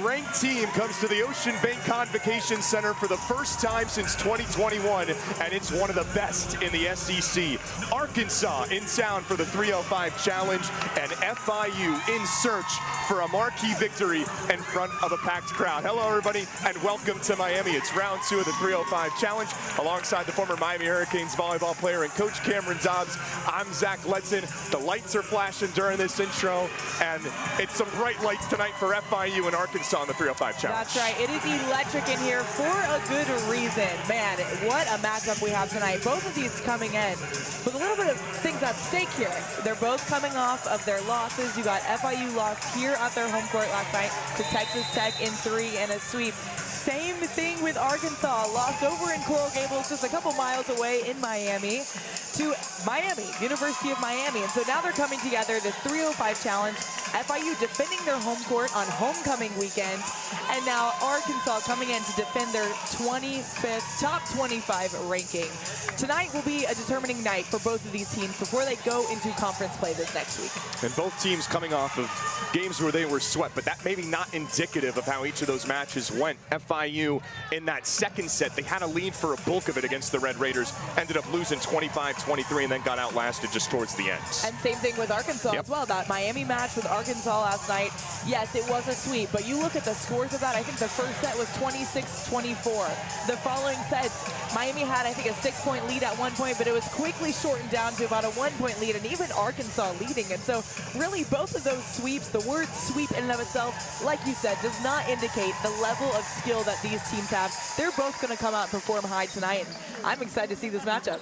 ranked team comes to the Ocean Bank Convocation Center for the first time since 2021, and it's one of the best in the SEC. Arkansas in town for the 305 Challenge, and FIU in search for a marquee victory in front of a packed crowd. Hello, everybody, and welcome to Miami. It's round 2 of the 305 Challenge. Alongside the former Miami Hurricanes volleyball player and coach Cameron Dobbs, I'm Zach Ledson. The lights are flashing during this intro, and it's some bright lights tonight for FIU and Arkansas in the 305 Challenge. That's right. It is electric in here for a good reason. Man, what a matchup we have tonight. Both of these coming in with a little bit of things at stake here. They're both coming off of their losses. You got FIU lost here at their home court last night to Texas Tech in 3 and a sweep. Same thing with Arkansas, lost over in Coral Gables, just a couple miles away in Miami, to Miami, University of Miami. And so now they're coming together, this 305 Challenge. FIU defending their home court on homecoming weekend, and now Arkansas coming in to defend their 25th, top 25 ranking. Tonight will be a determining night for both of these teams before they go into conference play this next week. And both teams coming off of games where they were swept, but that maybe not indicative of how each of those matches went. FIU in that second set, they had a lead for a bulk of it against the Red Raiders, ended up losing 25-23 and then got outlasted just towards the end. And same thing with Arkansas as well. That Miami match with Arkansas last night, yes, it was a sweep, but you look at the scores of that, I think the first set was 26-24. The following sets, Miami had, I think, a 6-point lead at one point, but it was quickly shortened down to about a 1-point lead, and even Arkansas leading. And so really both of those sweeps, the word sweep in and of itself, like you said, does not indicate the level of skill that these teams have. They're both going to come out and perform high tonight, and I'm excited to see this matchup.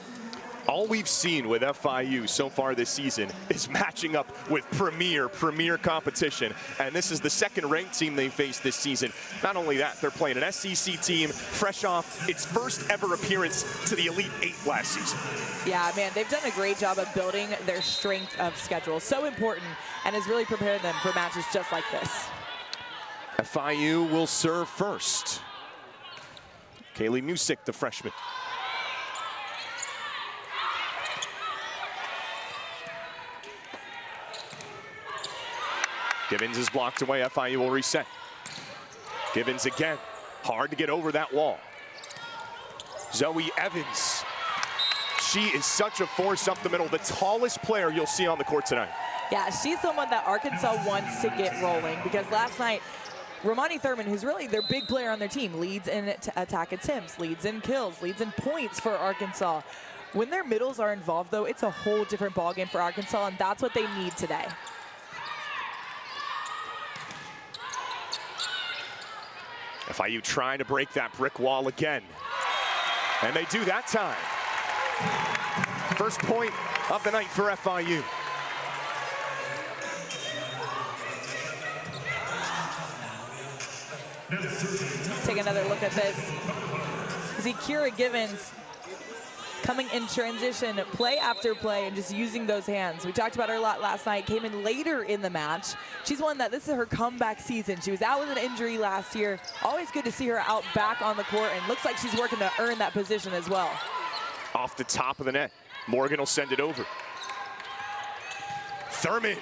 All we've seen with FIU so far this season is matching up with premier competition. And this is the second-ranked team they faced this season. Not only that, they're playing an SEC team fresh off its first ever appearance to the Elite 8 last season. Yeah, man, they've done a great job of building their strength of schedule. So important, and has really prepared them for matches just like this. FIU will serve first. Kaylee Musick, the freshman. Givens is blocked away. FIU will reset. Givens again. Hard to get over that wall. Zoe Evans. She is such a force up the middle. The tallest player you'll see on the court tonight. Yeah, she's someone that Arkansas wants to get rolling, because last night, Romani Thurman, who's really their big player on their team, leads in attack attempts, leads in kills, leads in points for Arkansas. When their middles are involved, though, it's a whole different ballgame for Arkansas, and that's what they need today. FIU trying to break that brick wall again. And they do that time. First point of the night for FIU. Take another look at this. See Kira Givens coming in transition, play after play, and just using those hands. We talked about her a lot last night, came in later in the match. She's one that, this is her comeback season. She was out with an injury last year. Always good to see her out back on the court, and looks like she's working to earn that position as well. Off the top of the net, Morgan will send it over. Thurman,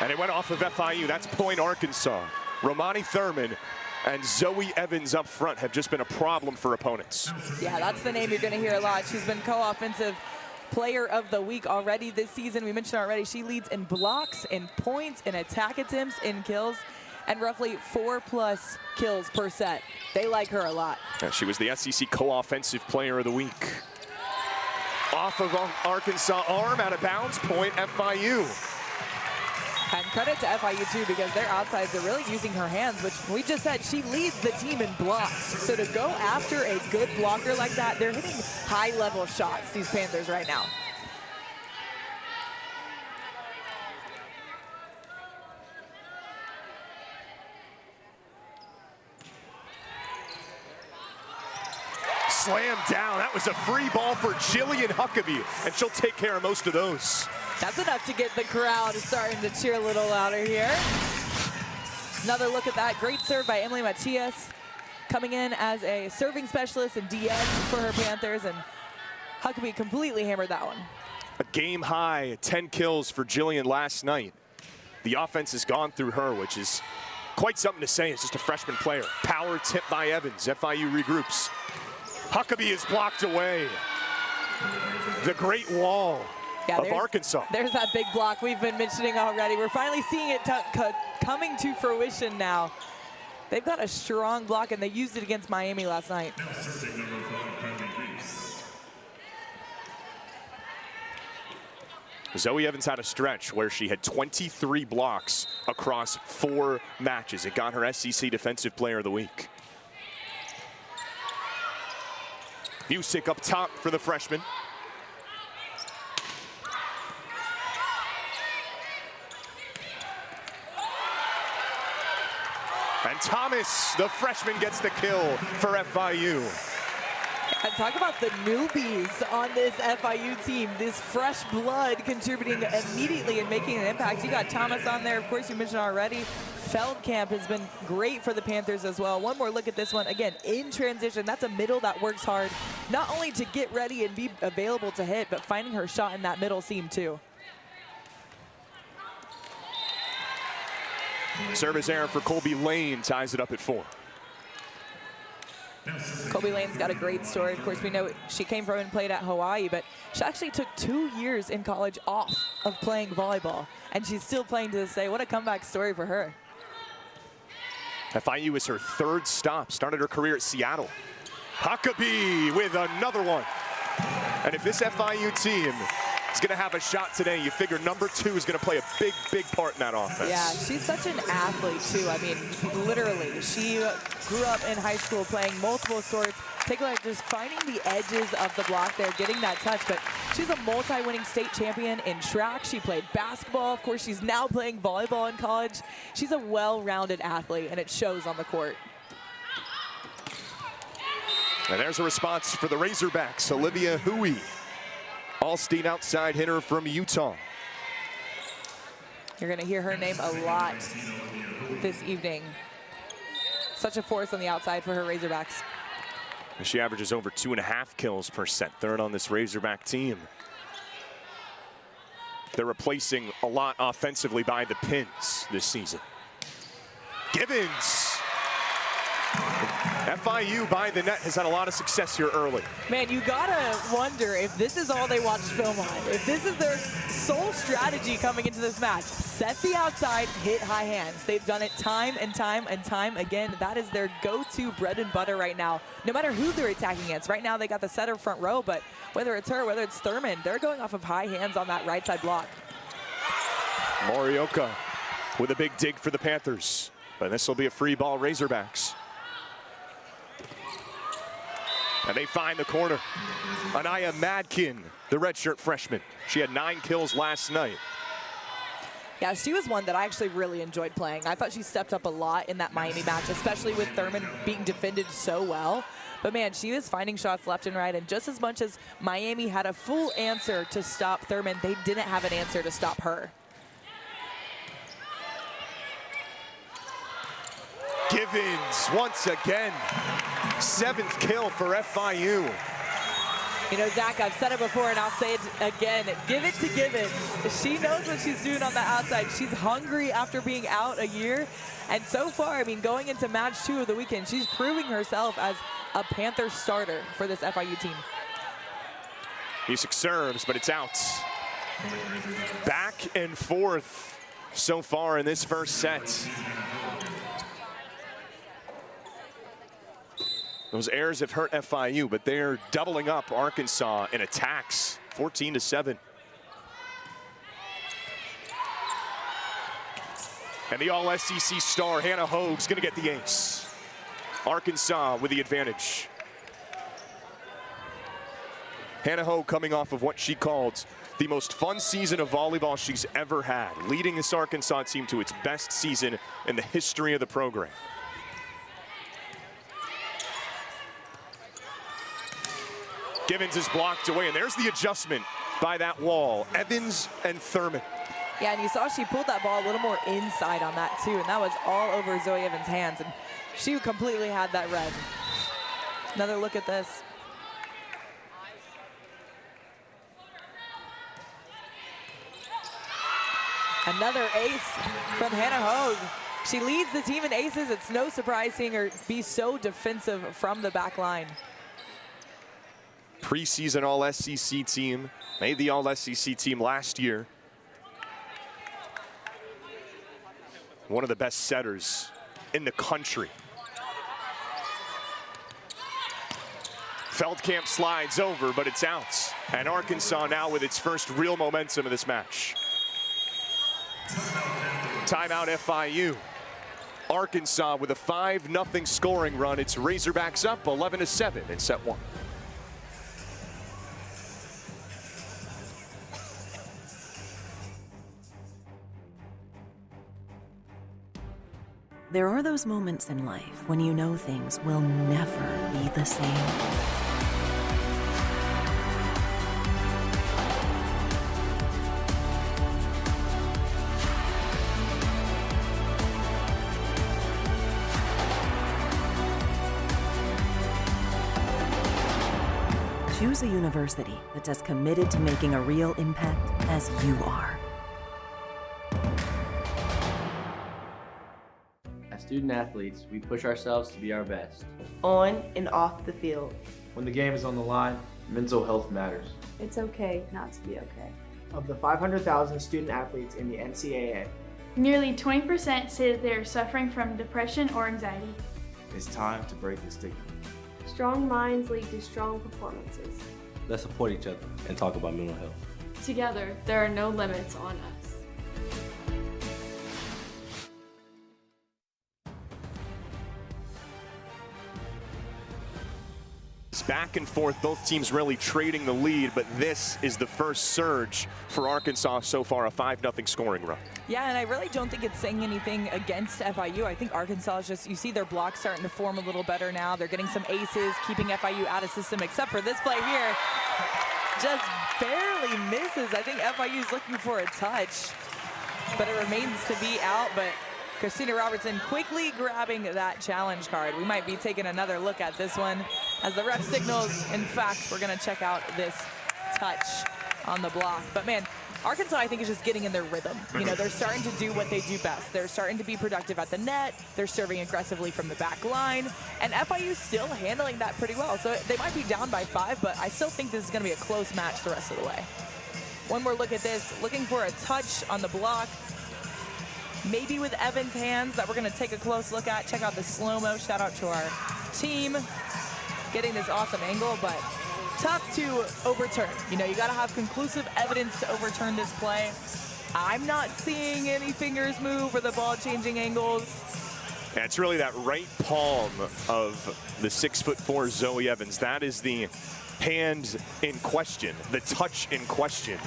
and it went off of FIU. That's point Arkansas. Romani Thurman and Zoe Evans up front have just been a problem for opponents. Yeah, that's the name you're going to hear a lot. She's been co-offensive player of the week already this season. We mentioned already, she leads in blocks, in points, in attack attempts, in kills, and roughly 4+ kills per set. They like her a lot. Yeah, she was the SEC co-offensive player of the week. Off of Arkansas arm, out of bounds, point FIU. And credit to FIU too, because their outsides are really using her hands, which we just said she leads the team in blocks. So to go after a good blocker like that, they're hitting high-level shots, these Panthers, right now. Slam down. That was a free ball for Jillian Huckabee, and she'll take care of most of those. That's enough to get the crowd starting to cheer a little louder here. Another look at that. Great serve by Emily Matias, coming in as a serving specialist and DS for her Panthers, and Huckabee completely hammered that one. A game high, 10 kills for Jillian last night. The offense has gone through her, which is Quite something to say. It's just a freshman player. Power tip by Evans. FIU regroups. Huckabee is blocked away. The Great Wall of Arkansas. There's that big block we've been mentioning already. We're finally seeing it coming to fruition now. They've got a strong block, and they used it against Miami last night. Zoe Evans had a stretch where she had 23 blocks across 4 matches. It got her SEC Defensive Player of the Week. Busick up top for the freshman. And Thomas, the freshman, gets the kill for FIU. And talk about the newbies on this FIU team. This fresh blood contributing immediately and making an impact. You got Thomas on there. Of course, you mentioned already. Feldkamp has been great for the Panthers as well. One more look at this one. Again, in transition, that's a middle that works hard, not only to get ready and be available to hit, but finding her shot in that middle seam too. Service error for Colby Lane ties it up at 4. Colby Lane's got a great story. Of course, we know she came from and played at Hawaii, but she actually took 2 years in college off of playing volleyball, and she's still playing to this day. What a comeback story for her. FIU is her 3rd stop. Started her career at Seattle. Huckabee with another one. And if this FIU team is going to have a shot today, you figure number 2 is going to play a big, big part in that offense. Yeah, she's such an athlete, too. I mean, literally, she grew up in high school playing multiple sports. Take a look, just finding the edges of the block there, getting that touch. But she's a multi-winning state champion in track. She played basketball. Of course, she's now playing volleyball in college. She's a well-rounded athlete, and it shows on the court. And there's a response for the Razorbacks, Olivia Huey. All-state outside hitter from Utah. You're going to hear her name a lot this evening. Such a force on the outside for her Razorbacks. She averages over 2.5 kills per set. 3rd on this Razorback team. They're replacing a lot offensively by the pins this season. Givens. FIU by the net has had a lot of success here early. Man, you gotta wonder if this is all they watch film on. If this is their sole strategy coming into this match. Set the outside, hit high hands. They've done it time and time and time again. That is their go-to bread and butter right now. No matter who they're attacking against. Right now they got the setter front row, but whether it's her, whether it's Thurman, they're going off of high hands on that right side block. Morioka with a big dig for the Panthers. But this will be a free ball, Razorbacks. And they find the corner. Anaya Madkin, the redshirt freshman. She had 9 kills last night. Yeah, she was one that I actually really enjoyed playing. I thought she stepped up a lot in that Miami match, especially with Thurman being defended so well. But man, she was finding shots left and right. And just as much as Miami had a full answer to stop Thurman, they didn't have an answer to stop her. Givens once again. 7th kill for FIU. You know, Zach, I've said it before and I'll say it again. Give it to Givens. She knows what she's doing on the outside. She's hungry after being out a year. And so far, I mean, going into match 2 of the weekend, she's proving herself as a Panther starter for this FIU team. Busick serves, but it's out. Back and forth so far in this first set. Those errors have hurt FIU, but they're doubling up Arkansas in attacks, 14-7. And the All-SEC star, Hannah Hogue's gonna get the ace. Arkansas with the advantage. Hannah Hogue coming off of what she called the most fun season of volleyball she's ever had, leading this Arkansas team to its best season in the history of the program. Givens is blocked away, and there's the adjustment by that wall. Evans and Thurman. Yeah, and you saw she pulled that ball a little more inside on that too, and that was all over Zoe Evans' hands, and she completely had that red. Another look at this. Another ace from Hannah Hogue. She leads the team in aces. It's no surprise seeing her be so defensive from the back line. Preseason All-SEC team, made the All-SEC team last year. One of the best setters in the country. Feldkamp slides over, but it's out. And Arkansas now with its first real momentum of this match. Timeout FIU. Arkansas with a 5-0 scoring run. It's Razorbacks up 11-7 in set one. There are those moments in life when you know things will never be the same. Choose a university that's as committed to making a real impact as you are. As student athletes, we push ourselves to be our best. On and off the field. When the game is on the line, mental health matters. It's okay not to be okay. Of the 500,000 student athletes in the Ncaa, nearly 20% say that they are suffering from depression or anxiety. It's time to break the stigma. Strong minds lead to strong performances. Let's support each other and talk about mental health. Together, there are no limits on us. Back and forth, both teams really trading the lead, but this is the first surge for Arkansas so far, a 5-0 scoring run. Yeah, and I really don't think it's saying anything against FIU. I think Arkansas is just, you see their blocks starting to form a little better now. They're getting some aces, keeping FIU out of system, except for this play here. Just barely misses. I think FIU is looking for a touch, but it remains to be out. But Christina Robertson quickly grabbing that challenge card. We might be taking another look at this one as the ref signals. In fact, we're going to check out this touch on the block. But man, Arkansas, I think, is just getting in their rhythm. You know, they're starting to do what they do best. They're starting to be productive at the net. They're serving aggressively from the back line. And FIU still handling that pretty well. So they might be down by 5, but I still think this is going to be a close match the rest of the way. One more look at this. Looking for a touch on the block. Maybe with Evans' hands that we're going to take a close look at. Check out the slow-mo. Shout out to our team getting this awesome angle, but tough to overturn. You know, you got to have conclusive evidence to overturn this play. I'm not seeing any fingers move or the ball changing angles. Yeah, it's really that right palm of the 6'4" Zoe Evans. That is the hand in question, the touch in question.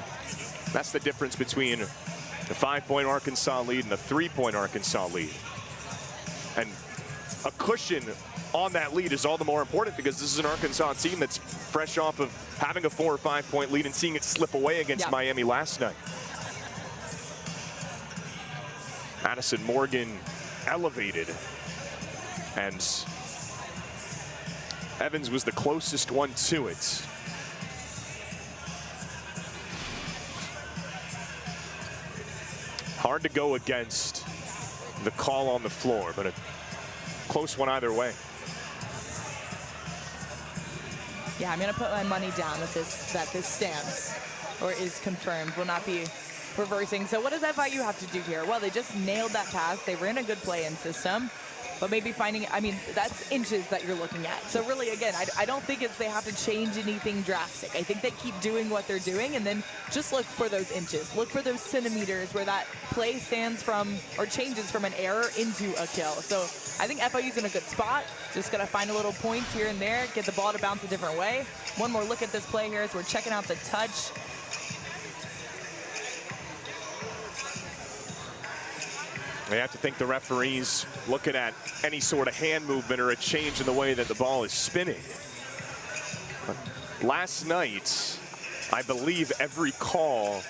That's the difference between the 5-point Arkansas lead and the 3-point Arkansas lead. And a cushion on that lead is all the more important because this is an Arkansas team that's fresh off of having a 4 or 5 point lead and seeing it slip away against Miami last night. Madison Morgan elevated, and Evans was the closest one to it. Hard to go against the call on the floor, but a close one either way. Yeah, I'm going to put my money down that this stands or is confirmed. Will not be reversing. So what does FIU have to do here? Well, they just nailed that pass. They ran a good play-in system, but maybe finding, I mean, that's inches that you're looking at. So really, again, I don't think it's they have to change anything drastic. I think they keep doing what they're doing and then just look for those inches. Look for those centimeters where that play stands from or changes from an error into a kill. So I think FIU's in a good spot. Just got to find a little points here and there, get the ball to bounce a different way. One more look at this play here as we're checking out the touch. They have to think the referees looking at any sort of hand movement or a change in the way that the ball is spinning. But last night, I believe every call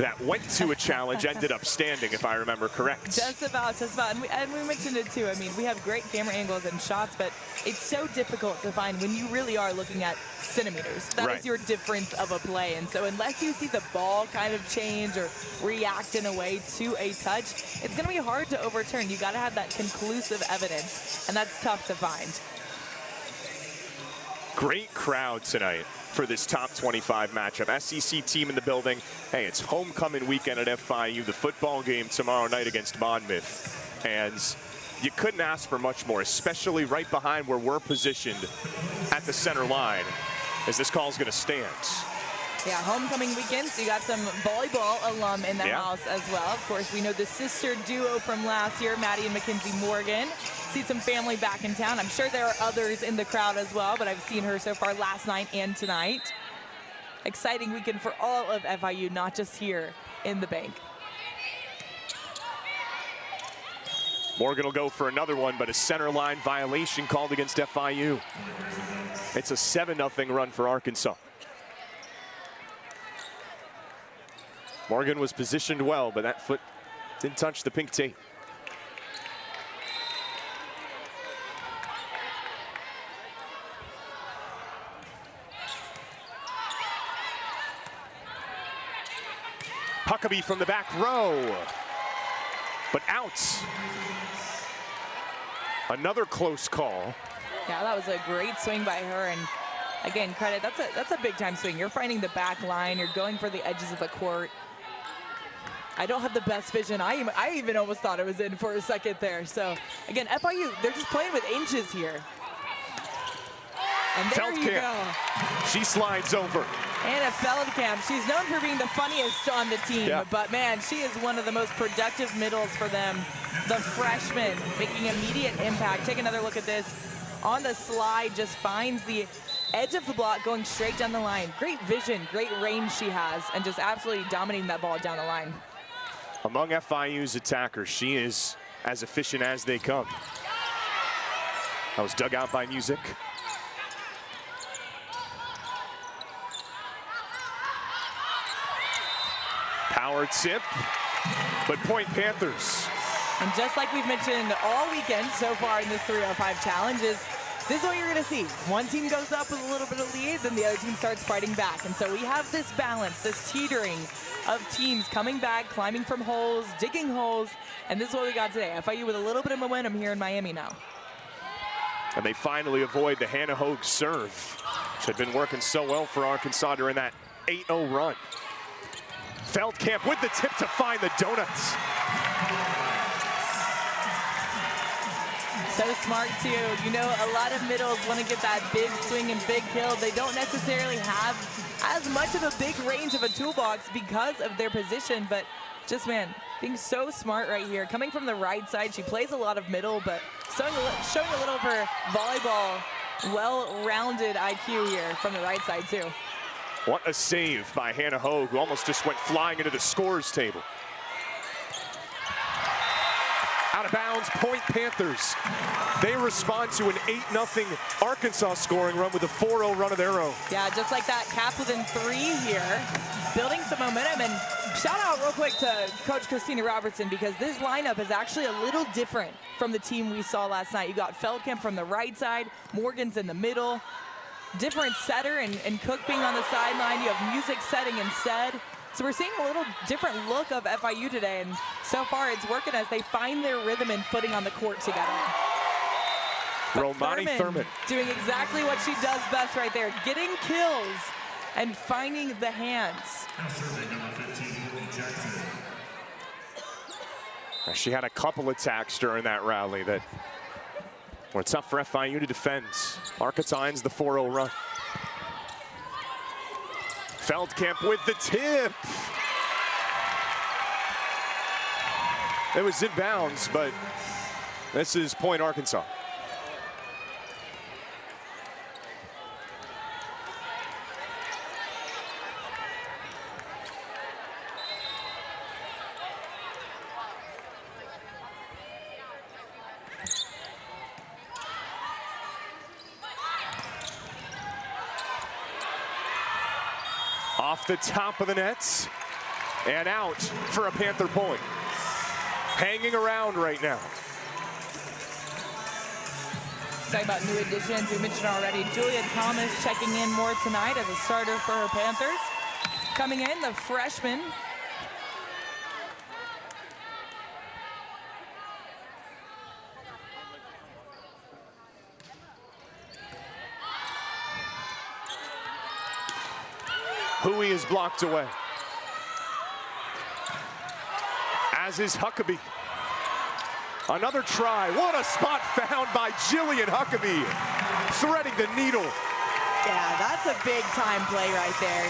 that went to a challenge ended up standing, if I remember correct. Just about. And we mentioned it too. I mean, we have great camera angles and shots, but it's so difficult to find when you really are looking at centimeters. That is your difference of a play. And so unless you see the ball kind of change or react in a way to a touch, it's going to be hard to overturn. You got to have that conclusive evidence, and that's tough to find. Great crowd tonight for this top 25 matchup. SEC team in the building. Hey, it's homecoming weekend at FIU, the football game tomorrow night against Monmouth. And you couldn't ask for much more, especially right behind where we're positioned at the center line, as this call's going to stand. Yeah, homecoming weekend, so you got some volleyball alum in the house as well. Of course, we know the sister duo from last year, Maddie and Mackenzie Morgan. See some family back in town. I'm sure there are others in the crowd as well, but I've seen her so far last night and tonight. Exciting weekend for all of FIU, not just here in the bank. Morgan will go for another one, but a center line violation called against FIU. It's a 7-0 run for Arkansas. Morgan was positioned well, but that foot didn't touch the pink tape. Huckabee from the back row, but out. Another close call. Yeah, that was a great swing by her, and again, credit, that's a big time swing. You're finding the back line, you're going for the edges of the court. I don't have the best vision. I even almost thought it was in for a second there. So again, FIU, they're just playing with inches here. And there you go. She slides over. Anna Feldkamp, she's known for being the funniest on the team, but man, she is one of the most productive middles for them. The freshman making immediate impact. Take another look at this. On the slide, just finds the edge of the block going straight down the line. Great vision, great range she has, and just absolutely dominating that ball down the line. Among FIU's attackers, she is as efficient as they come. That was dug out by Music. Power tip, but point Panthers. And just like we've mentioned all weekend so far in this 305 challenges, this is what you're going to see. One team goes up with a little bit of lead, then the other team starts fighting back. And so we have this balance, this teetering of teams coming back, climbing from holes, digging holes, and this is what we got today. FIU with a little bit of momentum here in Miami now. And they finally avoid the Hannah Hogue serve, which had been working so well for Arkansas during that 8-0 run. Feldkamp with the tip to find the donuts. So smart too. You know, a lot of middles want to get that big swing and big kill. They don't necessarily have as much of a big range of a toolbox because of their position, but just, man, being so smart right here. Coming from the right side, she plays a lot of middle, but showing a little of her volleyball well-rounded IQ here from the right side too. What a save by Hannah Hogue, who almost just went flying into the scores table. Out of bounds, point Panthers. They respond to an 8-0 Arkansas scoring run with a 4-0 run of their own. Yeah, just like that, Caps within 3 here, building some momentum. And shout out real quick to Coach Christina Robertson, because this lineup is actually a little different from the team we saw last night. You got Feldkamp from the right side, Morgan's in the middle, different setter and Cook being on the sideline. You have Music setting instead. So we're seeing a little different look of FIU today, and so far it's working as they find their rhythm and footing on the court together. Romani Thurman doing exactly what she does best right there, getting kills and finding the hands. She had a couple attacks during that rally that were tough for FIU to defend. Arkansas ends the 4-0 run. Feldkamp with the tip. It was in bounds, but this is point Arkansas. Off the top of the nets. And out for a Panther point. Hanging around right now. Talking about new additions, we mentioned already, Julia Thomas checking in more tonight as a starter for her Panthers. Coming in, the freshman. Hui is blocked away. As is Huckabee. Another try. What a spot found by Jillian Huckabee. Threading the needle. Yeah, that's a big time play right there.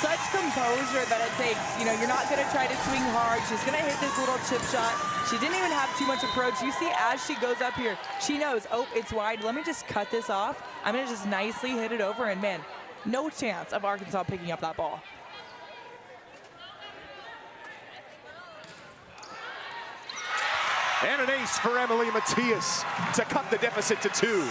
Such composure that it takes. You know, you're not going to try to swing hard. She's going to hit this little chip shot. She didn't even have too much approach. You see, as she goes up here, she knows, oh, it's wide. Let me just cut this off. I'm going to just nicely hit it over. And, man, no chance of Arkansas picking up that ball. And an ace for Emily Matias to cut the deficit to 2.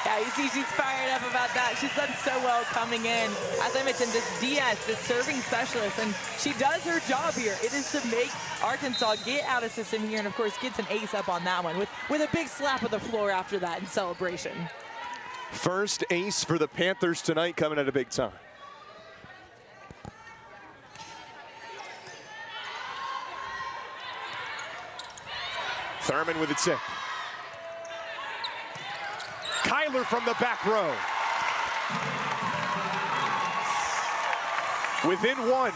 Yeah, you see she's fired up about that. She's done so well coming in. As I mentioned, this DS, this serving specialist, and she does her job here. It is to make Arkansas get out of system here, and of course gets an ace up on that one with a big slap of the floor after that in celebration. First ace for the Panthers tonight, coming at a big time. Thurman with it tip. Kyler from the back row. Within 1.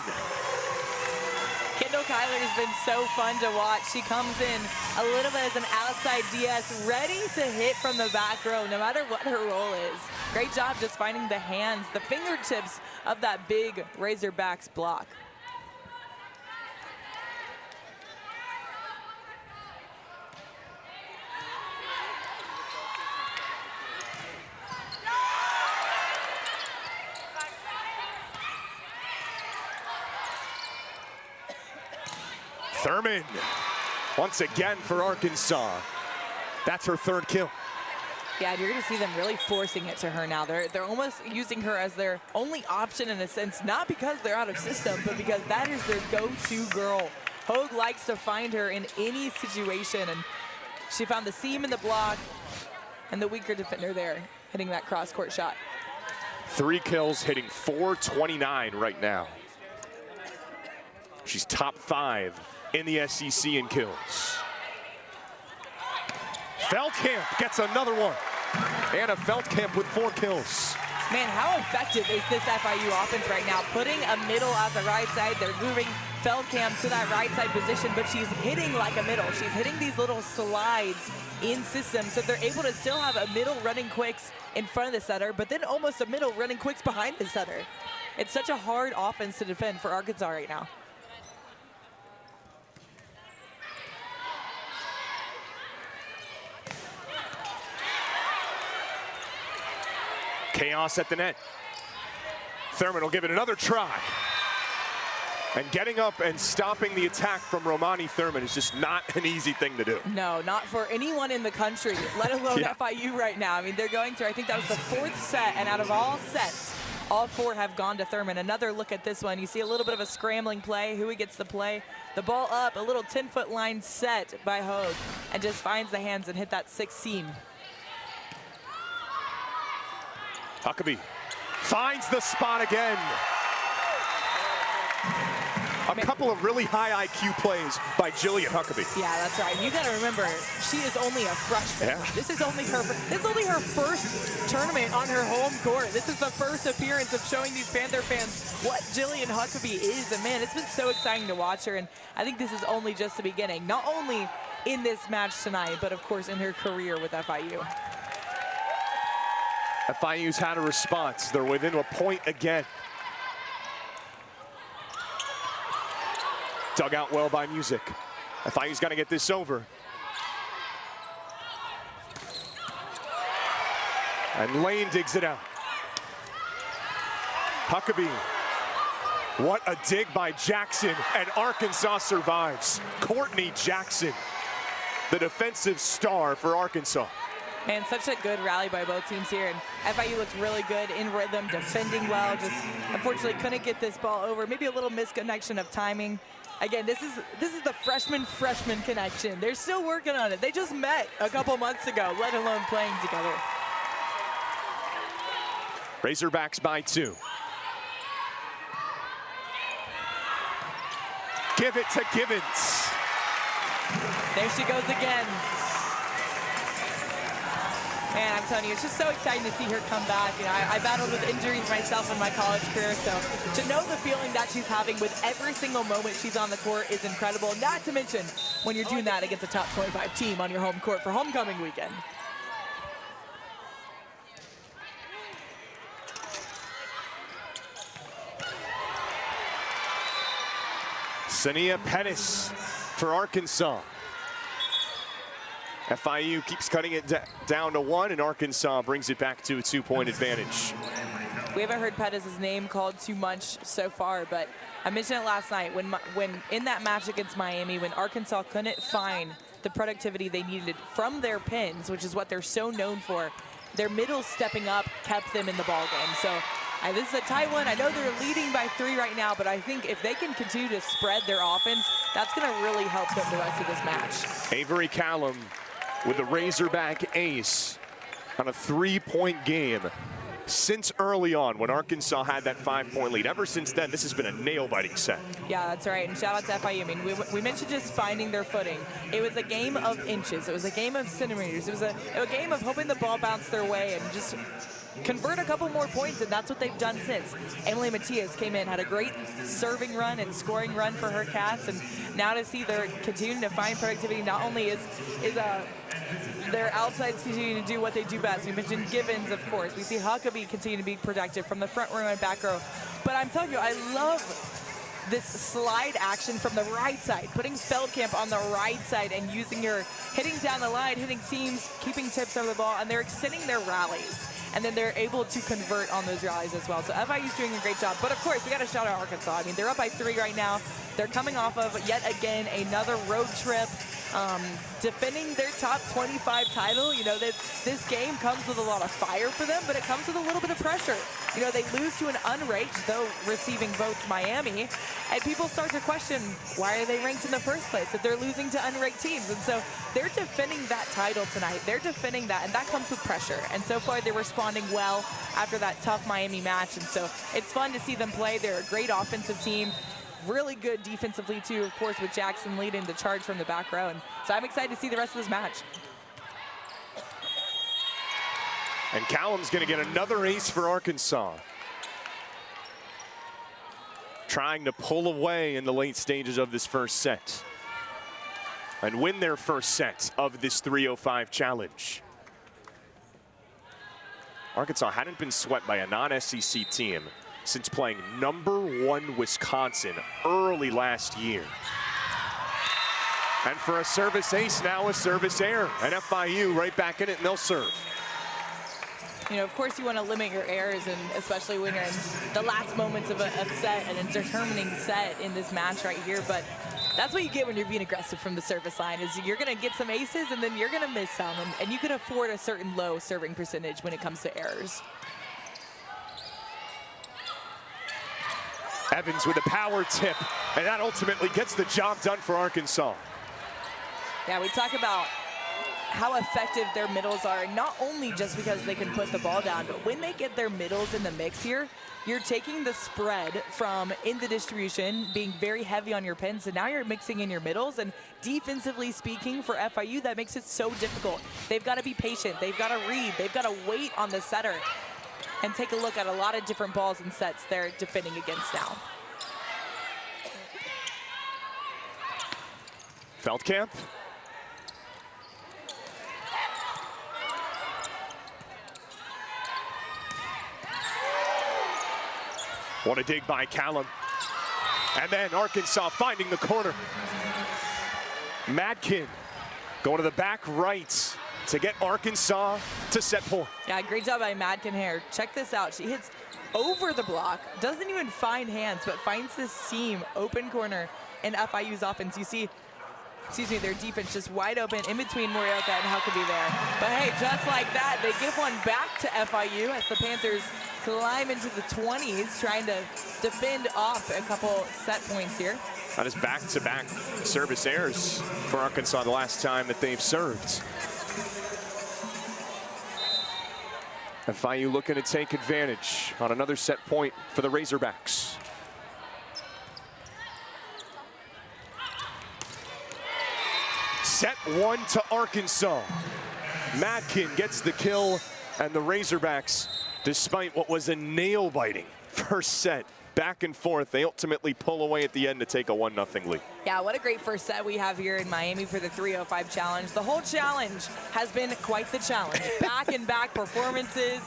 Kendall Kyler has been so fun to watch. She comes in a little bit as an outside DS, ready to hit from the back row, no matter what her role is. Great job just finding the hands, the fingertips of that big Razorbacks block. Thurman, once again for Arkansas. That's her 3rd kill. Yeah, and you're going to see them really forcing it to her now. They're almost using her as their only option in a sense, not because they're out of system, but because that is their go-to girl. Hogue likes to find her in any situation, and she found the seam in the block and the weaker defender there, hitting that cross-court shot. 3 kills, hitting .429 right now. She's top 5 in the SEC in kills. Feldkamp gets another one. Anna Feldkamp with 4 kills. Man, how effective is this FIU offense right now? Putting a middle as a right side, they're moving Feldkamp to that right side position, but she's hitting like a middle. She's hitting these little slides in system, so they're able to still have a middle running quicks in front of the setter, but then almost a middle running quicks behind the setter. It's such a hard offense to defend for Arkansas right now. Chaos at the net. Thurman will give it another try. And getting up and stopping the attack from Romani Thurman is just not an easy thing to do. No, not for anyone in the country, let alone FIU right now. I mean, they're going through, I think that was the 4th set, and out of all sets, all 4 have gone to Thurman. Another look at this one. You see a little bit of a scrambling play. Hui gets the play. The ball up, a little 10-foot line set by Hogue, and just finds the hands and hit that 6th seam. Huckabee finds the spot again. A couple of really high IQ plays by Jillian Huckabee. Yeah, that's right. You got to remember, she is only a freshman. Yeah. This is only her first tournament on her home court. This is the first appearance of showing these Panther fans what Jillian Huckabee is. And man, it's been so exciting to watch her. And I think this is only just the beginning. Not only in this match tonight, but of course in her career with FIU. FIU's had a response. They're within a point again. Dug out well by Music. FIU's got to get this over. And Lane digs it out. Huckabee. What a dig by Jackson, and Arkansas survives. Courtney Jackson, the defensive star for Arkansas. And such a good rally by both teams here. And FIU looks really good in rhythm, defending well. Just unfortunately couldn't get this ball over. Maybe a little misconnection of timing. Again, this is the freshman connection. They're still working on it. They just met a couple months ago, let alone playing together. Razorbacks by 2. Give it to Givens. There she goes again. Man, I'm telling you, it's just so exciting to see her come back. You know, I battled with injuries myself in my college career, so to know the feeling that she's having with every single moment she's on the court is incredible. Not to mention when you're doing that against a top 25 team on your home court for homecoming weekend. Sania Pettis for Arkansas. FIU keeps cutting it down to 1, and Arkansas brings it back to a 2-point advantage. We haven't heard Pettis' name called too much so far, but I mentioned it last night when in that match against Miami, when Arkansas couldn't find the productivity they needed from their pins, which is what they're so known for, their middle stepping up kept them in the ball game. So this is a tight one. I know they're leading by 3 right now, but I think if they can continue to spread their offense, that's going to really help them the rest of this match. Avery Callum with the Razorback ace on a 3-point game since early on when Arkansas had that 5-point lead. Ever since then, this has been a nail-biting set. Yeah, that's right. And shout out to FIU. I mean, we mentioned just finding their footing. It was a game of inches. It was a game of centimeters. It was a game of hoping the ball bounced their way and just convert a couple more points, and that's what they've done since. Emily Matias came in, had a great serving run and scoring run for her Cats, and now to see they're continuing to find productivity. Not only is their outsides continuing to do what they do best. We mentioned Givens, of course. We see Huckabee continue to be productive from the front row and back row. But I'm telling you, I love this slide action from the right side, putting Feldkamp on the right side and using her, hitting down the line, hitting seams, keeping tips over the ball, and they're extending their rallies. And then they're able to convert on those rallies as well. So FIU's doing a great job. But of course, we got to shout out Arkansas. I mean, they're up by 3 right now. They're coming off of, yet again, another road trip, defending their top 25 title. You know, this game comes with a lot of fire for them, but it comes with a little bit of pressure. You know, they lose to an unranked, though receiving votes, Miami, and people start to question, why are they ranked in the first place if they're losing to unranked teams? And so they're defending that title tonight. They're defending that, and that comes with pressure. And so far, they're responding well after that tough Miami match. And so it's fun to see them play. They're a great offensive team. Really good defensively, too, of course, with Jackson leading the charge from the back row. And so I'm excited to see the rest of this match. And Callum's going to get another ace for Arkansas. Trying to pull away in the late stages of this first set and win their first set of this 305 challenge. Arkansas hadn't been swept by a non-SEC team since playing #1 Wisconsin early last year. And for a service ace, now a service error. And FIU right back in it, and they'll serve. You know, of course you want to limit your errors, and especially when you're in the last moments of a set and a determining set in this match right here. But that's what you get when you're being aggressive from the service line, is you're going to get some aces and then you're going to miss some. And you can afford a certain low serving percentage when it comes to errors. Evans with a power tip, and that ultimately gets the job done for Arkansas. Yeah, we talk about how effective their middles are, not only just because they can put the ball down, but when they get their middles in the mix here, you're taking the spread from in the distribution, being very heavy on your pins, and now you're mixing in your middles. And defensively speaking, for FIU, that makes it so difficult. They've got to be patient. They've got to read. They've got to wait on the setter and take a look at a lot of different balls and sets they're defending against now. Feldkamp. What a dig by Callum. And then Arkansas finding the corner. Madkin going to the back right to get Arkansas to set point. Yeah, great job by Madkin here. Check this out. She hits over the block, doesn't even find hands, but finds this seam, open corner in FIU's offense. You see excuse me, their defense just wide open in between Morioka and Huckabee there. But hey, just like that, they give one back to FIU as the Panthers climb into the 20s, trying to defend off a couple set points here. That is back-to-back service errors for Arkansas the last time that they've served. FIU looking to take advantage on another set point for the Razorbacks. Set one to Arkansas. Madkin gets the kill, and the Razorbacks, despite what was a nail-biting first set, back and forth, they ultimately pull away at the end to take a 1-0 lead. Yeah, what a great first set we have here in Miami for the 305 challenge. The whole challenge has been quite the challenge. Back-and-back performances,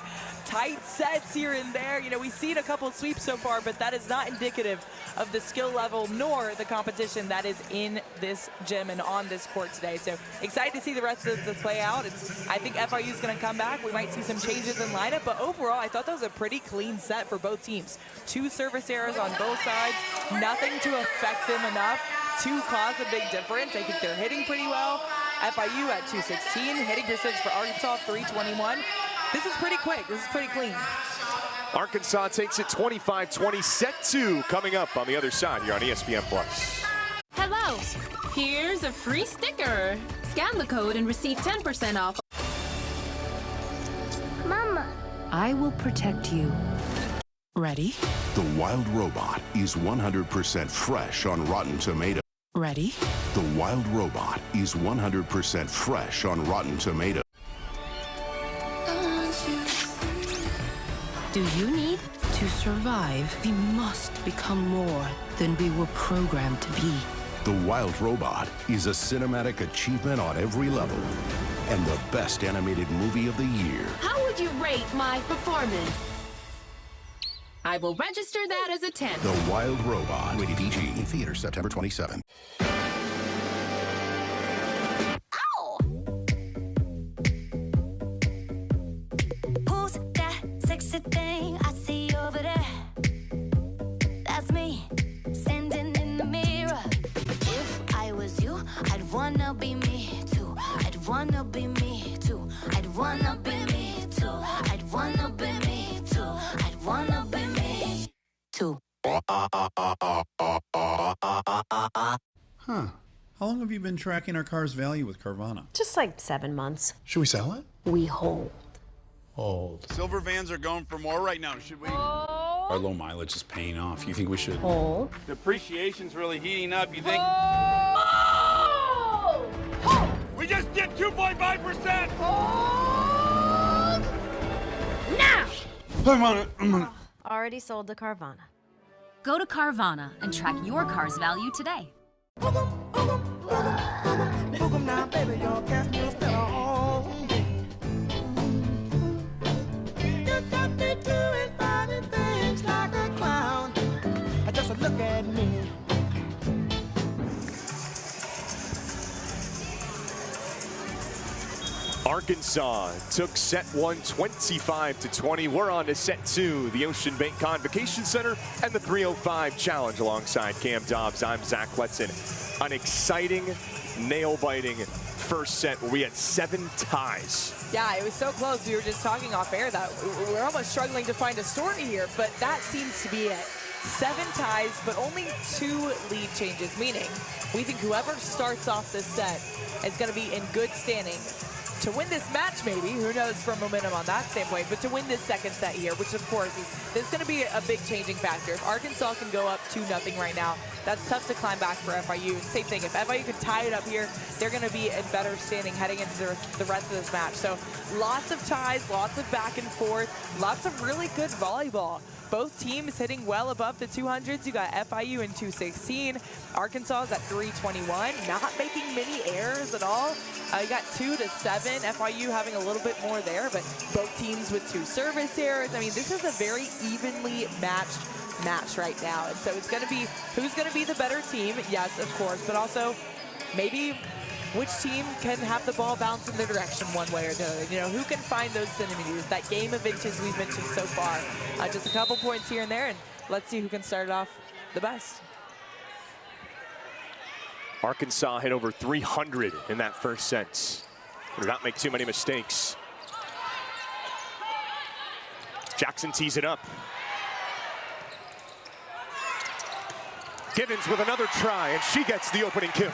tight sets here and there. You know, we've seen a couple sweeps so far, but that is not indicative of the skill level nor the competition that is in this gym and on this court today. So excited to see the rest of this play out. I think FIU is going to come back. We might see some changes in lineup, but overall, I thought that was a pretty clean set for both teams. 2 service errors on both sides, nothing to affect them enough to cause a big difference. I think they're hitting pretty well. FIU at 216, hitting percentage for Arkansas 321. This is pretty quick. This is pretty clean. Arkansas takes it 25-20, set 2 coming up on the other side here on ESPN+. Hello, here's a free sticker. Scan the code and receive 10% off. Mama, I will protect you. Ready? The Wild Robot is 100% fresh on Rotten Tomatoes. Ready? The Wild Robot is 100% fresh on Rotten Tomatoes. Do you need to survive? We must become more than we were programmed to be. The Wild Robot is a cinematic achievement on every level and the best animated movie of the year. How would you rate my performance? I will register that as a 10. The Wild Robot, rated PG, in theaters September 27th. Thing I see over there, that's me standing in the mirror. If I was you, I'd wanna be me too. I'd wanna be me too. I'd wanna be me too. I'd wanna be me too. I'd wanna be me too. Huh. How long have you been tracking our car's value with Carvana? Just like 7 months. Should we sell it? We hold. Hold. Silver vans are going for more right now. Should we? Our low mileage is paying off. You think we should? Hold. Depreciation's really heating up. You think? Oh! We just did 2.5%. Hold! Now! I'm on it. I'm on it. Already sold to Carvana. Go to Carvana and track your car's value today. Look at me. Arkansas took set 1 25-20. We're on to set 2, the Ocean Bank Convocation Center and the 305 Challenge alongside Cam Dobbs. I'm Zach Letson. An exciting, nail-biting first set where we had 7 ties. Yeah, it was so close. We were just talking off air that we're almost struggling to find a story here, but that seems to be it. 7 ties, but only 2 lead changes, meaning we think whoever starts off this set is going to be in good standing to win this match, maybe. Who knows from momentum on that standpoint, but to win this second set here, which of course is going to be a big changing factor. If Arkansas can go up 2-0 right now, that's tough to climb back for FIU. Same thing, if FIU can tie it up here, they're going to be in better standing heading into the rest of this match. So lots of ties, lots of back and forth, lots of really good volleyball. Both teams hitting well above the 200s. You got FIU in 216. Arkansas is at 321, not making many errors at all. You got 2-7. FIU having a little bit more there, but both teams with 2 service errors. I mean, this is a very evenly matched match right now. And so it's going to be who's going to be the better team, yes, of course, but also maybe which team can have the ball bounce in their direction one way or another. You know, who can find those centimeters, that game of inches we've mentioned so far. Just a couple points here and there, and let's see who can start it off the best. Arkansas hit over 300 in that first set. Did not make too many mistakes. Jackson tees it up. Givens with another try, and she gets the opening kill.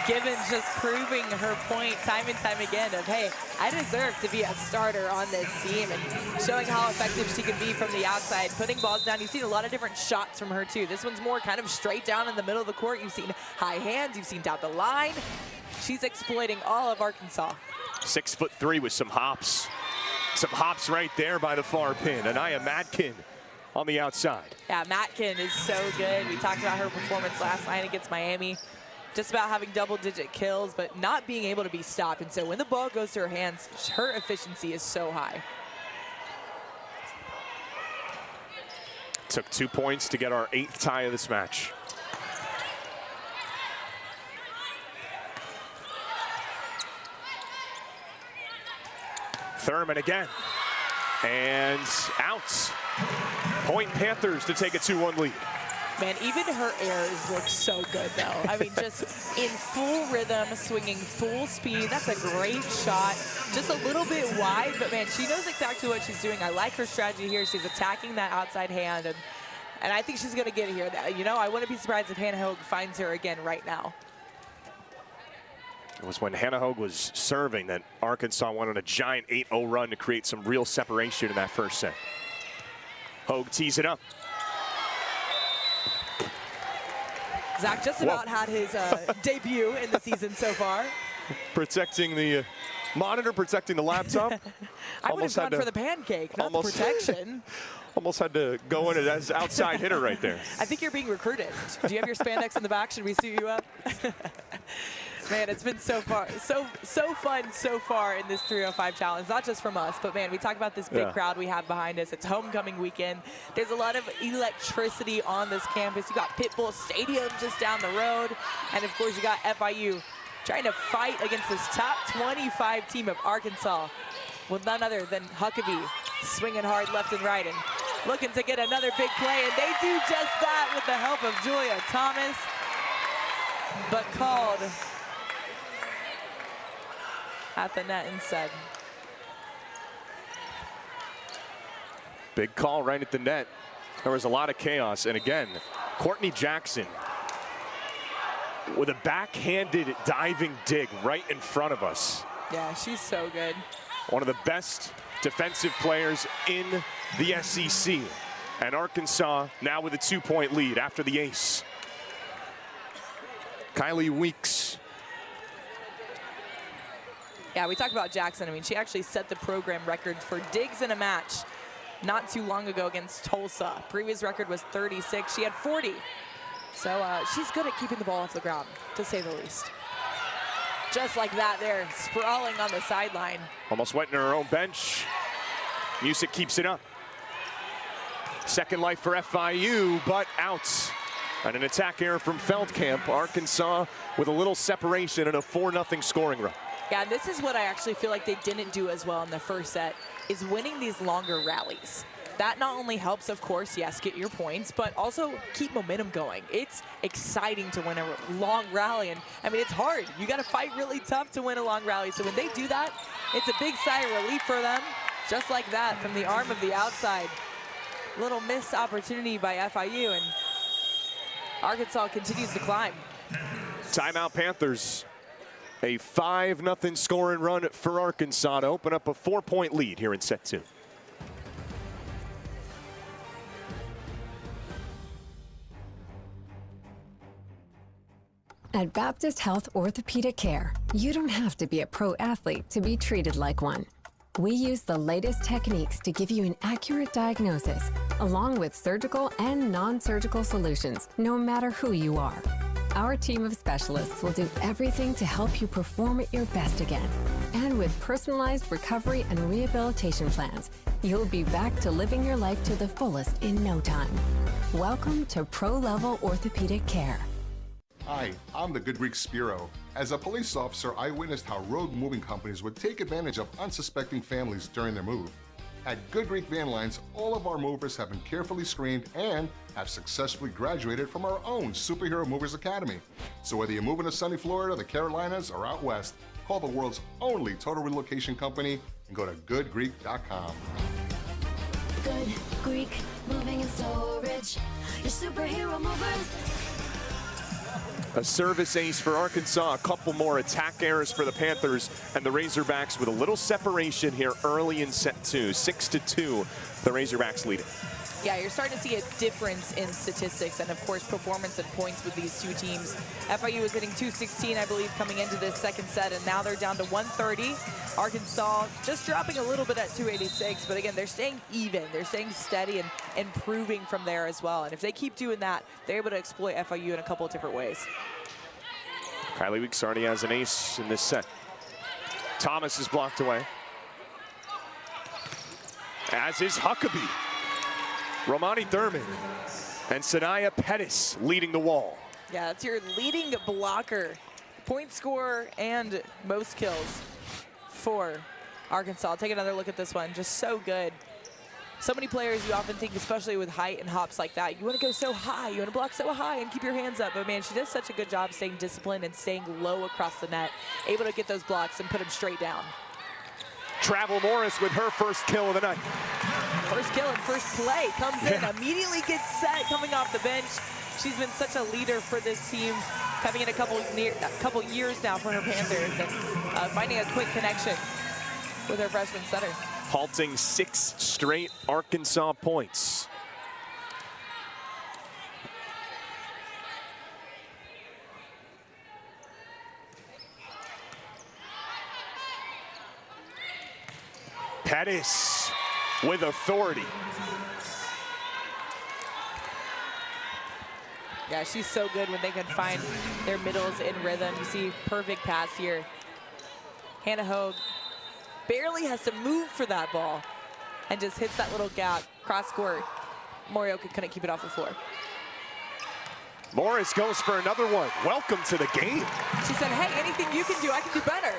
Givens just proving her point time and time again of, hey, I deserve to be a starter on this team, and showing how effective she can be from the outside, putting balls down. You've seen a lot of different shots from her too. This one's more kind of straight down in the middle of the court. You've seen high hands, you've seen down the line. She's exploiting all of Arkansas. 6'3" with some hops. Some hops right there by the far pin. Ncaa Matkin on the outside. Yeah, Matkin is so good. We talked about her performance last night against Miami. Just about having double-digit kills, but not being able to be stopped. And so when the ball goes to her hands, her efficiency is so high. Took 2 points to get our 8th tie of this match. Thurman again. And out. Point Panthers to take a 2-1 lead. Man, even her airs look so good, though. I mean, just in full rhythm, swinging full speed. That's a great shot. Just a little bit wide, but man, she knows exactly what she's doing. I like her strategy here. She's attacking that outside hand, and I think she's going to get it here. You know, I wouldn't be surprised if Hannah Hogue finds her again right now. It was when Hannah Hogue was serving that Arkansas went on a giant 8-0 run to create some real separation in that first set. Hogue tees it up. Zach just about had his debut in the season so far. Protecting the monitor, protecting the laptop. I would have gone for the pancake, not the protection. Almost had to go in as outside hitter right there. I think you're being recruited. Do you have your spandex in the back? Should we suit you up? Man, it's been so fun so far in this 305 challenge, not just from us, but man, we talk about this big crowd we have behind us. It's homecoming weekend. There's a lot of electricity on this campus. You got Pitbull Stadium just down the road, and of course you got FIU trying to fight against this top 25 team of Arkansas with none other than Huckabee swinging hard left and right and looking to get another big play, and they do just that with the help of Julia Thomas, but called at the net instead. Big call right at the net. There was a lot of chaos. And again, Courtney Jackson with a backhanded diving dig right in front of us. Yeah, she's so good. One of the best defensive players in the SEC. And Arkansas now with a 2-point lead after the ace. Kylie Weeks. Yeah, we talked about Jackson. I mean, she actually set the program record for digs in a match not too long ago against Tulsa. Previous record was 36. She had 40. So she's good at keeping the ball off the ground, to say the least. Just like that there, sprawling on the sideline. Almost went in her own bench. Music keeps it up. Second life for FIU, but out. And an attack error from Feldkamp. Arkansas with a little separation and a 4-0 scoring run. Yeah, and this is what I actually feel like they didn't do as well in the first set, is winning these longer rallies. That not only helps, of course, yes, get your points, but also keep momentum going. It's exciting to win a long rally, and I mean, it's hard. You got to fight really tough to win a long rally. So when they do that, it's a big sigh of relief for them, just like that from the arm of the outside. Little missed opportunity by FIU, and Arkansas continues to climb. Timeout Panthers. A 5-0 scoring run for Arkansas to open up a 4-point lead here in set 2. At Baptist Health Orthopedic Care, you don't have to be a pro athlete to be treated like one. We use the latest techniques to give you an accurate diagnosis, along with surgical and non-surgical solutions, no matter who you are. Our team of specialists will do everything to help you perform at your best again. And with personalized recovery and rehabilitation plans, you'll be back to living your life to the fullest in no time. Welcome to Pro-Level Orthopedic Care. Hi, I'm the good Greek Spiro. As a police officer, I witnessed how road moving companies would take advantage of unsuspecting families during their move. At Good Greek Van Lines, all of our movers have been carefully screened and have successfully graduated from our own Superhero Movers Academy. So whether you're moving to sunny Florida, the Carolinas, or out west, call the world's only total relocation company and go to goodgreek.com. Good Greek Moving and Storage. Your superhero movers. A service ace for Arkansas, a couple more attack errors for the Panthers, and the Razorbacks with a little separation here early in set 2. 6-2, the Razorbacks lead it. Yeah, you're starting to see a difference in statistics and, of course, performance and points with these two teams. FIU was hitting 216, I believe, coming into this second set, and now they're down to 130. Arkansas just dropping a little bit at 286, but again, they're staying even. They're staying steady and improving from there as well. And if they keep doing that, they're able to exploit FIU in a couple of different ways. Kylie Weeks already has an ace in this set. Thomas is blocked away. As is Huckabee. Romani Thurman and Sanaya Pettis leading the wall. Yeah, that's your leading blocker, point scorer, and most kills for Arkansas. Take another look at this one. Just so good. So many players you often think, especially with height and hops like that, you want to go so high, you want to block so high and keep your hands up. But man, she does such a good job staying disciplined and staying low across the net, able to get those blocks and put them straight down. Travel Morris with her first kill of the night. First kill and first play comes in, immediately gets set coming off the bench. She's been such a leader for this team, coming in a couple years now for her Panthers, and finding a quick connection with her freshman setter. Halting 6 straight Arkansas points. Pettis with authority. Yeah, she's so good when they can find their middles in rhythm. You see perfect pass here. Hannah Hogue barely has to move for that ball and just hits that little gap, cross court. Morioka couldn't keep it off the floor. Morris goes for another one. Welcome to the game. She said, hey, anything you can do, I can do better.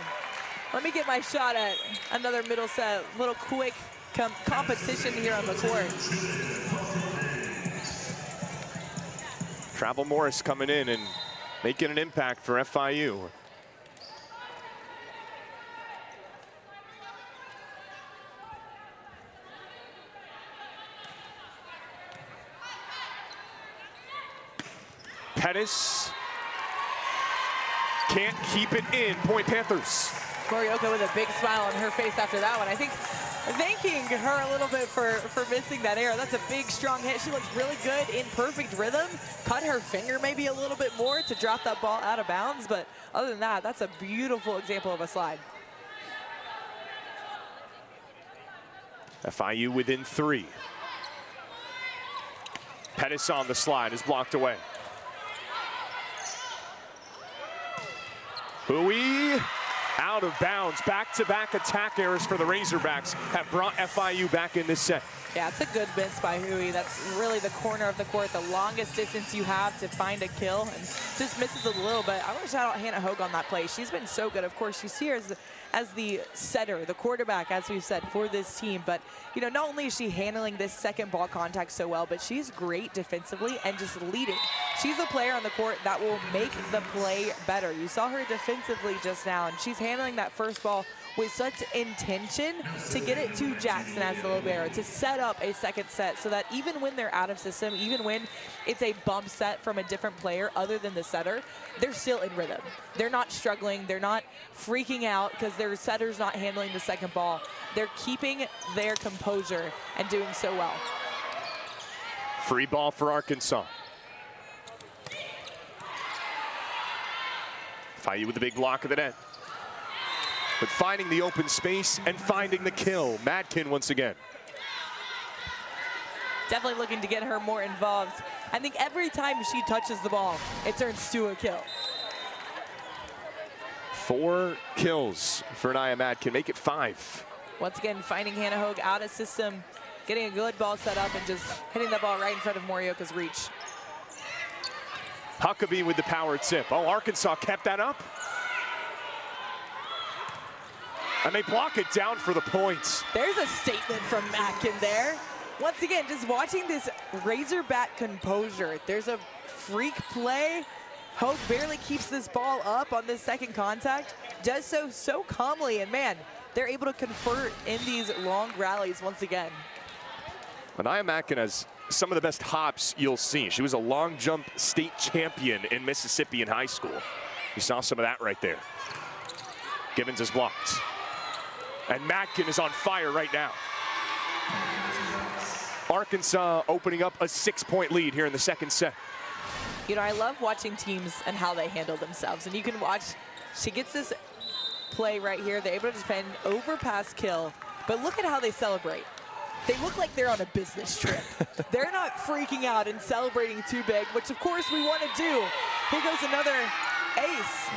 Let me get my shot at another middle set, little quick competition here on the court. Travel Morris coming in and making an impact for FIU. Pettis can't keep it in. Point Panthers. Morioka with a big smile on her face after that one. I think thanking her a little bit for missing that error. That's a big, strong hit. She looks really good in perfect rhythm. Cut her finger maybe a little bit more to drop that ball out of bounds. But other than that, that's a beautiful example of a slide. FIU within 3. Pettis on the slide is blocked away. Hui out of bounds. Back-to-back attack errors for the Razorbacks have brought FIU back in this set. Yeah, it's a good miss by Hui. That's really the corner of the court, the longest distance you have to find a kill, and just misses a little bit. I want to shout out Hannah Hogue on that play. She's been so good. Of course, she's here as the setter, the quarterback, as we've said, for this team. But, you know, not only is she handling this second ball contact so well, but she's great defensively and just leading. She's a player on the court that will make the play better. You saw her defensively just now, and she's handling that first ball with such intention to get it to Jackson as the libero, to set up a second set so that even when they're out of system, even when it's a bump set from a different player other than the setter, they're still in rhythm. They're not struggling. They're not freaking out because their setter's not handling the second ball. They're keeping their composure and doing so well. Free ball for Arkansas. FIU with the big block of the net. But finding the open space and finding the kill. Madkin once again. Definitely looking to get her more involved. I think every time she touches the ball, it turns to a kill. 4 kills for Ncaa Madkin. Make it 5. Once again, finding Hannah Hogue out of system, getting a good ball set up and just hitting that ball right in front of Morioka's reach. Huckabee with the power tip. Oh, Arkansas kept that up. And they block it down for the points. There's a statement from Matkin there. Once again, just watching this Razorback composure. There's a freak play. Hogue barely keeps this ball up on this second contact. Does so calmly, and man, they're able to convert in these long rallies once again. Ncaa Matkin has some of the best hops you'll see. She was a long jump state champion in Mississippi in high school. You saw some of that right there. Givens is blocked. And Matkin is on fire right now. Arkansas opening up a 6-point lead here in the second set. You know, I love watching teams and how they handle themselves. And you can watch, she gets this play right here. They're able to defend, overpass kill. But look at how they celebrate. They look like they're on a business trip. They're not freaking out and celebrating too big, which of course we want to do. Here goes another ace.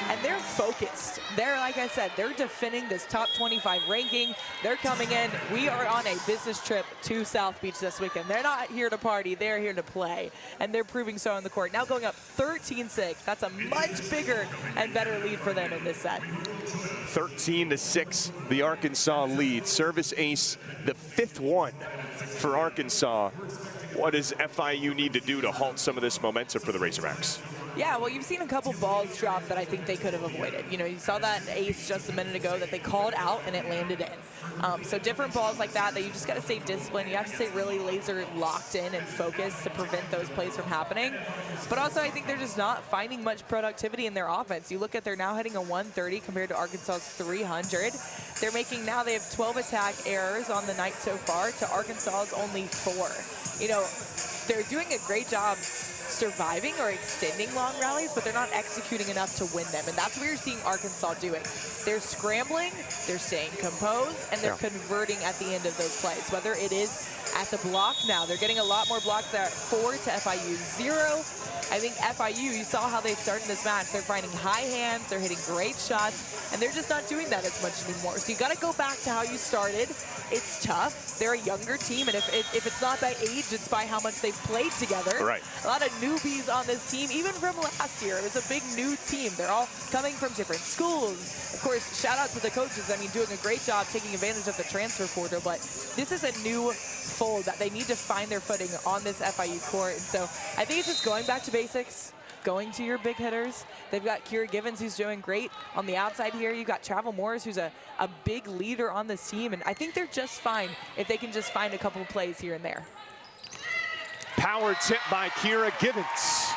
And they're focused. They're, like I said, they're defending this top 25 ranking. They're coming in. We are on a business trip to South Beach this weekend. They're not here to party. They're here to play. And they're proving so on the court. Now going up 13-6. That's a much bigger and better lead for them in this set. 13-6, the Arkansas lead. Service ace, the 5th one for Arkansas. What does FIU need to do to halt some of this momentum for the Razorbacks? Yeah, well, you've seen a couple balls drop that I think they could have avoided. You know, you saw that ace just a minute ago that they called out and it landed in. So different balls like that you just got to stay disciplined. You have to stay really laser locked in and focused to prevent those plays from happening. But also, I think they're just not finding much productivity in their offense. You look at they're now hitting a 130 compared to Arkansas's 300. They're making now, they have 12 attack errors on the night so far to Arkansas's only 4. You know, they're doing a great job surviving or extending long rallies, but they're not executing enough to win them. And that's what you're seeing Arkansas doing. They're scrambling, they're staying composed, and they're converting at the end of those plays. Whether it is at the block now, they're getting a lot more blocks there at 4 to FIU 0. I think FIU, you saw how they started this match. They're finding high hands, they're hitting great shots, and they're just not doing that as much anymore. So you got to go back to how you started. It's tough. They're a younger team, and if it's not by age, it's by how much they've played together. Right. A lot of newbies on this team, even from last year. It was a big new team. They're all coming from different schools. Of course, shout out to the coaches. I mean, doing a great job taking advantage of the transfer portal, but this is a new fold that they need to find their footing on this FIU court. And so I think it's just going back to basics, going to your big hitters. They've got Kira Givens, who's doing great on the outside here. You've got Travel Morris, who's a big leader on this team. And I think they're just fine if they can just find a couple of plays here and there. Power tip by Kira Givens.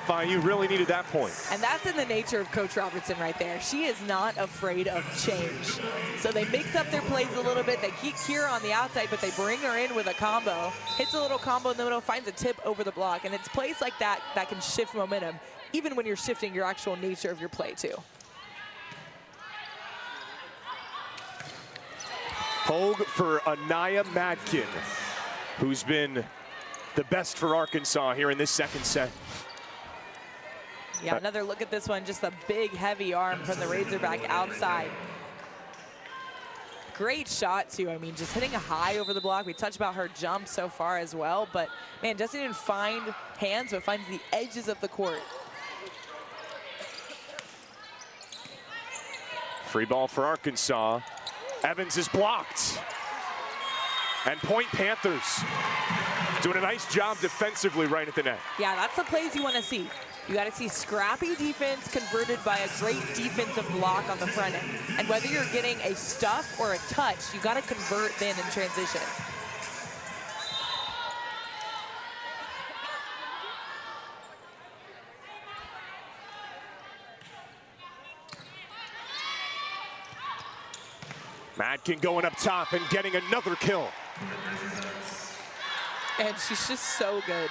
FIU really needed that point. And that's in the nature of Coach Robertson right there. She is not afraid of change. So they mix up their plays a little bit. They keep Kira on the outside, but they bring her in with a combo. Hits a little combo in the middle, finds a tip over the block. And it's plays like that that can shift momentum, even when you're shifting your actual nature of your play too. Hogue for Ncaa Matkin, who's been the best for Arkansas here in this second set. Yeah, another look at this one, just a big, heavy arm from the Razorback outside. Great shot, too. I mean, just hitting a high over the block. We touched about her jump so far as well, but, man, doesn't even find hands, but finds the edges of the court. Free ball for Arkansas. Evans is blocked. And point Panthers. Doing a nice job defensively right at the net. Yeah, that's the plays you want to see. You got to see scrappy defense converted by a great defensive block on the front end. And whether you're getting a stuff or a touch, you got to convert then in transition. Matkin going up top and getting another kill. And she's just so good.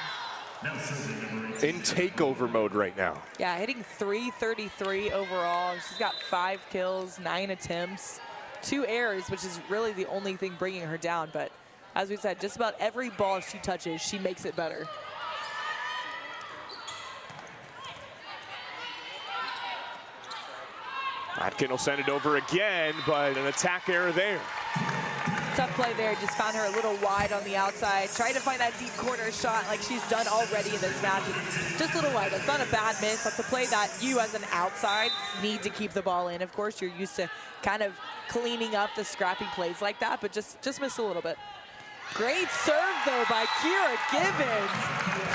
In takeover mode right now. Yeah, hitting 333 overall. She's got 5 kills, 9 attempts, 2 errors, which is really the only thing bringing her down. But as we said, just about every ball she touches, she makes it better. Matkin will send it over again, but an attack error there. Tough play there, just found her a little wide on the outside. Tried to find that deep corner shot like she's done already in this match. Just a little wide. That's not a bad miss. That's a play that you as an outside need to keep the ball in. Of course, you're used to kind of cleaning up the scrappy plays like that, but just missed a little bit. Great serve, though, by Kira Gibbons.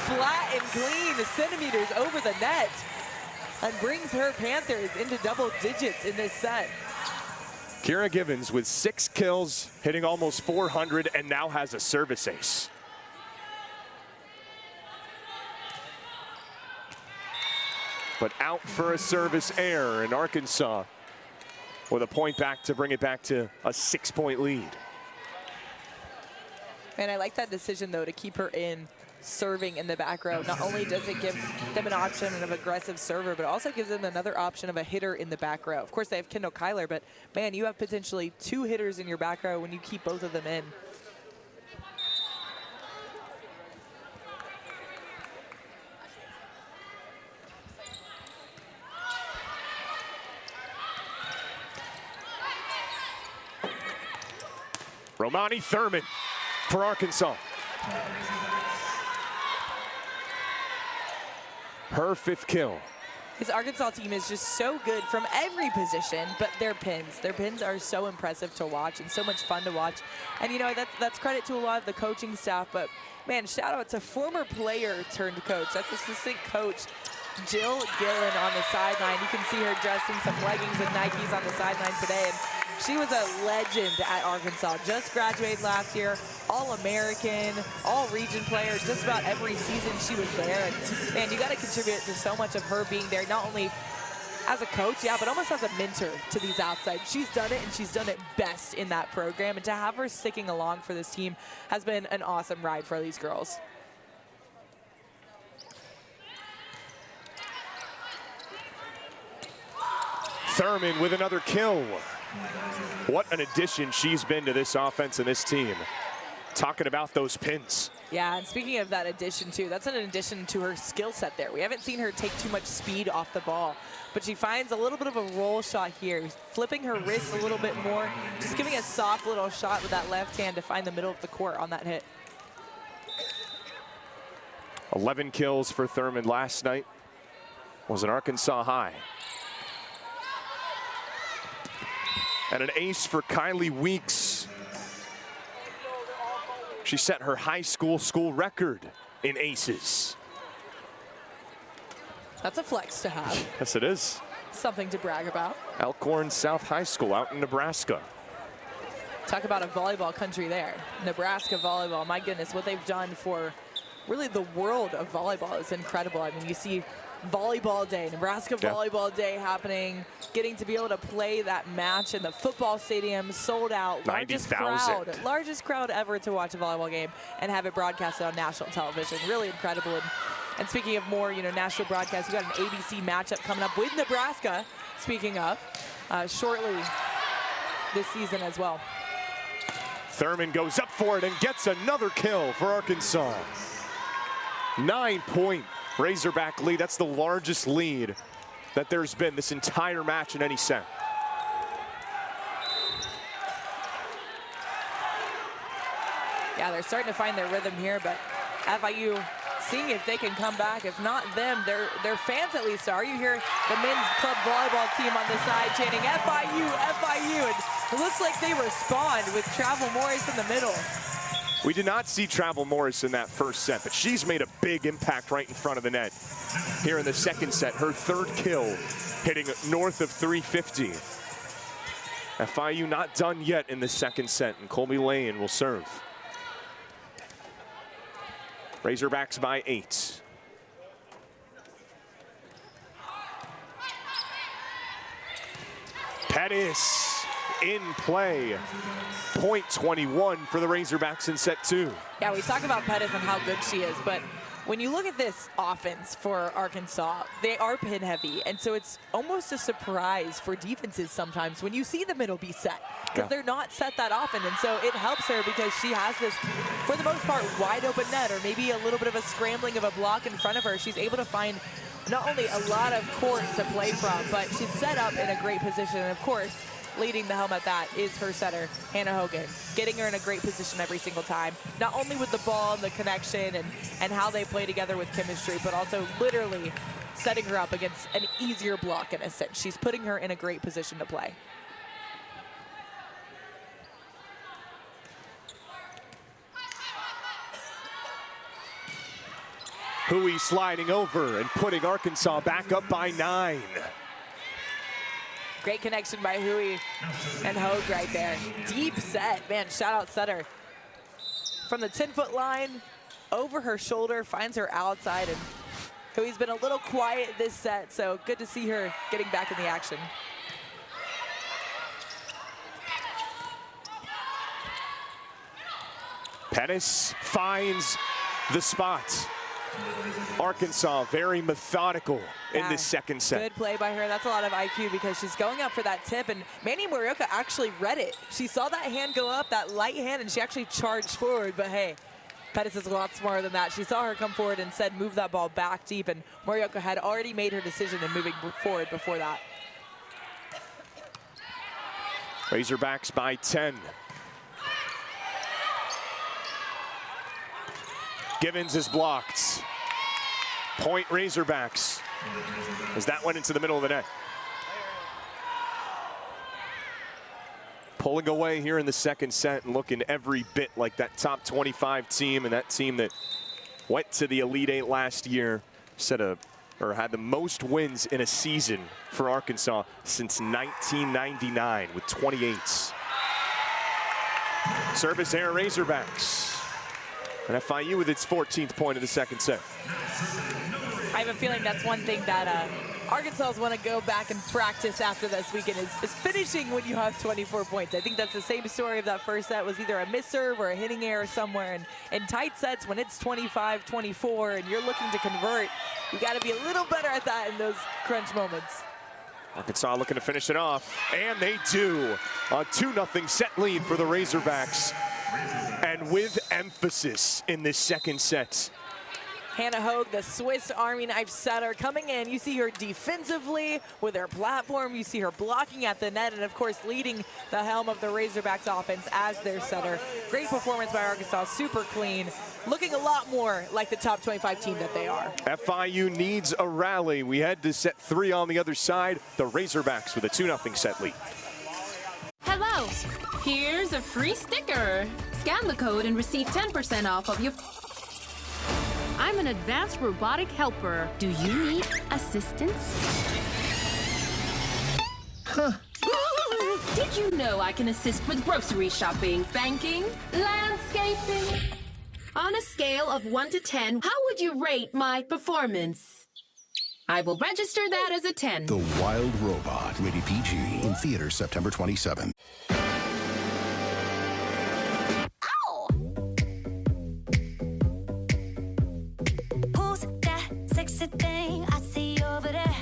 Flat and clean, centimeters over the net, and brings her Panthers into double digits in this set. Kira Gibbons with 6 kills, hitting almost 400, and now has a service ace. But out for a service error, and Arkansas with a point back to bring it back to a 6-point lead. And I like that decision, though, to keep her in serving in the back row. Not only does it give them an option of aggressive server, but also gives them another option of a hitter in the back row. Of course, they have Kendall Kyler, but man, you have potentially 2 hitters in your back row when you keep both of them in. Romani Thurman for Arkansas. Her 5th kill. This Arkansas team is just so good from every position, but their pins are so impressive to watch and so much fun to watch. And you know, that's credit to a lot of the coaching staff, but man, shout out to former player turned coach. That's assistant coach Jill Gillen on the sideline. You can see her dressed in some leggings and Nikes on the sideline today. And she was a legend at Arkansas. Just graduated last year, All-American, All-Region player. Just about every season she was there. And man, you got to contribute to so much of her being there, not only as a coach, yeah, but almost as a mentor to these outside. She's done it, and she's done it best in that program. And to have her sticking along for this team has been an awesome ride for these girls. Thurman with another kill. What an addition she's been to this offense and this team. Talking about those pins. Yeah, and speaking of that addition too, that's an addition to her skill set there. We haven't seen her take too much speed off the ball, but she finds a little bit of a roll shot here, flipping her wrist a little bit more, just giving a soft little shot with that left hand to find the middle of the court on that hit. 11 kills for Thurman last night. Was an Arkansas high. And an ace for Kylie Weeks. She set her high school record in aces. That's a flex to have. Yes, it is. Something to brag about. Elkhorn South High School out in Nebraska. Talk about a volleyball country there. Nebraska volleyball, my goodness, what they've done for really the world of volleyball is incredible. I mean, you see Volleyball Day, Nebraska Volleyball Day happening, getting to be able to play that match in the football stadium, sold out, largest crowd ever to watch a volleyball game, and have it broadcasted on national television. Really incredible. And speaking of more, you know, national broadcasts, we got an ABC matchup coming up with Nebraska, speaking of, shortly this season as well. Thurman goes up for it and gets another kill for Arkansas. 9-point Razorback lead. That's the largest lead that there's been this entire match in any set. Yeah, they're starting to find their rhythm here, but FIU seeing if they can come back. If not them, their fans at least are. You hear the men's club volleyball team on the side chanting FIU, FIU, and it looks like they respond with Travel Morris in the middle. We did not see Travel Morris in that first set, but she's made a big impact right in front of the net. Here in the second set, her 3rd kill, hitting north of 350. FIU not done yet in the second set, and Colby Lane will serve. Razorbacks by 8. Pettis in play. Point 21 for the Razorbacks in set 2. Yeah, we talk about Pettis and how good she is, but when you look at this offense for Arkansas, they are pin heavy, and so it's almost a surprise for defenses sometimes when you see the middle be set, because they're not set that often, and so it helps her because she has this, for the most part, wide open net, or maybe a little bit of a scrambling of a block in front of her. She's able to find not only a lot of court to play from, but she's set up in a great position, and of course, leading the helm at that is her setter, Hannah Hogan, getting her in a great position every single time, not only with the ball and the connection and how they play together with chemistry, but also literally setting her up against an easier block in a sense. She's putting her in a great position to play. Hui sliding over and putting Arkansas back up by 9. Great connection by Hui and Hogue right there. Deep set, man, shout out setter. From the 10-foot line, over her shoulder, finds her outside, and Hui's been a little quiet this set, so good to see her getting back in the action. Pettis finds the spot. Arkansas very methodical in this second set. Good play by her. That's a lot of IQ because she's going up for that tip, and Manny Morioka actually read it. She saw that hand go up, that light hand, and she actually charged forward. But hey, Pettis is a lot smarter than that. She saw her come forward and said, move that ball back deep, and Morioka had already made her decision in moving forward before that. Razorbacks by 10. Givens is blocked. Point Razorbacks as that went into the middle of the net. Pulling away here in the second set and looking every bit like that top 25 team and that team that went to the Elite Eight last year, had the most wins in a season for Arkansas since 1999 with 28s. Service error Razorbacks. And FIU with its 14th point of the second set. I have a feeling that's one thing that Arkansas want to go back and practice after this weekend is finishing when you have 24 points. I think that's the same story of that first set, was either a misserve or a hitting error somewhere. And in tight sets, when it's 25-24 and you're looking to convert, you got to be a little better at that in those crunch moments. Arkansas looking to finish it off, and they do. A 2-0 set lead for the Razorbacks. And with emphasis in this second set. Hannah Hogue, the Swiss Army knife setter, coming in. You see her defensively with her platform. You see her blocking at the net and, of course, leading the helm of the Razorbacks offense as their setter. Great performance by Arkansas, super clean. Looking a lot more like the top 25 team that they are. FIU needs a rally. We head to set 3 on the other side. The Razorbacks with a 2-0 set lead. Hello, here's a free sticker. Scan the code and receive 10% off of your... I'm an advanced robotic helper. Do you need assistance? Huh. Did you know I can assist with grocery shopping, banking, landscaping? On a scale of 1 to 10, how would you rate my performance? I will register that as a 10. The Wild Robot, rated PG, in theaters September 27th. Ow! Who's that sexy thing I see over there?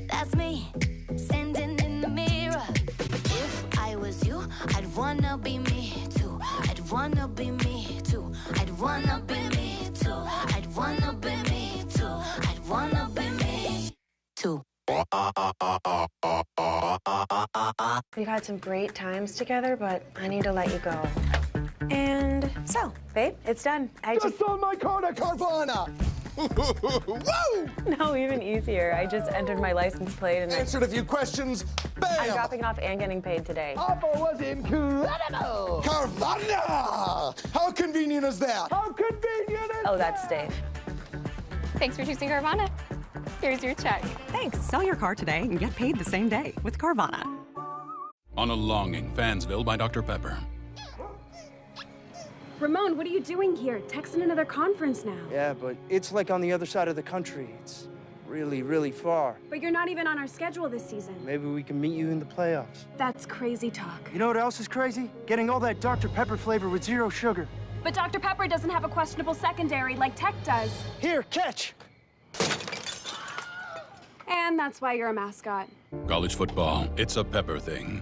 That's me, standing in the mirror. If I was you, I'd wanna be me too. I'd wanna be me too. I'd wanna be me too. I'd wanna be me too. I'd wanna be me too. We've had some great times together, but I need to let you go. And so, babe, it's done. I just sold my car to Carvana! Woo! No, even easier. I just entered my license plate and answered a few questions. Bam! I'm dropping it off and getting paid today. Offer was incredible! Carvana! How convenient is that? How convenient is Oh, that's Dave. Thanks for choosing Carvana. Here's your check. Thanks. Sell your car today and get paid the same day with Carvana. On a Longing, Fansville by Dr. Pepper. Ramon, what are you doing here? Texting another conference now. Yeah, but it's like on the other side of the country. It's really, really far. But you're not even on our schedule this season. Maybe we can meet you in the playoffs. That's crazy talk. You know what else is crazy? Getting all that Dr. Pepper flavor with 0 sugar. But Dr. Pepper doesn't have a questionable secondary like Tech does. Here, catch! And that's why you're a mascot. College football, it's a Pepper thing.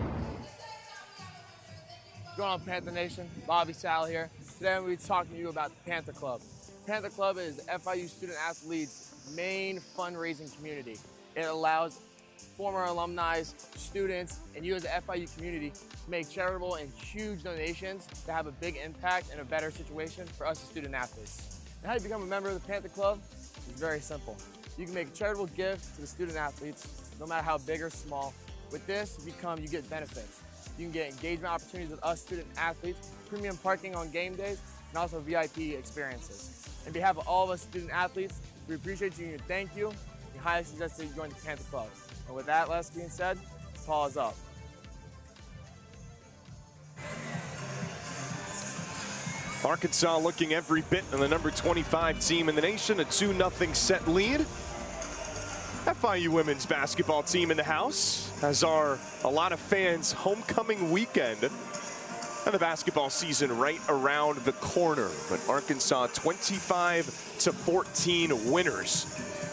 What's going on, Panther Nation? Bobby Sal here. Today I'm going to be talking to you about the Panther Club. Panther Club is FIU student athletes' main fundraising community. It allows former alumni, students, and you as the FIU community make charitable and huge donations to have a big impact and a better situation for us as student athletes. And how do you become a member of the Panther Club? It's very simple. You can make a charitable gift to the student athletes, no matter how big or small. With this, you get benefits. You can get engagement opportunities with us student athletes, premium parking on game days, and also VIP experiences. On behalf of all of us student athletes, we appreciate you and thank you. We highly suggest that you join the Panther Club. And with that less being said, Paul is up. Arkansas looking every bit on the number 25 team in the nation, a 2-0 set lead. FIU women's basketball team in the house, as are a lot of fans' homecoming weekend. And the basketball season right around the corner. But Arkansas 25-14 winners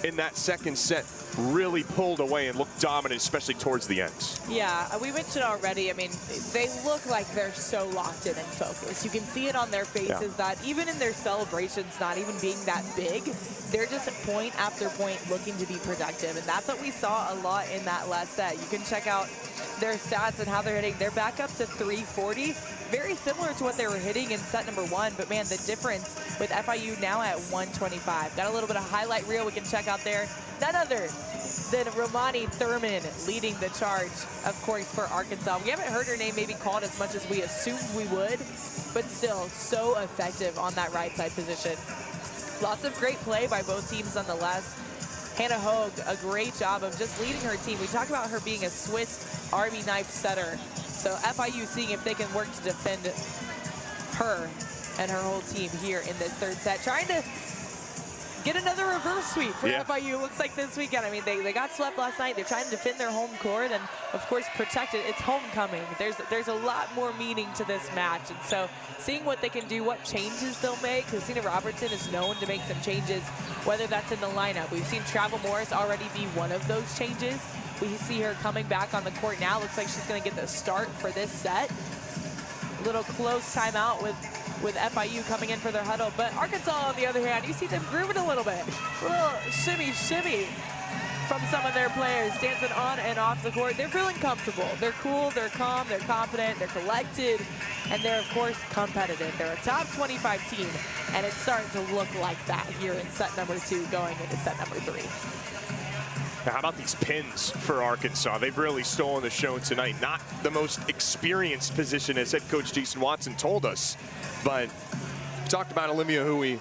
in that second set, really pulled away and looked dominant, especially towards the end. Yeah, we mentioned already, I mean, they look like they're so locked in and focused. You can see it on their faces that even in their celebrations, not even being that big, they're just point after point looking to be productive. And that's what we saw a lot in that last set. You can check out their stats and how they're hitting. They're back up to 340. Very similar to what they were hitting in set number 1, but man, the difference with FIU now at 125. Got a little bit of highlight reel we can check out there. None other than Romani Thurman leading the charge, of course, for Arkansas. We haven't heard her name maybe called as much as we assumed we would, but still so effective on that right side position. Lots of great play by both teams nonetheless. Hannah Hogue, a great job of just leading her team. We talked about her being a Swiss Army knife setter. So FIU seeing if they can work to defend her and her whole team here in this third set. Trying to get another reverse sweep for FIU. Looks like this weekend. I mean, they got swept last night. They're trying to defend their home court and, of course, protect it. It's homecoming. There's a lot more meaning to this match. And so seeing what they can do, what changes they'll make. Christina Robertson is known to make some changes, whether that's in the lineup. We've seen Travel Morris already be one of those changes. We see her coming back on the court now. Looks like she's going to get the start for this set. A little close timeout with FIU coming in for their huddle. But Arkansas, on the other hand, you see them grooving a little bit. A little shimmy from some of their players, dancing on and off the court. They're feeling comfortable. They're cool, they're calm, they're confident, they're collected, and they're, of course, competitive. They're a top 25 team, and it's starting to look like that here in set number 2 going into set number 3. Now, how about these pins for Arkansas? They've really stolen the show tonight. Not the most experienced position, as head coach Jason Watson told us, but we talked about Olivia Hui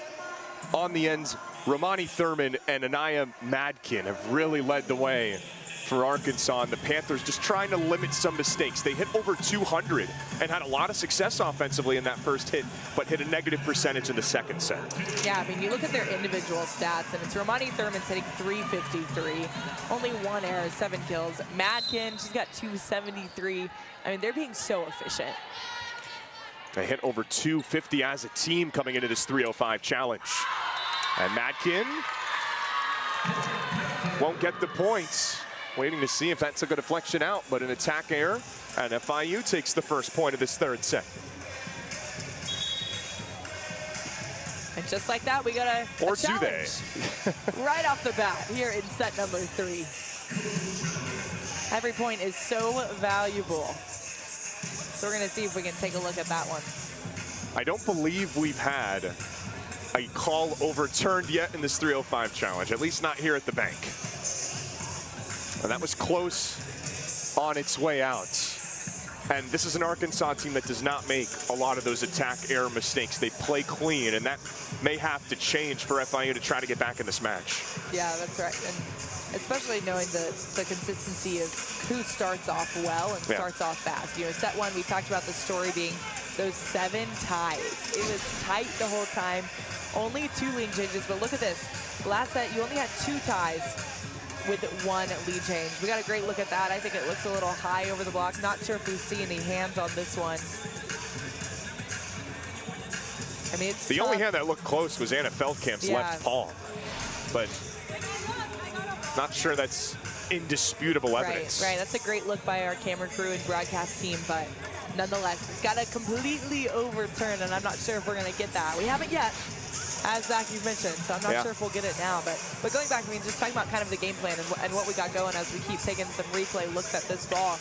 on the ends. Romani Thurman and Ncaa Madkin have really led the way for Arkansas, and the Panthers just trying to limit some mistakes. They hit over 200 and had a lot of success offensively in that first hit, but hit a negative percentage in the second set. Yeah, I mean, you look at their individual stats, and it's Romani Thurman's hitting 353, only 1 error, 7 kills. Madkin, she's got 273. I mean, they're being so efficient. They hit over 250 as a team coming into this 305 challenge. And Madkin won't get the points. Waiting to see if that took a deflection out, but an attack error, and FIU takes the first point of this third set. And just like that, we got a Or challenge do they? right off the bat here in set number 3. Every point is so valuable. So we're going to see if we can take a look at that one. I don't believe we've had a call overturned yet in this 305 challenge, at least not here at the bank. And that was close on its way out. And this is an Arkansas team that does not make a lot of those attack error mistakes. They play clean, and that may have to change for FIU to try to get back in this match. Yeah, that's right. And especially knowing the consistency of who starts off well and starts off fast. You know, set 1, we talked about the story being those 7 ties. It was tight the whole time. Only 2 lead changes, but look at this. Last set, you only had 2 ties with 1 lead change. We got a great look at that. I think it looks a little high over the block. Not sure if we see any hands on this one. I mean, it's the only hand that looked close was Anna Feldkamp's left palm, but not sure that's indisputable evidence. Right. That's a great look by our camera crew and broadcast team, but nonetheless, it's got to completely overturn, and I'm not sure if we're going to get that. We haven't yet. as Zach, you mentioned, so I'm not sure if we'll get it now. But going back, I mean, just talking about kind of the game plan and what we got going as we keep taking some replay looks at this ball.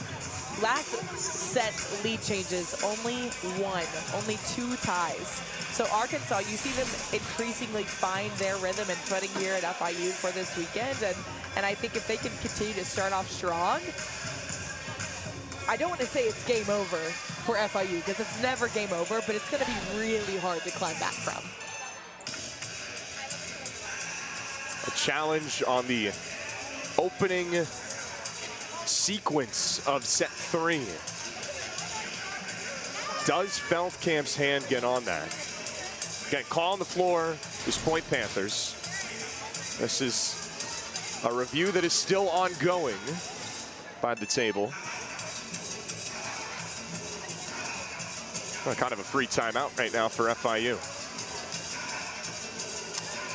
Last set lead changes, only 2 ties. So Arkansas, you see them increasingly find their rhythm and footing here at FIU for this weekend. And I think if they can continue to start off strong, I don't want to say it's game over for FIU because it's never game over, but it's going to be really hard to climb back from. A challenge on the opening sequence of set 3. Does Feldkamp's hand get on that? Again, call on the floor is Point Panthers. This is a review that is still ongoing by the table. Kind of a free timeout right now for FIU.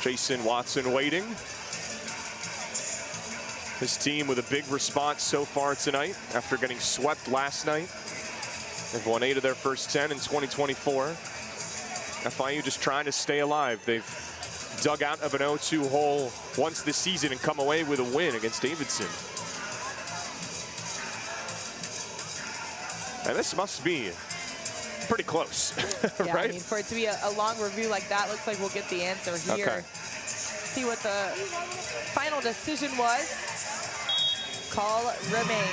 Jason Watson waiting. His team with a big response so far tonight after getting swept last night. They've won 8 of their first 10 in 2024. FIU just trying to stay alive. They've dug out of an 0-2 hole once this season and come away with a win against Davidson. And this must be pretty close, yeah, right? I mean, for it to be a long review like that, looks like we'll get the answer here. Okay. See what the final decision was. Call remains.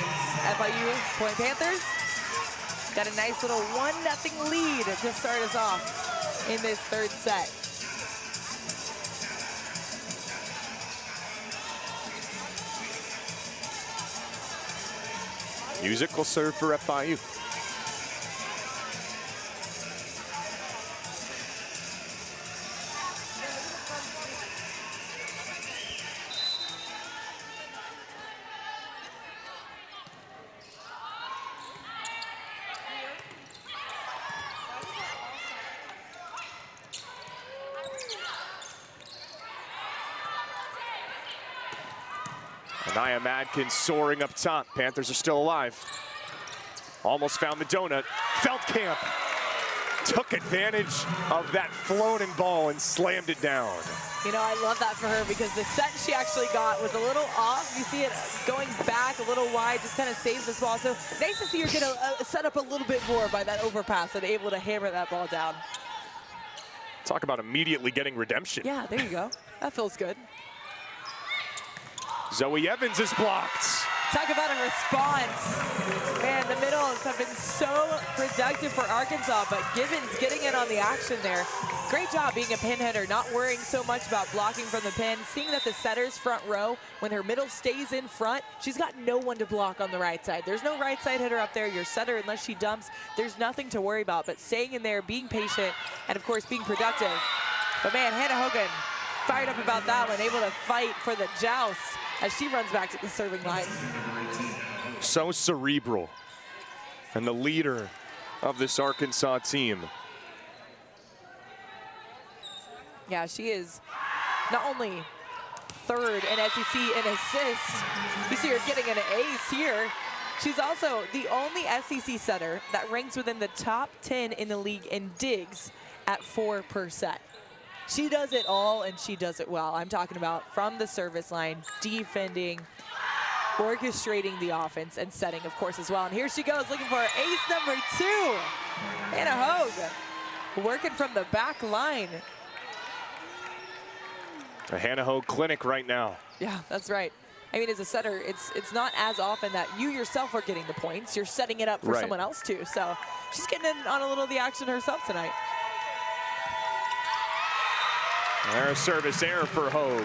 FIU Point Panthers got a nice little 1-0 lead to start us off in this third set. Music will serve for FIU. Nia Madkin soaring up top. Panthers are still alive. Almost found the donut. Feldkamp took advantage of that floating ball and slammed it down. You know, I love that for her because the set she actually got was a little off. You see it going back a little wide, just kind of saves this ball. So nice to see her get set up a little bit more by that overpass and able to hammer that ball down. Talk about immediately getting redemption. Yeah, there you go. That feels good. Zoe Evans is blocked. Talk about a response. Man, the middles have been so productive for Arkansas, but Gibbons getting in on the action there. Great job being a pin hitter, not worrying so much about blocking from the pin. Seeing that the setter's front row, when her middle stays in front, she's got no one to block on the right side. There's no right side hitter up there. Your setter, unless she dumps, there's nothing to worry about. But staying in there, being patient, and of course being productive. But man, Hannah Hogan fired up about that one, able to fight for the joust as she runs back to the serving line. So cerebral, and the leader of this Arkansas team. Yeah, she is not only third in SEC in assists, you see her getting an ace here. She's also the only SEC setter that ranks within the top 10 in the league in digs at 4 per set. She does it all, and she does it well. I'm talking about from the service line, defending, orchestrating the offense, and setting, of course, as well. And here she goes, looking for ace number 2. Hannah Hogue, working from the back line. A Hannah Hogue clinic right now. Yeah, that's right. I mean, as a setter, it's not as often that you yourself are getting the points. You're setting it up for someone else, too. So she's getting in on a little of the action herself tonight. There's a service error for Hogue.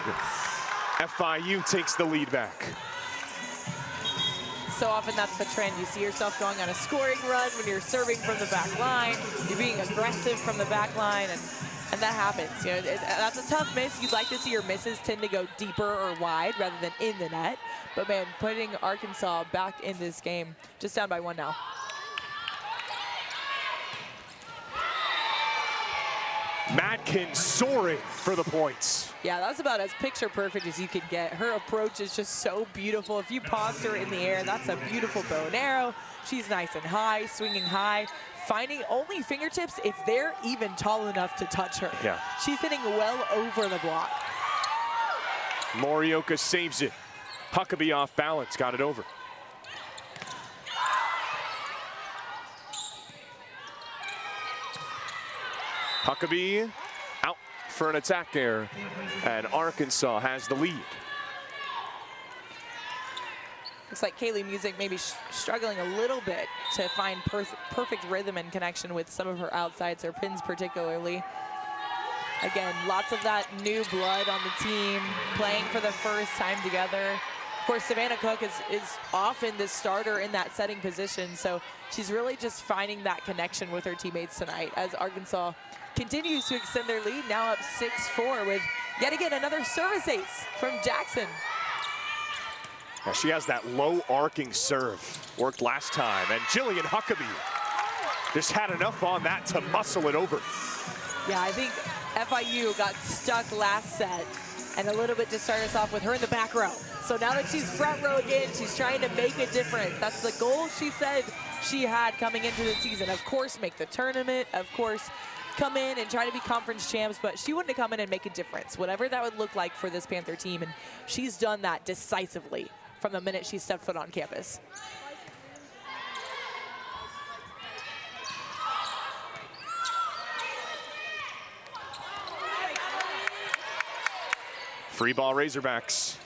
FIU takes the lead back. So often that's the trend. You see yourself going on a scoring run when you're serving from the back line. You're being aggressive from the back line, and that happens. You know, that's a tough miss. You'd like to see your misses tend to go deeper or wide rather than in the net. But man, putting Arkansas back in this game, just down by 1 now. Madkin soaring for the points. Yeah, that's about as picture perfect as you can get. Her approach is just so beautiful. If you paused her in the air, that's a beautiful bow and arrow. She's nice and high, swinging high, finding only fingertips if they're even tall enough to touch her. Yeah. She's hitting well over the block. Morioka saves it. Huckabee off balance, got it over. Huckabee out for an attack there, and Arkansas has the lead. Looks like Kaylee Music maybe struggling a little bit to find perfect rhythm and connection with some of her outsides, her pins particularly. Again, lots of that new blood on the team, playing for the first time together. Of course, Savannah Cook is often the starter in that setting position, so she's really just finding that connection with her teammates tonight as Arkansas continues to extend their lead, now up 6-4 with yet again another service ace from Jackson. Now she has that low arcing serve, worked last time, and Jillian Huckabee just had enough on that to muscle it over. Yeah, I think FIU got stuck last set and a little bit just started us off with her in the back row. So now that she's front row again, she's trying to make a difference. That's the goal she said she had coming into the season. Of course, make the tournament, of course, come in and try to be conference champs, but she wanted to come in and make a difference, whatever that would look like for this Panther team, and she's done that decisively from the minute she stepped foot on campus. Free ball Razorbacks.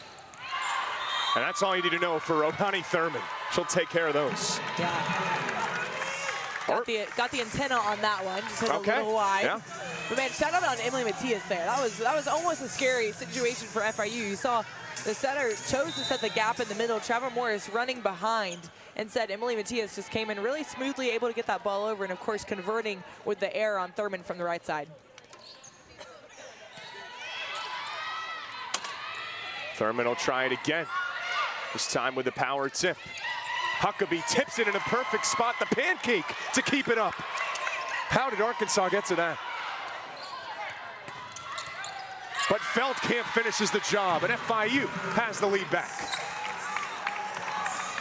And that's all you need to know for Ronani Thurman. She'll take care of those. Yeah. Got the antenna on that one, just hit a little wide. Yeah. But man, shout out on Emily Matias there. That was almost a scary situation for FIU. You saw the setter chose to set the gap in the middle. Trevor Morris running behind, and said Emily Matias just came in really smoothly, able to get that ball over, and of course converting with the air on Thurman from the right side. Thurman will try it again, this time with the power tip. Huckabee tips it in a perfect spot, the pancake to keep it up. How did Arkansas get to that? But Feldkamp finishes the job, and FIU has the lead back.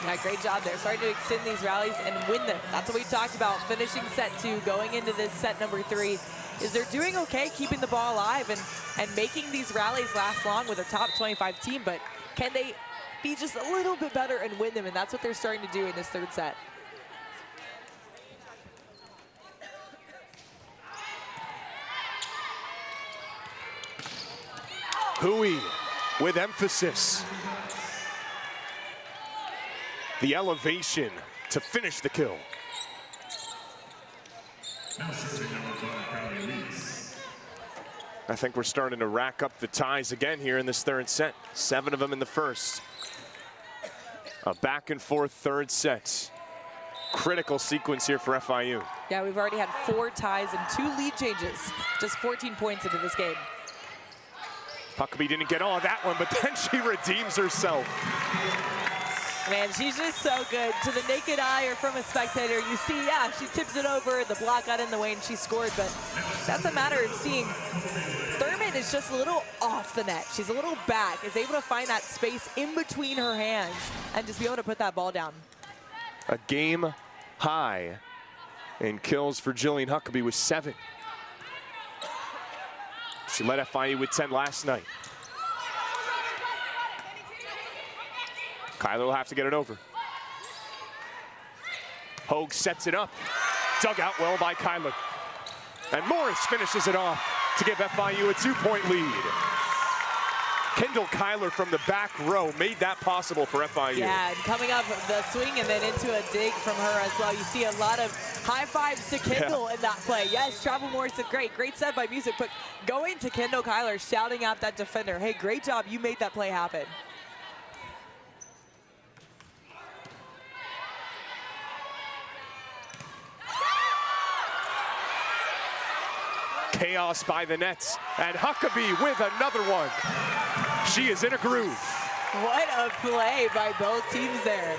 Yeah, great job there. Starting to extend these rallies and win them. That's what we talked about, finishing set 2, going into this set number 3. Is they're doing okay keeping the ball alive and making these rallies last long with a top 25 team, but can they be just a little bit better and win them? And that's what they're starting to do in this third set. Hui with emphasis. The elevation to finish the kill. I think we're starting to rack up the ties again here in this third set. 7 of them in the first. A back and forth third set. Critical sequence here for FIU. Yeah, we've already had 4 ties and 2 lead changes. Just 14 points into this game. Huckabee didn't get all of that one, but then she redeems herself. Man, she's just so good. To the naked eye or from a spectator, you see, yeah, she tips it over, the block got in the way and she scored, but that's a matter of seeing. Thurman is just a little off the net. She's a little back, is able to find that space in between her hands and just be able to put that ball down. A game high in kills for Jillian Huckabee with 7. She led FIU with 10 last night. Kyler will have to get it over. Hogue sets it up. Dug out well by Kyler. And Morris finishes it off to give FIU a 2-point lead. Kendall Kyler from the back row made that possible for FIU. Yeah, and coming up the swing and then into a dig from her as well. You see a lot of high fives to Kendall in that play. Yes, Travel Morris did great set by Music, but going to Kendall Kyler, shouting out that defender, hey, great job, you made that play happen. Chaos by the nets, and Huckabee with another one. She is in a groove. What a play by both teams there.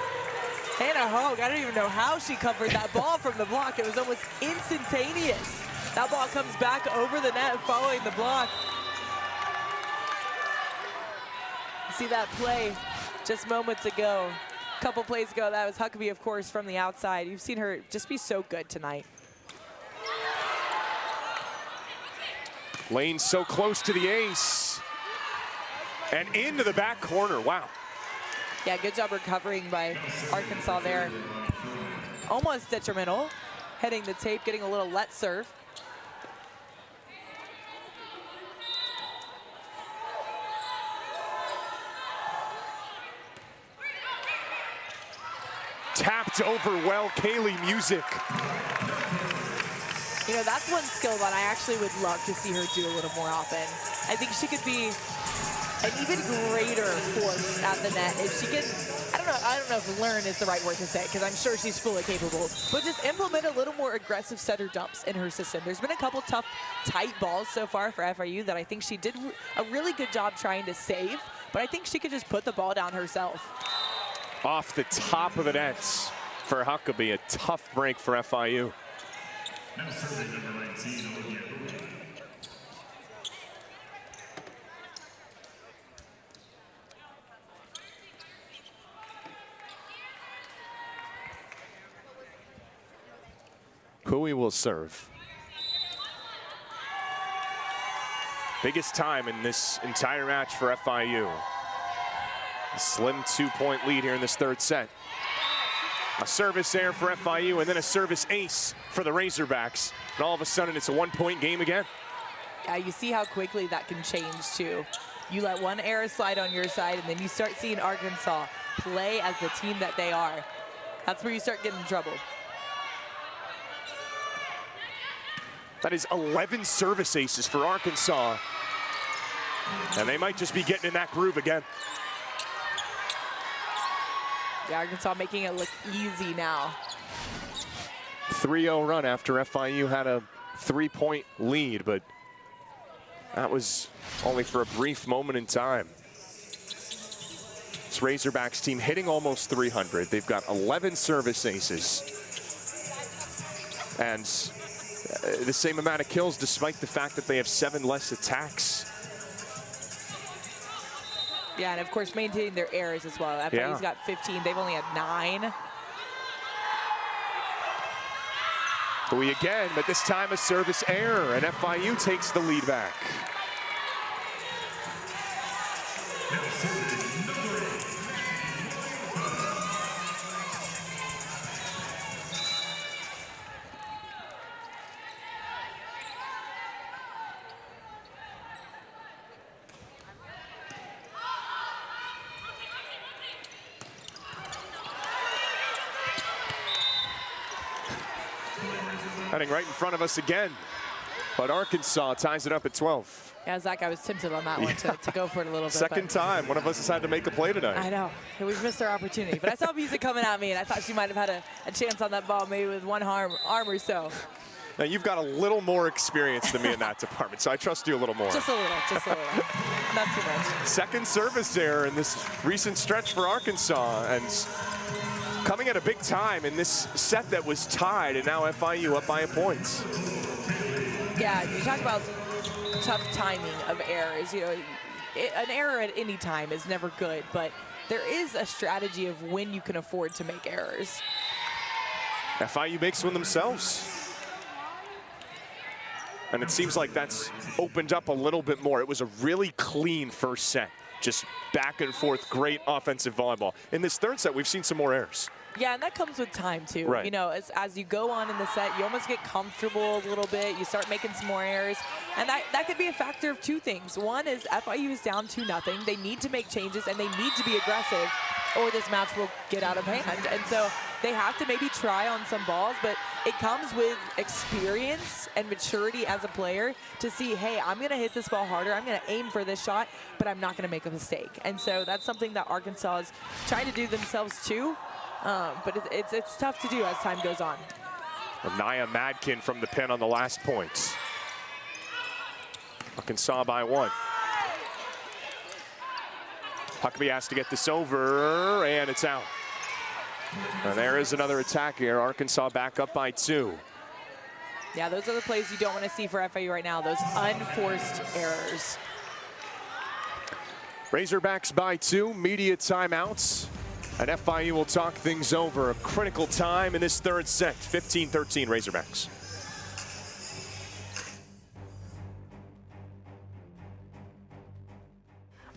Hannah Hogue, I don't even know how she covered that ball from the block. It was almost instantaneous. That ball comes back over the net following the block. You see that play just moments ago. A couple plays ago, that was Huckabee, of course, from the outside. You've seen her just be so good tonight. Lane so close to the ace. And into the back corner, wow. Yeah, good job recovering by Arkansas there. Almost detrimental. Heading the tape, getting a little let serve. Tapped over well, Kaylee Music. You know, that's one skill that I actually would love to see her do a little more often. I think she could be an even greater force at the net if she could, I don't know if learn is the right word to say, because I'm sure she's fully capable, but just implement a little more aggressive setter dumps in her system. There's been a couple tough, tight balls so far for FIU that I think she did a really good job trying to save, but I think she could just put the ball down herself. Off the top of the nets for Huckabee, a tough break for FIU. Now serving number 19, Olivia. Hui will serve. Biggest time in this entire match for FIU. A slim 2-point lead here in this third set. A service error for FIU and then a service ace for the Razorbacks. And all of a sudden it's a 1-point game again. Yeah, you see how quickly that can change too. You let one error slide on your side and then you start seeing Arkansas play as the team that they are. That's where you start getting in trouble. That is 11 service aces for Arkansas. And they might just be getting in that groove again. Yeah, Arkansas making it look easy now. 3-0 run after FIU had a 3-point lead, but that was only for a brief moment in time. This Razorbacks team hitting almost 300. They've got 11 service aces. And the same amount of kills despite the fact that they have 7 less attacks. Yeah, and of course maintaining their errors as well. FIU's got 15, they've only had 9. Hui again, but this time a service error, and FIU takes the lead back. Heading right in front of us again, but Arkansas ties it up at 12. Yeah, Zach, I was tempted on that one to go for it a little bit. Second time, one of us has had to make a play tonight. I know, we've missed our opportunity, but I saw Music coming at me, and I thought she might have had a chance on that ball, maybe with one arm or so. Now, you've got a little more experience than me in that department, so I trust you a little more. Just a little, not too much. Second service error in this recent stretch for Arkansas, and coming at a big time in this set that was tied, and now FIU up by a point. Yeah, you talk about tough timing of errors. You know, an error at any time is never good, but there is a strategy of when you can afford to make errors. FIU makes one themselves. And it seems like that's opened up a little bit more. It was a really clean first set. Just back and forth, great offensive volleyball. In this third set, we've seen some more errors. Yeah, and that comes with time, too. Right. You know, as you go on in the set, you almost get comfortable a little bit. You start making some more errors. And that could be a factor of 2 things. One is FIU is down 2-0. They need to make changes, and they need to be aggressive, or this match will get out of hand. And so they have to maybe try on some balls, but it comes with experience and maturity as a player to see, hey, I'm going to hit this ball harder. I'm going to aim for this shot, but I'm not going to make a mistake. And so that's something that Arkansas is trying to do themselves, too. But it's tough to do as time goes on. Ncaa Madkin from the pin on the last point. Arkansas by 1. Huckabee has to get this over, and it's out. And there is another attack here. Arkansas back up by 2. Yeah, those are the plays you don't want to see for FIU right now, those unforced errors. Razorbacks by 2, media timeouts. And FIU will talk things over. A critical time in this third set, 15-13 Razorbacks.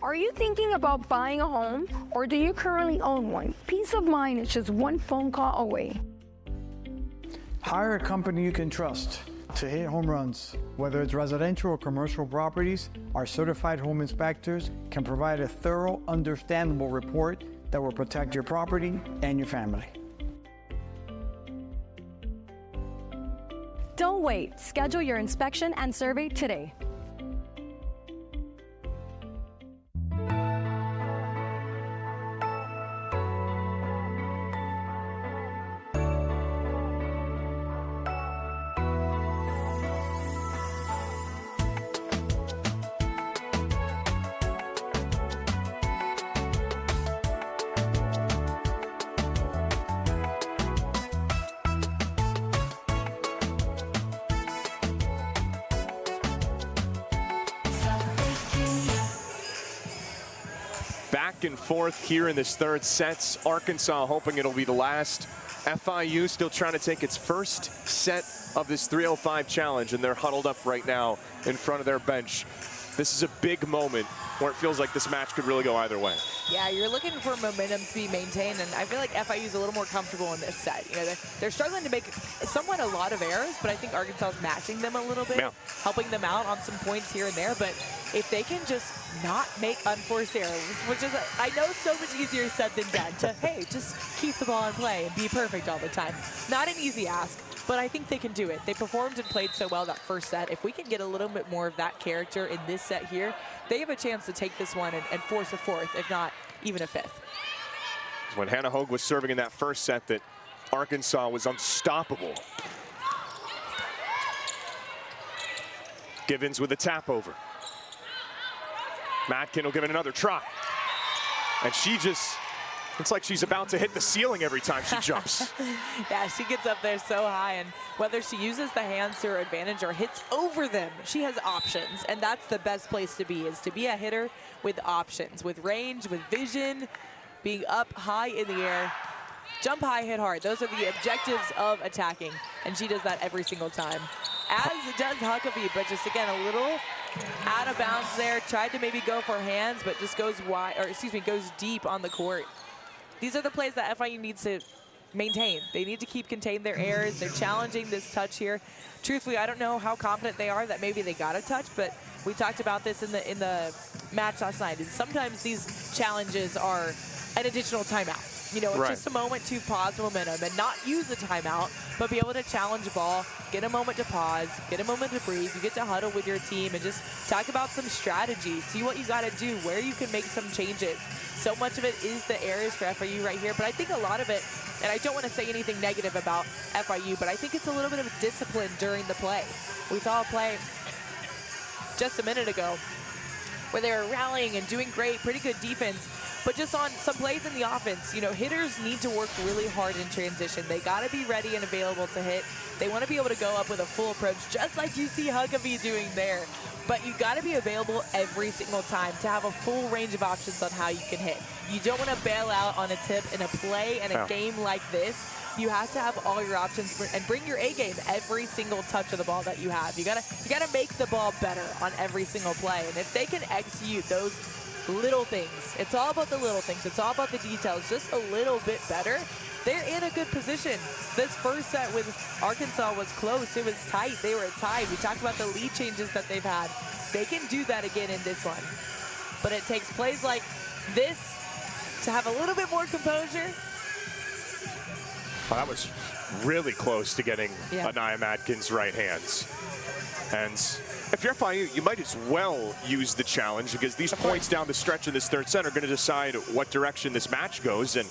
Are you thinking about buying a home, or do you currently own one? Peace of mind is just one phone call away. Hire a company you can trust to hit home runs. Whether it's residential or commercial properties, our certified home inspectors can provide a thorough, understandable report that will protect your property and your family. Don't wait. Schedule your inspection and survey today. Back and forth here in this third set. Arkansas hoping it'll be the last. FIU still trying to take its first set of this 305 challenge, and they're huddled up right now in front of their bench. This is a big moment where it feels like this match could really go either way. Yeah, you're looking for momentum to be maintained, and I feel like FIU is a little more comfortable in this set. You know, they're struggling to make somewhat a lot of errors, but I think Arkansas is matching them a little bit, helping them out on some points here and there. But if they can just not make unforced errors, which is, I know, so much easier said than done, to, hey, just keep the ball in play and be perfect all the time. Not an easy ask, but I think they can do it. They performed and played so well that first set. If we can get a little bit more of that character in this set here, they have a chance to take this one and force a fourth, if not even a fifth. When Hannah Hogue was serving in that first set, that Arkansas was unstoppable. Givens with a tap over. Matkin will give it another try. And she just, it's like she's about to hit the ceiling every time she jumps. Yeah, she gets up there so high, and whether she uses the hands to her advantage or hits over them, she has options, and that's the best place to be, is to be a hitter with options, with range, with vision, being up high in the air. Jump high, hit hard. Those are the objectives of attacking, and she does that every single time. As does Huckabee, but just, again, a little out of bounds there. Tried to maybe go for hands, but just goes wide, or excuse me, goes deep on the court. These are the plays that FIU needs to maintain. They need to keep contain their errors. They're challenging this touch here. Truthfully, I don't know how confident they are that maybe they got a touch, but we talked about this in the match last night. And sometimes these challenges are an additional timeout. You know, it's just a moment to pause momentum and not use the timeout, but be able to challenge the ball, get a moment to pause, get a moment to breathe. You get to huddle with your team and just talk about some strategies, see what you got to do, where you can make some changes. So much of it is the errors for FIU right here, but I think a lot of it, and I don't want to say anything negative about FIU, but I think it's a little bit of discipline during the play. We saw a play just a minute ago where they were rallying and doing great, pretty good defense, but just on some plays in the offense, you know, hitters need to work really hard in transition. They got to be ready and available to hit. They want to be able to go up with a full approach, just like you see Huckabee doing there. But you got to be available every single time to have a full range of options on how you can hit. You don't want to bail out on a tip in a play in a game like this. You have to have all your options and bring your A game every single touch of the ball that you have. You gotta make the ball better on every single play. And if they can execute those little things, it's all about the little things. It's all about the details, just a little bit better. They're in a good position. This first set with Arkansas was close. It was tight. They were tied. We talked about the lead changes that they've had. They can do that again in this one. But it takes plays like this to have a little bit more composure. Well, that was really close to getting Ncaa Matkin's right hands. And if you're FIU, you might as well use the challenge, because these points down the stretch in this third set are going to decide what direction this match goes, and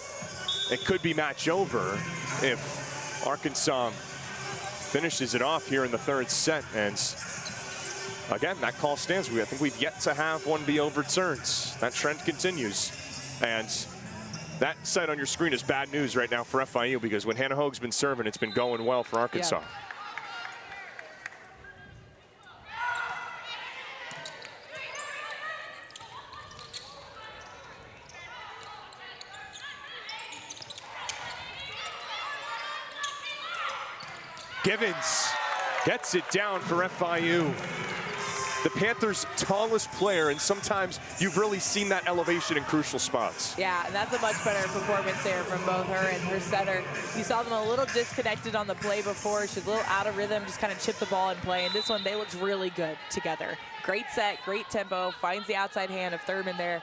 it could be match over if Arkansas finishes it off here in the third set. And again, that call stands. I think we've yet to have one be overturned. That trend continues. And that sight on your screen is bad news right now for FIU, because when Hannah Hogue's been serving, it's been going well for Arkansas. Givens gets it down for FIU. the Panthers' tallest player, and sometimes you've really seen that elevation in crucial spots. Yeah, and that's a much better performance there from both her and her setter. You saw them a little disconnected on the play before. She's a little out of rhythm, just kind of chipped the ball in play. And this one, they looked really good together. Great set, great tempo, finds the outside hand of Thurman there.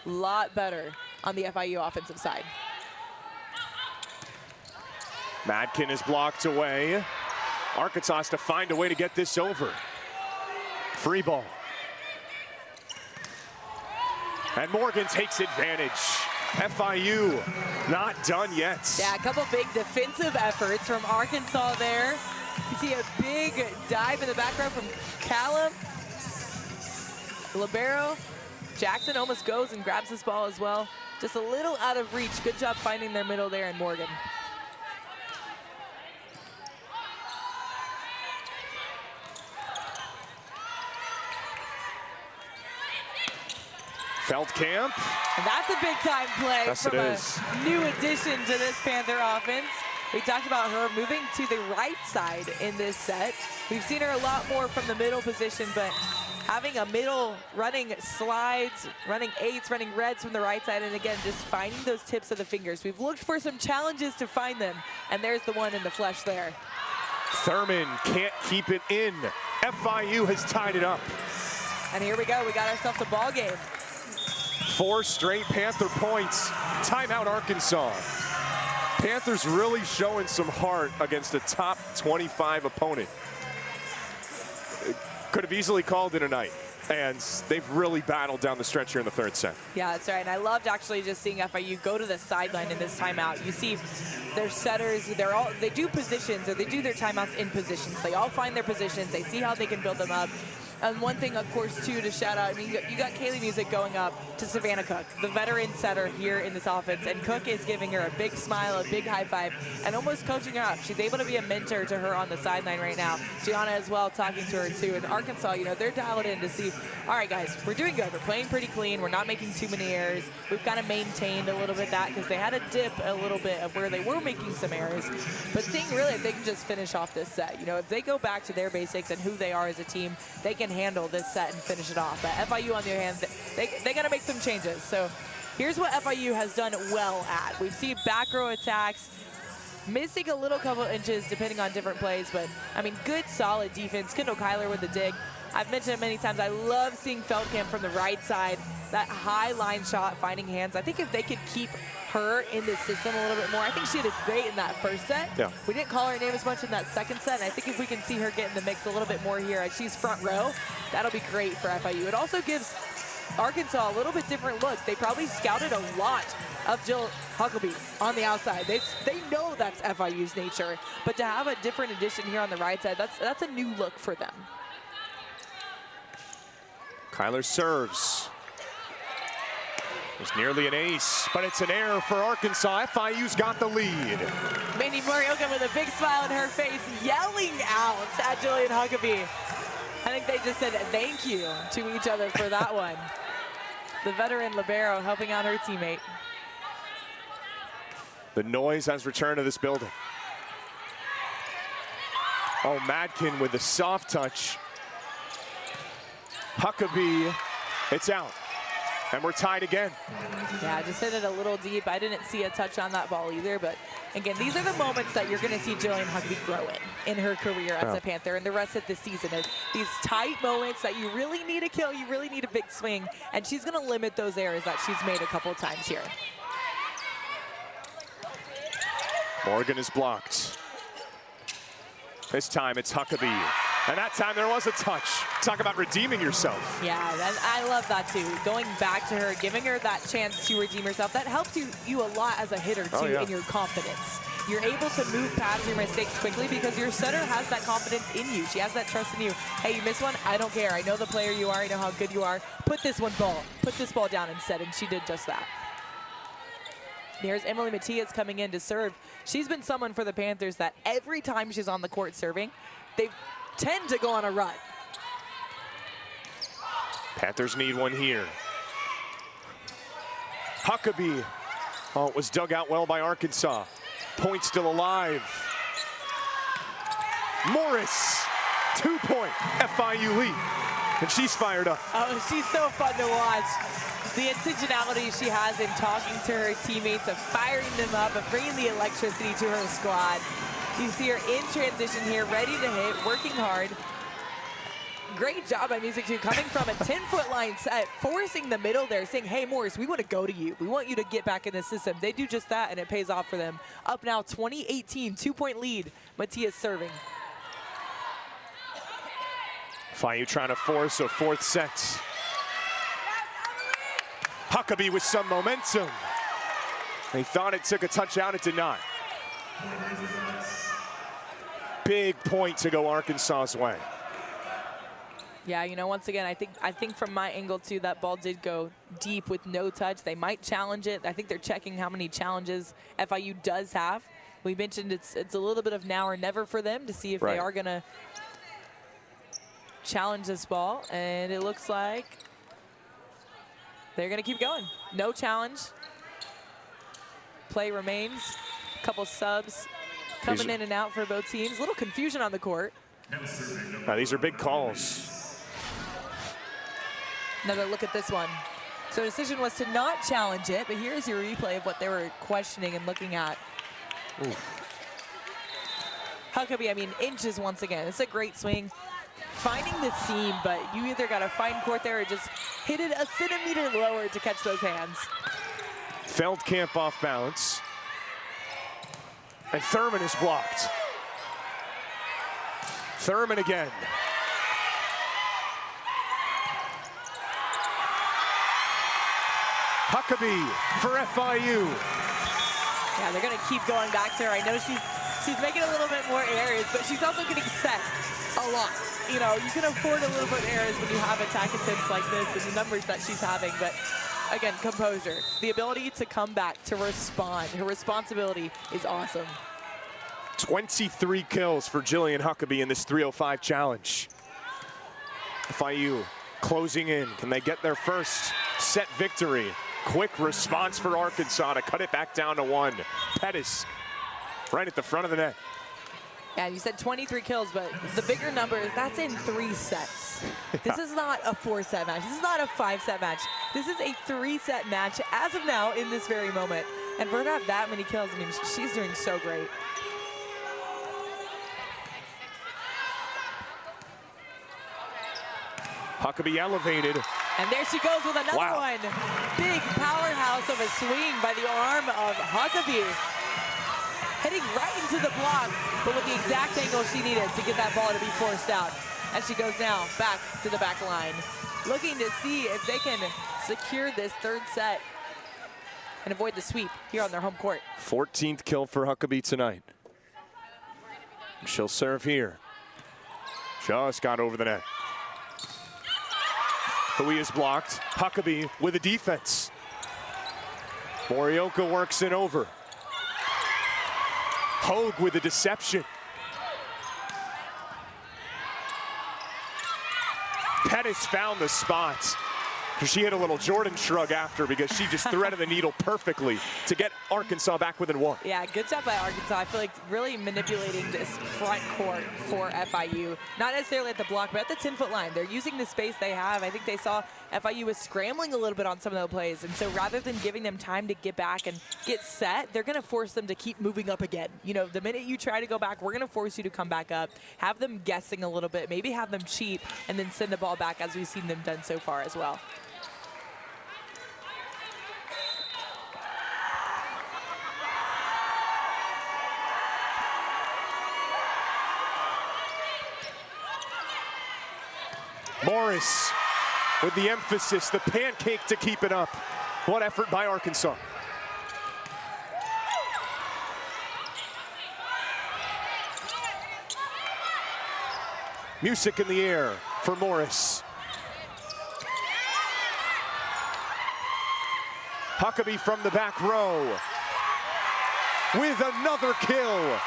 A lot better on the FIU offensive side. Madkin is blocked away. Arkansas has to find a way to get this over. Free ball. And Morgan takes advantage. FIU not done yet. Yeah, a couple big defensive efforts from Arkansas there. You see a big dive in the background from Callum. Libero. Jackson almost goes and grabs this ball as well. Just a little out of reach. Good job finding their middle there in Morgan. Feldkamp. And that's a big time play Yes, from it a is. new addition to this Panther offense. We talked about her moving to the right side in this set. We've seen her a lot more from the middle position, but having a middle running slides, running eights, running reds from the right side, and again, just finding those tips of the fingers. We've looked for some challenges to find them, and there's the one in the flesh there. Thurman can't keep it in. FIU has tied it up. And here we go, we got ourselves a ball game. 4 straight Panther points. Timeout, Arkansas. Panthers really showing some heart against a top 25 opponent. Could have easily called it a night, and they've really battled down the stretch here in the third set. Yeah, that's right. And I loved actually just seeing FIU go to the sideline in this timeout. You see their setters, they do positions, or they do their timeouts in positions. They all find their positions. They see how they can build them up. And one thing, of course, too, to shout out, I mean, you got Kaylee Music going up to Savannah Cook, the veteran setter here in this offense, and Cook is giving her a big smile, a big high five, and almost coaching her up. She's able to be a mentor to her on the sideline right now. Gianna as well talking to her, too. And Arkansas, you know, they're dialed in to see, all right, guys, we're doing good. We're playing pretty clean. We're not making too many errors. We've kind of maintained a little bit that because they had a dip a little bit of where they were making some errors. But seeing really if they can just finish off this set. You know, if they go back to their basics and who they are as a team, they can handle this set and finish it off. But FIU, on the other hand, they got to make some changes. So here's what FIU has done well at. We see back row attacks, missing a little couple inches depending on different plays, but I mean, good solid defense. Kendall Kyler with the dig. I've mentioned it many times. I love seeing Feldkamp from the right side, that high line shot, finding hands. I think if they could keep her in this system a little bit more, I think she did great in that first set. Yeah. We didn't call her name as much in that second set, and I think if we can see her get in the mix a little bit more here as she's front row, that'll be great for FIU. It also gives Arkansas a little bit different look. They probably scouted a lot of Jill Huckabee on the outside. They know that's FIU's nature, but to have a different addition here on the right side, that's a new look for them. Kyler serves. It's nearly an ace, but it's an error for Arkansas. FIU's got the lead. Mandy Morioka with a big smile on her face, yelling out at Jillian Huckabee. I think they just said thank you to each other for that one. The veteran libero helping out her teammate. The noise has returned to this building. Oh, Madkin with the soft touch. Huckabee, it's out. And we're tied again. Yeah, just hit it a little deep. I didn't see a touch on that ball either, but again, these are the moments that you're going to see Jillian Huckabee grow in her career as a Panther and the rest of the season. These tight moments that you really need a kill, you really need a big swing, and she's going to limit those errors that she's made a couple of times here. Morgan is blocked. This time it's Huckabee. And that time there was a touch. Talk about redeeming yourself. Yeah, I love that too. Going back to her, giving her that chance to redeem herself. That helps you a lot as a hitter too in your confidence. You're able to move past your mistakes quickly because your setter has that confidence in you. She has that trust in you. Hey, you miss one? I don't care. I know the player you are. I know how good you are. Put this ball down instead, and she did just that. Here's Emily Matias coming in to serve. She's been someone for the Panthers that every time she's on the court serving, they tend to go on a run. Panthers need one here. Huckabee. Oh, it was dug out well by Arkansas. Point still alive. Morris, 2-point FIU lead. And she's fired up. Oh, she's so fun to watch. The intentionality she has in talking to her teammates, of firing them up, of bringing the electricity to her squad. You see her in transition here, ready to hit, working hard. Great job by Music 2, coming from a 10-foot line set, forcing the middle there, saying, hey, Morris, we want to go to you. We want you to get back in the system. They do just that, and it pays off for them. Up now 20-18, 2-point lead. Matias serving. FIU trying to force a fourth set. Huckabee with some momentum. They thought it took a touch out, it did not. Big point to go Arkansas's way. Yeah, you know, once again, I think from my angle too, that ball did go deep with no touch. They might challenge it. I think they're checking how many challenges FIU does have. We mentioned it's a little bit of now or never for them to see if they are gonna challenge this ball, and it looks like they're gonna keep going. No challenge. Play remains. Couple subs coming in and out for both teams. A little confusion on the court. These are big calls. Another look at this one. So the decision was to not challenge it, but here's your replay of what they were questioning and looking at. Huckabee, I mean, inches once again. It's a great swing. Finding the seam, but you either got to find court there or just hit it a centimeter lower to catch those hands. Feldkamp off balance. And Thurman is blocked. Thurman again. Huckabee for FIU. Yeah, they're going to keep going back to her. I know she's making a little bit more errors, but she's also getting set a lot. You know, you can afford a little bit of errors when you have attack attempts like this and the numbers that she's having, but again, composure. The ability to come back, to respond. Her responsibility is awesome. 23 kills for Jillian Huckabee in this 305 challenge. FIU closing in. Can they get their first set victory? Quick response for Arkansas to cut it back down to 1. Pettis right at the front of the net. Yeah, you said 23 kills, but the bigger number is that's in 3 sets. This is not a 4-set match. This is not a 5-set match. This is a 3-set match as of now in this very moment. And for her to have that many kills, I mean, she's doing so great. Huckabee elevated. And there she goes with another one. Big powerhouse of a swing by the arm of Huckabee. Heading right into the block, but with the exact angle she needed to get that ball to be forced out. And she goes now back to the back line, looking to see if they can secure this 3rd set and avoid the sweep here on their home court. 14th kill for Huckabee tonight. She'll serve here. Just got over the net. Hui is blocked. Huckabee with a defense. Morioka works it over. Hogue with a deception. Pettis found the spots. She had a little Jordan shrug after because she just threaded the needle perfectly to get Arkansas back within 1. Yeah, good job by Arkansas. I feel like really manipulating this front court for FIU. Not necessarily at the block, but at the 10-foot line. They're using the space they have. I think they saw FIU was scrambling a little bit on some of those plays. And so rather than giving them time to get back and get set, they're going to force them to keep moving up again. You know, the minute you try to go back, we're going to force you to come back up. Have them guessing a little bit, maybe have them cheat, and then send the ball back as we've seen them done so far as well. Morris with the emphasis, the pancake to keep it up. What effort by Arkansas. Music in the air for Morris. Huckabee from the back row with another kill.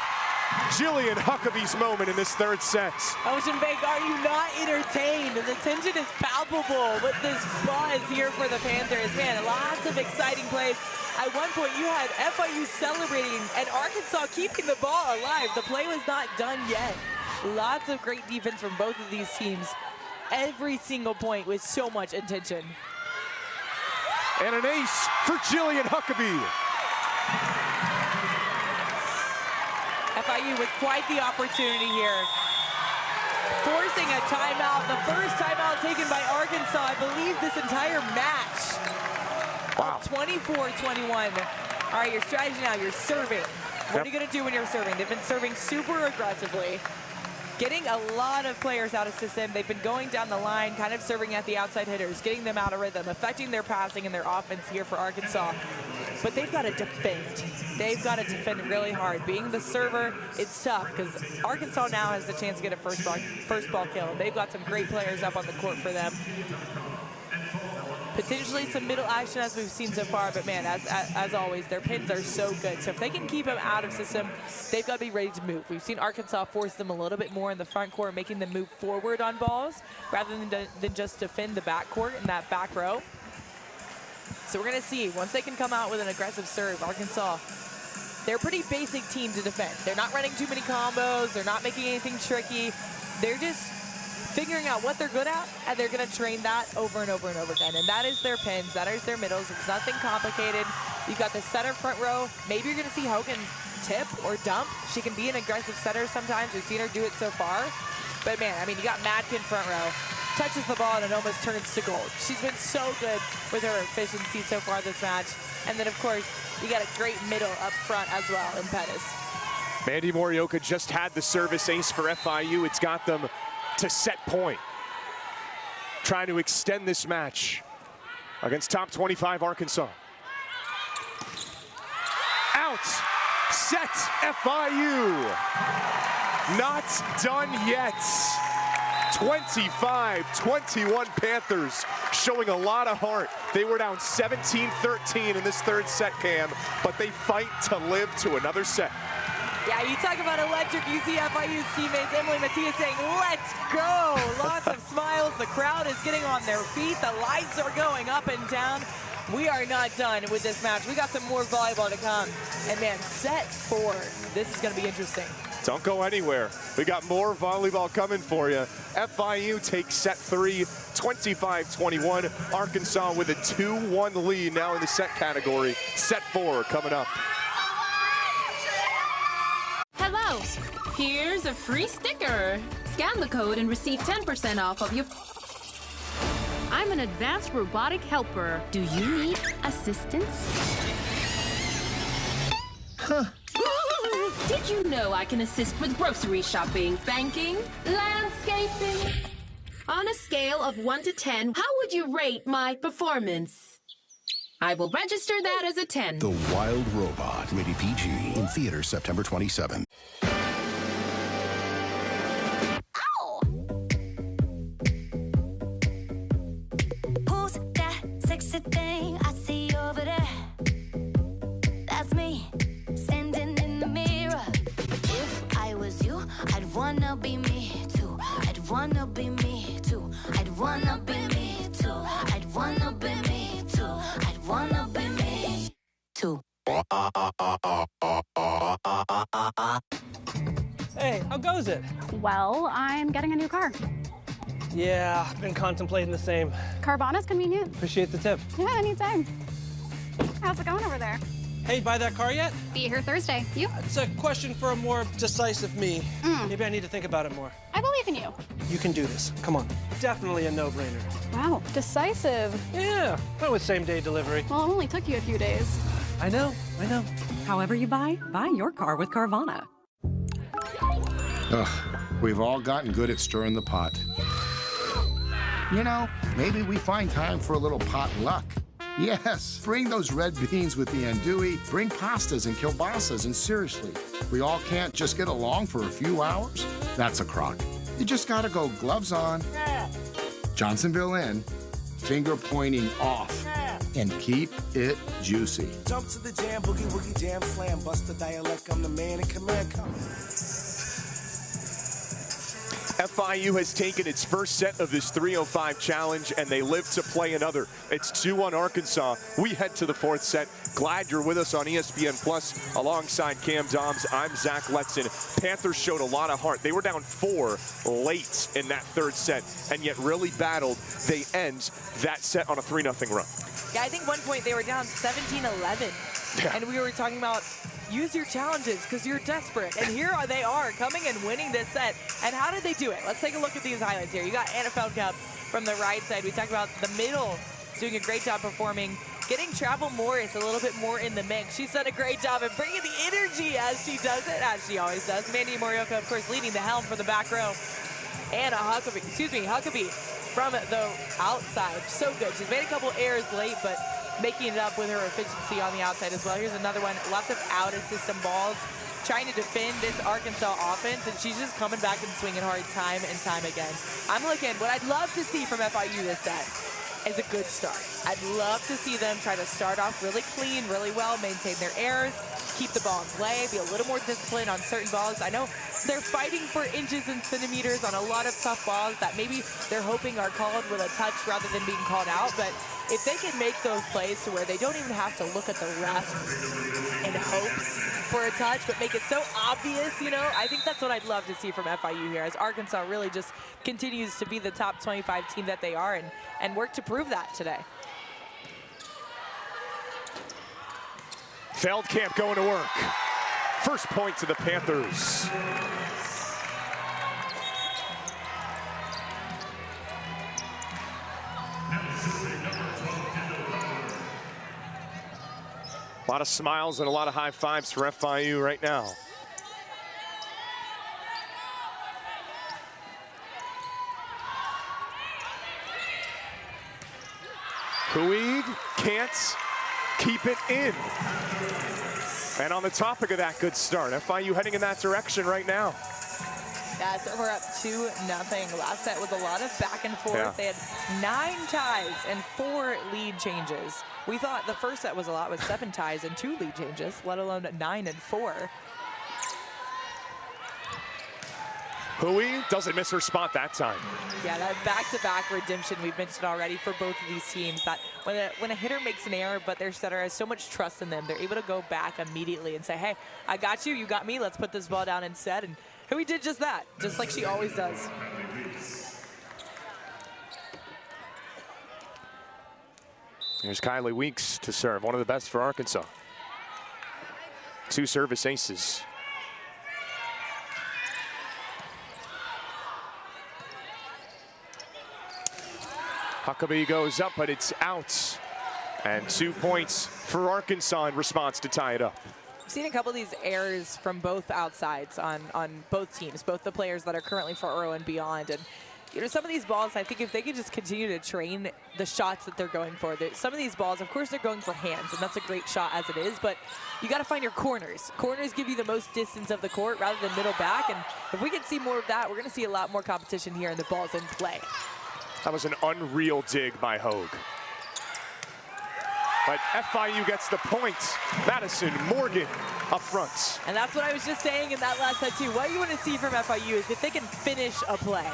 Jillian Huckabee's moment in this 3rd set. Ocean Bank, are you not entertained? The tension is palpable with this buzz here for the Panthers. Man, lots of exciting plays. At one point, you had FIU celebrating and Arkansas keeping the ball alive. The play was not done yet. Lots of great defense from both of these teams. every single point with so much intention. And an ace for Jillian Huckabee. FIU with quite the opportunity here. Forcing a timeout, the first timeout taken by Arkansas, I believe, this entire match. Wow. 24-21. All right, your strategy now, you're serving. What are you gonna do when you're serving? They've been serving super aggressively, getting a lot of players out of system. They've been going down the line, kind of serving at the outside hitters, getting them out of rhythm, affecting their passing and their offense here for Arkansas. But they've got to defend. They've got to defend really hard. Being the server, it's tough because Arkansas now has the chance to get a first ball kill. They've got some great players up on the court for them. Potentially some middle action as we've seen so far, but man, as always, their pins are so good. So if they can keep them out of system, they've got to be ready to move. We've seen Arkansas force them a little bit more in the front court, making them move forward on balls rather than just defend the back court in that back row. So we're gonna see, once they can come out with an aggressive serve, Arkansas, they're a pretty basic team to defend. They're not running too many combos, they're not making anything tricky. They're just figuring out what they're good at, and they're gonna train that over and over and over again. And that is their pins, that is their middles. It's nothing complicated. You've got the center front row. Maybe you're gonna see Hogan tip or dump. She can be an aggressive setter sometimes. We've seen her do it so far. But man, I mean, you got Madkin front row. Touches the ball and it almost turns to gold. She's been so good with her efficiency so far this match. And then of course, you got a great middle up front as well in Pettis. Mandy Morioka just had the service ace for FIU. It's got them to set point. Trying to extend this match against top 25 Arkansas. Out, set FIU. Not done yet. 25-21 Panthers showing a lot of heart. They were down 17-13 in this third set, Cam, but they fight to live to another set. Yeah, you talk about electric. You see FIU's teammates, Emily Matias, saying, let's go. Lots of smiles. The crowd is getting on their feet. The lights are going up and down. We are not done with this match. We got some more volleyball to come. And man, set 4. This is going to be interesting. Don't go anywhere. We got more volleyball coming for you. FIU takes set 3, 25-21. Arkansas with a 2-1 lead now in the set category. Set 4 coming up. Hello, here's a free sticker. Scan the code and receive 10% off of your... I'm an advanced robotic helper. Do you need assistance? Huh. Did you know I can assist with grocery shopping, banking, landscaping? On a scale of 1 to 10, how would you rate my performance? I will register that as a 10. The Wild Robot, rated PG, in theaters September 27. Ow! Who's that sexy thing I see over there? That's me, standing in the mirror. If I was you, I'd wanna be me too. I'd wanna be me too. I'd wanna be me too. I'd wanna be me too. I'd wanna be me too. Hey, how goes it? Well, I'm getting a new car. Yeah, I've been contemplating the same. Carvana's convenient. Appreciate the tip. Yeah, anytime. How's it going over there? Hey, buy that car yet? Be here Thursday. You? It's a question for a more decisive me. Maybe I need to think about it more. I believe in you. You can do this. Come on. Definitely a no-brainer. Wow, decisive. Yeah, went with same-day delivery. Well, it only took you a few days. I know. However you buy your car with Carvana. Ugh, we've all gotten good at stirring the pot. You know, maybe we find time for a little pot luck. Yes, bring those red beans with the andouille, bring pastas and kielbasas, and seriously, we all can't just get along for a few hours? That's a crock. You just gotta go gloves on, Johnsonville in, finger pointing off, and keep it juicy. Jump to the jam, boogie woogie jam slam, bust the dialect, I'm the man in command. FIU has taken its first set of this 305 challenge, and they live to play another. It's 2-1 Arkansas. We head to the fourth set. Glad you're with us on ESPN Plus alongside Cam Doms. I'm Zach Letson. Panthers showed a lot of heart. They were down 4 late in that third set, and yet really battled. They end that set on a 3-0 run. Yeah, I think one point they were down 17-11. Yeah. And we were talking about use your challenges because you're desperate. And here they are coming and winning this set. And how did they do it? Let's take a look at these highlights here. You got Anna Feldkamp from the right side. We talked about the middle doing a great job performing. Getting Travel Morris a little bit more in the mix. She's done a great job of bringing the energy as she does it, as she always does. Mandy Morioka, of course, leading the helm for the back row. Anna Huckabee from the outside. So good. She's made a couple errors late, but making it up with her efficiency on the outside as well. Here's another one. Lots of out-of-system balls. Trying to defend this Arkansas offense, and she's just coming back and swinging hard time and time again. I'm looking, what I'd love to see from FIU this set is a good start. I'd love to see them try to start off really clean, really well, maintain their errors, keep the ball in play, be a little more disciplined on certain balls. I know they're fighting for inches and centimeters on a lot of tough balls that maybe they're hoping are called with a touch rather than being called out, but if they can make those plays to where they don't even have to look at the ref in hopes for a touch, but make it so obvious, you know, I think that's what I'd love to see from FIU here, as Arkansas really just continues to be the top 25 team that they are and work to prove that today. Feldkamp going to work. First point to the Panthers. A lot of smiles and a lot of high fives for FIU right now. Puig can't keep it in. And on the topic of that good start, FIU heading in that direction right now. Yeah, so we're up 2-0. Last set was a lot of back and forth. Yeah. They had 9 ties and 4 lead changes. We thought the first set was a lot with 7 ties and 2 lead changes, let alone 9 and 4. Hui doesn't miss her spot that time. Yeah, that back-to-back redemption we've mentioned already for both of these teams, that when a hitter makes an error but their setter has so much trust in them, they're able to go back immediately and say, hey, I got you, you got me, let's put this ball down instead. And Hui did just that, just like she always does. Here's Kylie Weeks to serve, one of the best for Arkansas. 2 service aces. Huckabee goes up, but it's out. And 2 points for Arkansas in response to tie it up. I've seen a couple of these errors from both outsides on both teams, both the players that are currently for Earl and beyond. And you know, some of these balls, I think if they could just continue to train the shots that they're going for, some of these balls, of course, they're going for hands, and that's a great shot as it is, but you got to find your corners. Corners give you the most distance of the court rather than middle back, and if we can see more of that, we're going to see a lot more competition here and the ball's in play. That was an unreal dig by Hogue. But FIU gets the point. Madison Morgan up front. And that's what I was just saying in that last set too. What you want to see from FIU is if they can finish a play.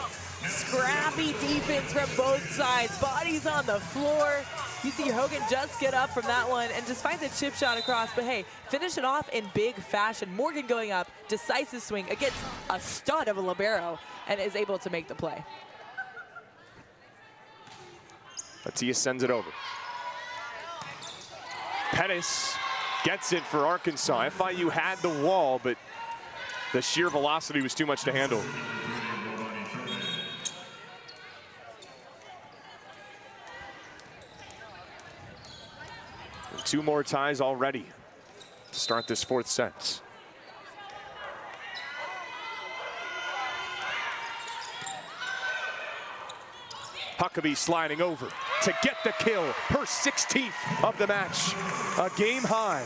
Scrappy defense from both sides. Bodies on the floor. You see Hogan just get up from that one and just finds a chip shot across. But hey, finish it off in big fashion. Morgan going up, decisive swing against a stud of a libero and is able to make the play. Latia sends it over. Pettis gets it for Arkansas. FIU had the wall, but the sheer velocity was too much to handle. And 2 more ties already to start this 4th set. Huckabee sliding over to get the kill, her 16th of the match, a game high,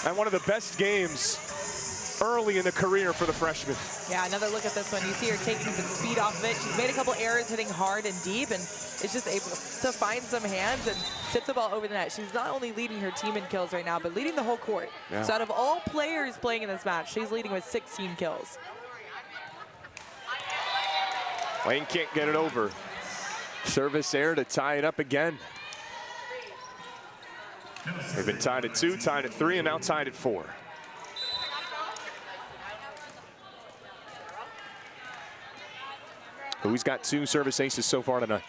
and one of the best games early in the career for the freshman. Yeah, another look at this one. You see her taking some speed off of it. She's made a couple errors, hitting hard and deep, and is just able to find some hands and tip the ball over the net. She's not only leading her team in kills right now, but leading the whole court. Yeah. So out of all players playing in this match, she's leading with 16 kills. Lane can't get it over. Service error to tie it up again. They've been tied at 2, tied at 3, and now tied at 4. Who's got 2 service aces so far tonight?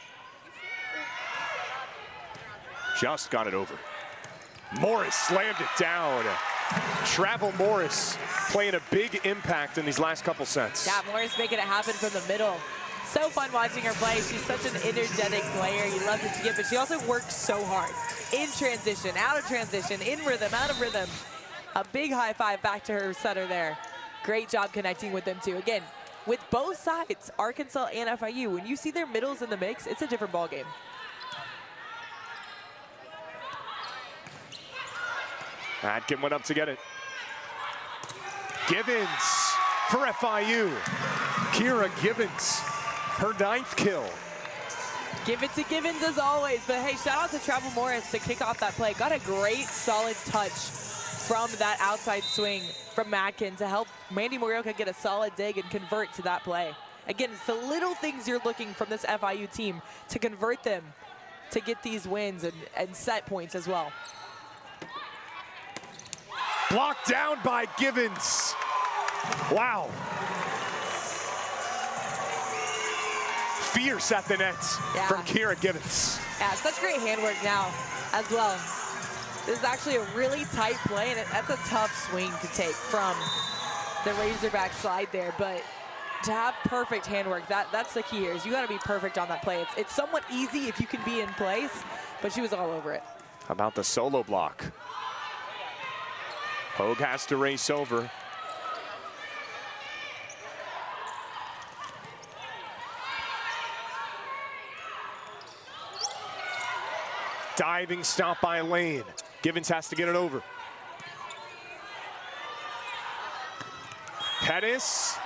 Just got it over. Morris slammed it down. Travel Morris playing a big impact in these last couple sets. Yeah, Morris making it happen from the middle. So fun watching her play. She's such an energetic player. You love to see it, but she also works so hard. In transition, out of transition, in rhythm, out of rhythm. A big high five back to her setter there. Great job connecting with them too. Again, with both sides, Arkansas and FIU, when you see their middles in the mix, it's a different ballgame. Atkin went up to get it. Givens for FIU. Kira Givens, her 9th kill. Give it to Givens as always, but hey, shout out to Travel Morris to kick off that play. Got a great solid touch from that outside swing from Atkin to help Mandy Morioka get a solid dig and convert to that play. Again, it's the little things you're looking from this FIU team to convert them to get these wins and set points as well. Blocked down by Givens. Wow. Fierce at the net from Kira Givens. Yeah, such great handwork now as well. This is actually a really tight play, and that's a tough swing to take from the Razorback slide there, but to have perfect handwork, that's the key here, is you gotta be perfect on that play. It's somewhat easy if you can be in place, but she was all over it. How about the solo block? Hogue has to race over. Diving stop by Lane. Givens has to get it over. Pettis.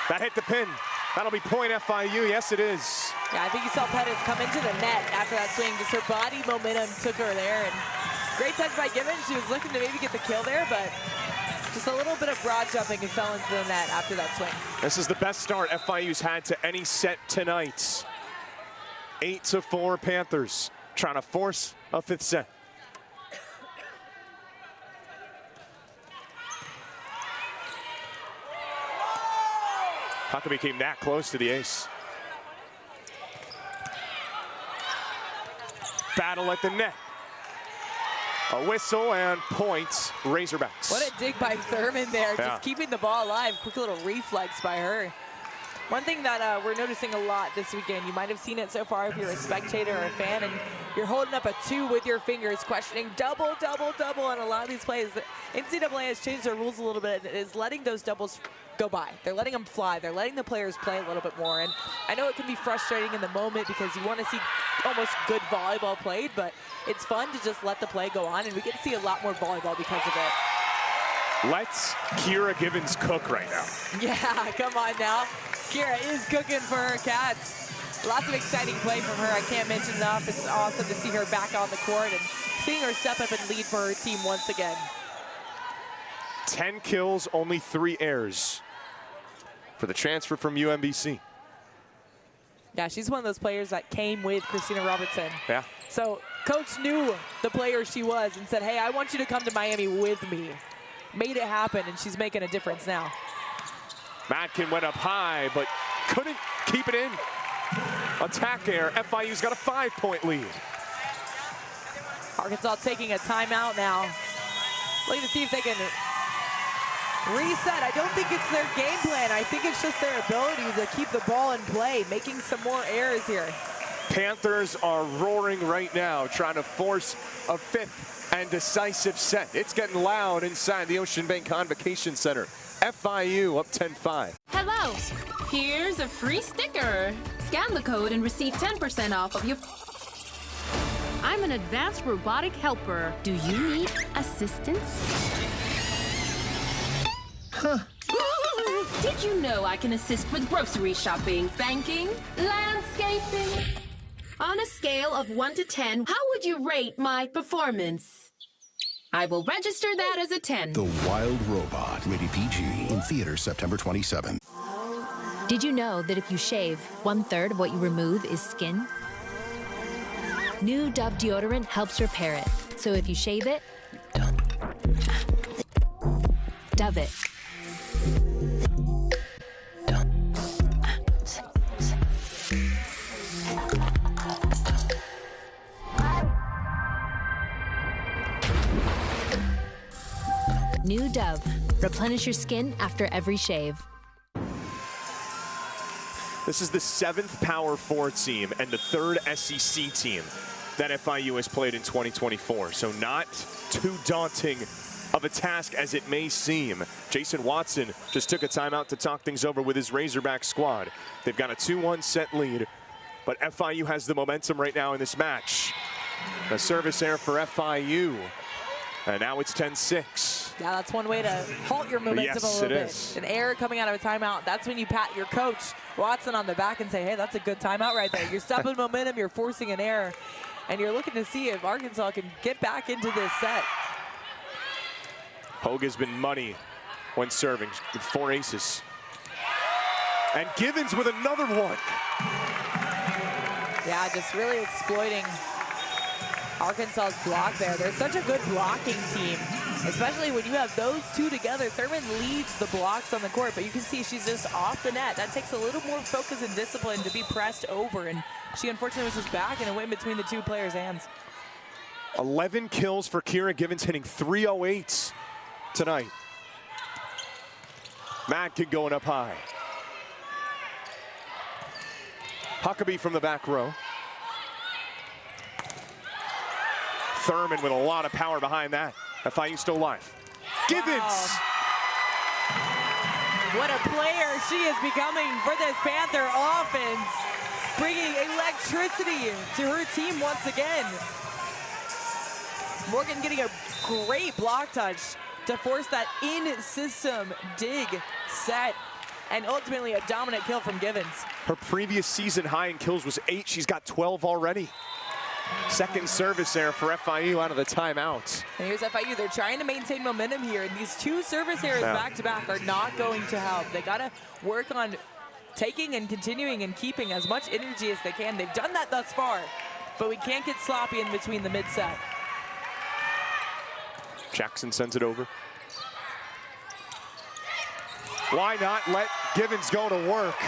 That hit the pin. That'll be point FIU. Yes, it is. Yeah, I think you saw Pettis come into the net after that swing. Just her body momentum took her there. And great touch by Givens. She was looking to maybe get the kill there, but just a little bit of broad jumping and fell into the net after that swing. This is the best start FIU's had to any set tonight. 8-4 Panthers, trying to force a 5th set. How come he came that close to the ace? Battle at the net. A whistle and points, Razorbacks. What a dig by Thurman there, Yeah. just keeping the ball alive. Quick little reflex by her. One thing that we're noticing a lot this weekend, you might have seen it so far if you're a spectator or a fan, and you're holding up a 2 with your fingers, questioning double, double, double on a lot of these plays. The NCAA has changed their rules a little bit, and is letting those doubles go by. They're letting them fly. They're letting the players play a little bit more. And I know it can be frustrating in the moment because you want to see almost good volleyball played, but it's fun to just let the play go on, and we get to see a lot more volleyball because of it. Let's Kira Givens cook right now. Yeah, come on now. Kira is cooking for her Cats. Lots of exciting play from her. I can't mention enough. It's awesome to see her back on the court and seeing her step up and lead for her team once again. 10 kills, only 3 errors for the transfer from UMBC. Yeah, she's one of those players that came with Christina Robertson. Yeah. So coach knew the player she was and said, hey, I want you to come to Miami with me. Made it happen, and she's making a difference now. Matkin went up high, but couldn't keep it in. Attack air. FIU's got a 5-point lead. Arkansas taking a timeout now. Looking to see if they can reset. I don't think it's their game plan. I think it's just their ability to keep the ball in play, making some more errors here. Panthers are roaring right now, trying to force a 5th and decisive set. It's getting loud inside the Ocean Bank Convocation Center. FIU up 10-5. Hello, here's a free sticker. Scan the code and receive 10% off of your... I'm an advanced robotic helper. Do you need assistance? Huh. Did you know I can assist with grocery shopping, banking, landscaping? On a scale of 1 to 10, how would you rate my performance? I will register that as a 10. The Wild Robot, rated PG, in theaters September 27th. Did you know that if you shave, 1/3 of what you remove is skin? New Dove deodorant helps repair it. So if you shave it, Dove it. New Dove. Replenish your skin after every shave. This is the 7th Power 4 team and the 3rd SEC team that FIU has played in 2024. So not too daunting of a task as it may seem. Jason Watson just took a timeout to talk things over with his Razorback squad. They've got a 2-1 set lead, but FIU has the momentum right now in this match. A service error for FIU. And now it's 10-6. Yeah, that's one way to halt your momentum a little bit. Is. An error coming out of a timeout, that's when you pat your coach, Watson, on the back and say, hey, that's a good timeout right there. You're stopping momentum, you're forcing an error, and you're looking to see if Arkansas can get back into this set. Hogue has been money when serving with 4 aces. And Givens with another one. Yeah, just really exploiting Arkansas's block there. They're such a good blocking team, especially when you have those two together. Thurman leads the blocks on the court, but you can see she's just off the net. That takes a little more focus and discipline to be pressed over, and she unfortunately was just back and it went between the two players' hands. 11 kills for Kira Givens, hitting 308s tonight. Madkin going up high. Huckabee from the back row. Thurman with a lot of power behind that. FIU still alive. Givens! Wow. What a player she is becoming for this Panther offense. Bringing electricity to her team once again. Morgan getting a great block touch to force that in-system dig set. And ultimately a dominant kill from Givens. Her previous season high in kills was 8. She's got 12 already. Second service error for FIU out of the timeout. And here's FIU. They're trying to maintain momentum here, and these 2 service errors back-to-back are not going to help. They got to work on taking and continuing and keeping as much energy as they can. They've done that thus far, but we can't get sloppy in between the mid-set. Jackson sends it over. Why not let Givens go to work?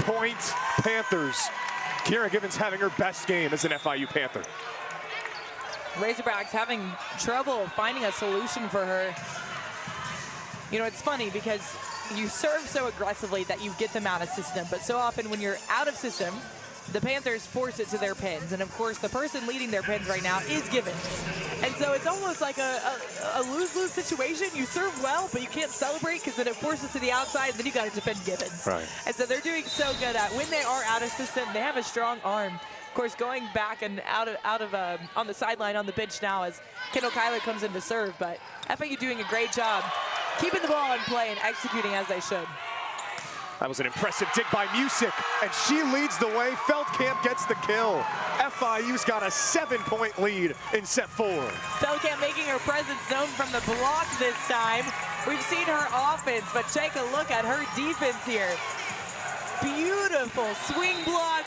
Point Panthers. Kira Givens having her best game as an FIU Panther. Razorbacks having trouble finding a solution for her. You know, it's funny because you serve so aggressively that you get them out of system, but so often when you're out of system, the Panthers force it to their pins. And of course, the person leading their pins right now is Givens. And so it's almost like a lose-lose situation. You serve well, but you can't celebrate because then it forces to the outside, and then you got to defend Givens. Right. And so they're doing so good at when they are out of system, they have a strong arm. Of course, going back and out of on the sideline on the bench now as Kendall Kyler comes in to serve. But FIU doing a great job keeping the ball in play and executing as they should. That was an impressive dig by Music, and she leads the way. Feldkamp gets the kill. FIU's got a 7-point lead in set 4. Feldkamp making her presence known from the block this time. We've seen her offense, but take a look at her defense here. Beautiful swing block.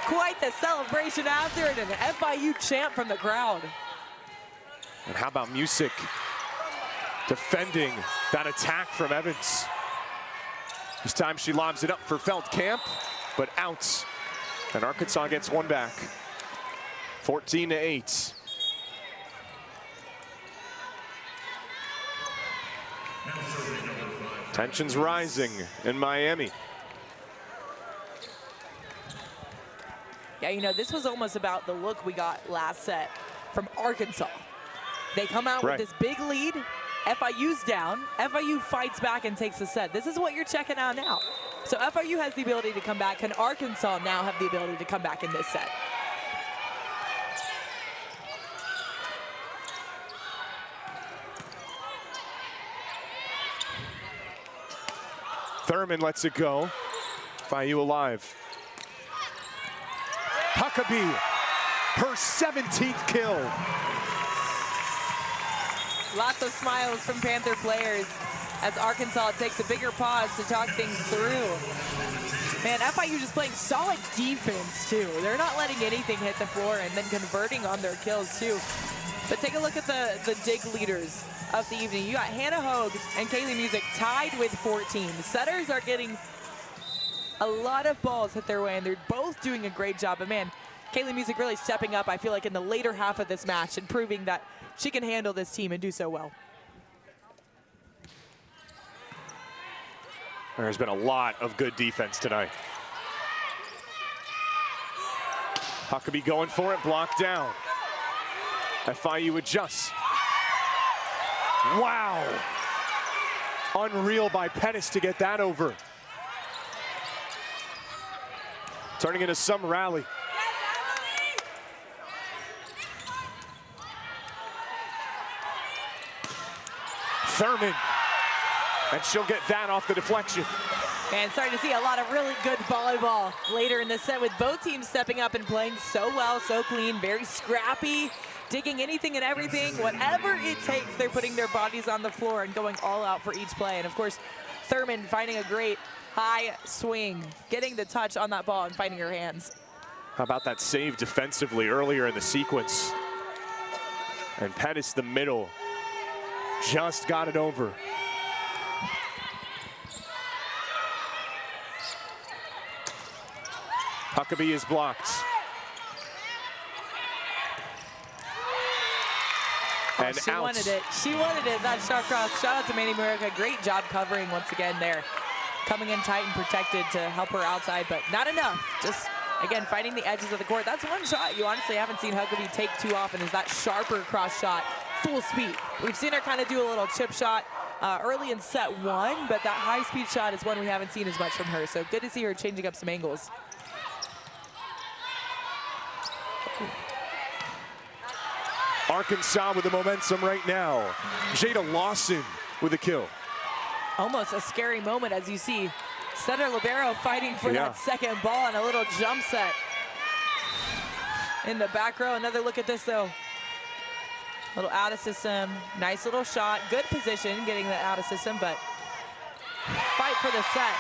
Quite the celebration after it, and an FIU chant from the crowd. And how about Music defending that attack from Evans? This time she lobs it up for Feldkamp, but out. And Arkansas gets one back. 14-8. Tensions rising in Miami. Yeah, you know, this was almost about the look we got last set from Arkansas. They come out with this big lead. FIU's down. FIU fights back and takes the set. This is what you're checking out now. So FIU has the ability to come back. Can Arkansas now have the ability to come back in this set? Thurman lets it go. FIU alive. Huckabee, her 17th kill. Lots of smiles from Panther players. as Arkansas takes a bigger pause to talk things through. Man, FIU just playing solid defense, too. They're not letting anything hit the floor and then converting on their kills, too. But take a look at the dig leaders of the evening. You got Hannah Hogue and Kaylee Music tied with 14. The setters are getting a lot of balls hit their way, and they're both doing a great job. But, man, Kaylee Music really stepping up, I feel like, in the later half of this match and proving that she can handle this team and do so well. There's been a lot of good defense tonight. Huckabee going for it, blocked down. FIU adjusts. Wow. Unreal by Pettis to get that over. Turning into some rally. Thurman. And she'll get that off the deflection. And starting to see a lot of really good volleyball later in the set with both teams stepping up and playing so well, so clean, very scrappy, digging anything and everything. Whatever it takes, they're putting their bodies on the floor and going all out for each play. And of course, Thurman finding a great high swing, getting the touch on that ball and finding her hands. How about that save defensively earlier in the sequence? And Pettis, the middle, just got it over. Huckabee is blocked. And she out. wanted it. She wanted it. That shot cross. Shout out to Manny Murica. Great job covering once again there. Coming in tight and protected to help her outside, but not enough. Just, again, finding the edges of the court. That's one shot you honestly haven't seen Huckabee take too often, is that sharper cross shot, full speed. We've seen her kind of do a little chip shot early in set one, but that high-speed shot is one we haven't seen as much from her. So good to see her changing up some angles. Arkansas with the momentum right now. Jada Lawson with a kill. Almost a scary moment as you see setter libero fighting for that second ball and a little jump set in the back row. Another look at this though. Little out of system, nice little shot, good position getting that out of system, but fight for the set.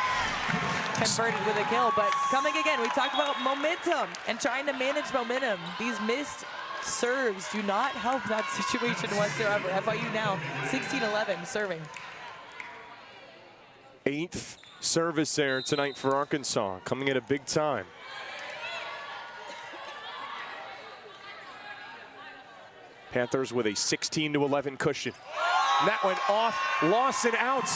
Converted with a kill, but coming again, we talked about momentum and trying to manage momentum. These missed serves do not help that situation whatsoever. FIU now 16-11 serving. 8th service there tonight for Arkansas, coming at a big time. Panthers with a 16-11 cushion. And that went off, Lawson out.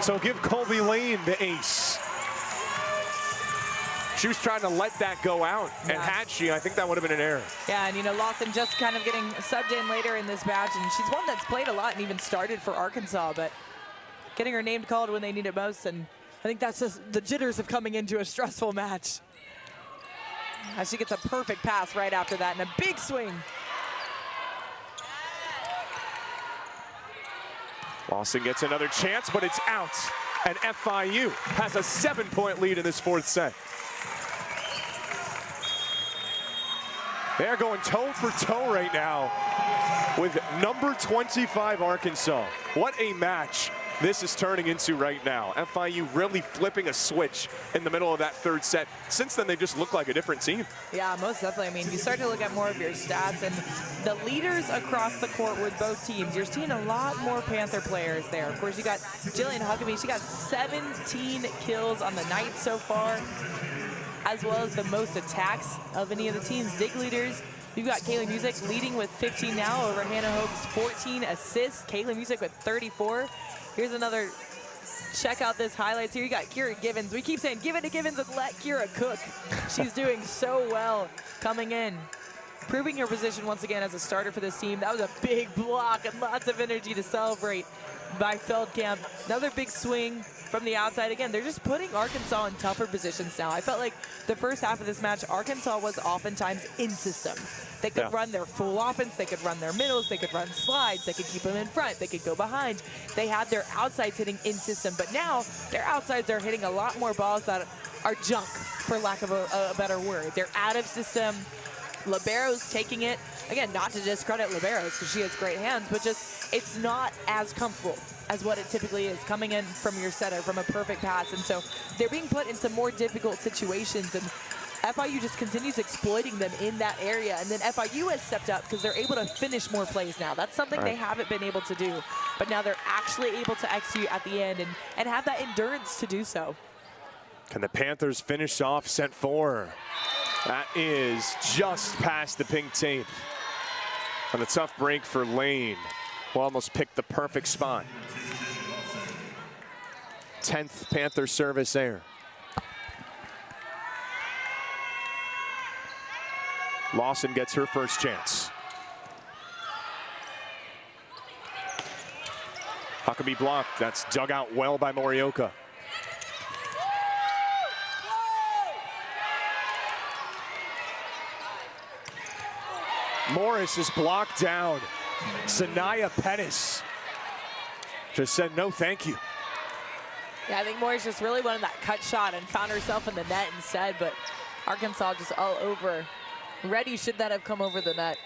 So give Colby Lane the ace. She was trying to let that go out, and had she, I think that would have been an error. Yeah, and you know, Lawson just kind of getting subbed in later in this match, and she's one that's played a lot and even started for Arkansas, but getting her name called when they need it most, and I think that's just the jitters of coming into a stressful match. As she gets a perfect pass right after that, and a big swing. Lawson gets another chance, but it's out, and FIU has a 7-point lead in this 4th set. They're going toe for toe right now with number 25 Arkansas. What a match this is turning into right now. FIU really flipping a switch in the middle of that 3rd set. Since then, they just look like a different team. Yeah, most definitely. I mean, you start to look at more of your stats and the leaders across the court with both teams. You're seeing a lot more Panther players there. Of course, you got Jillian Huckabee. She got 17 kills on the night so far, as well as the most attacks of any of the teams. Dig leaders, you've got Kaylee Music leading with 15 now over Hannah Hogue's 14 assists. Kaylee Music with 34. Here's another, check out this highlights here. You got Kira Givens. We keep saying, give it to Givens and let Kira cook. She's doing so well coming in, proving her position once again as a starter for this team. That was a big block and lots of energy to celebrate by Feldkamp. Another big swing from the outside. Again, they're just putting Arkansas in tougher positions now. I felt like the first half of this match, Arkansas was oftentimes in system. They could run their full offense, they could run their middles, they could run slides, they could keep them in front, they could go behind. They had their outsides hitting in system, but now their outsides are hitting a lot more balls that are junk, for lack of a better word. They're out of system. Libero's taking it. Again, not to discredit Libero's because she has great hands, but just it's not as comfortable as what it typically is coming in from your setter from a perfect pass. And so they're being put in some more difficult situations, and FIU just continues exploiting them in that area. And then FIU has stepped up because they're able to finish more plays now. That's something they haven't been able to do, but now they're actually able to execute at the end and have that endurance to do so. Can the Panthers finish off set 4? That is just past the pink tape. And a tough break for Lane. Will almost pick the perfect spot. 10th Panther service error. Lawson gets her first chance. Huckabee blocked. That's dug out well by Morioka. Morris is blocked down. Sanaya Pettis just said no thank you. Yeah, I think Morris just really wanted that cut shot and found herself in the net instead, but Arkansas just all over. Reddy should that have come over the net.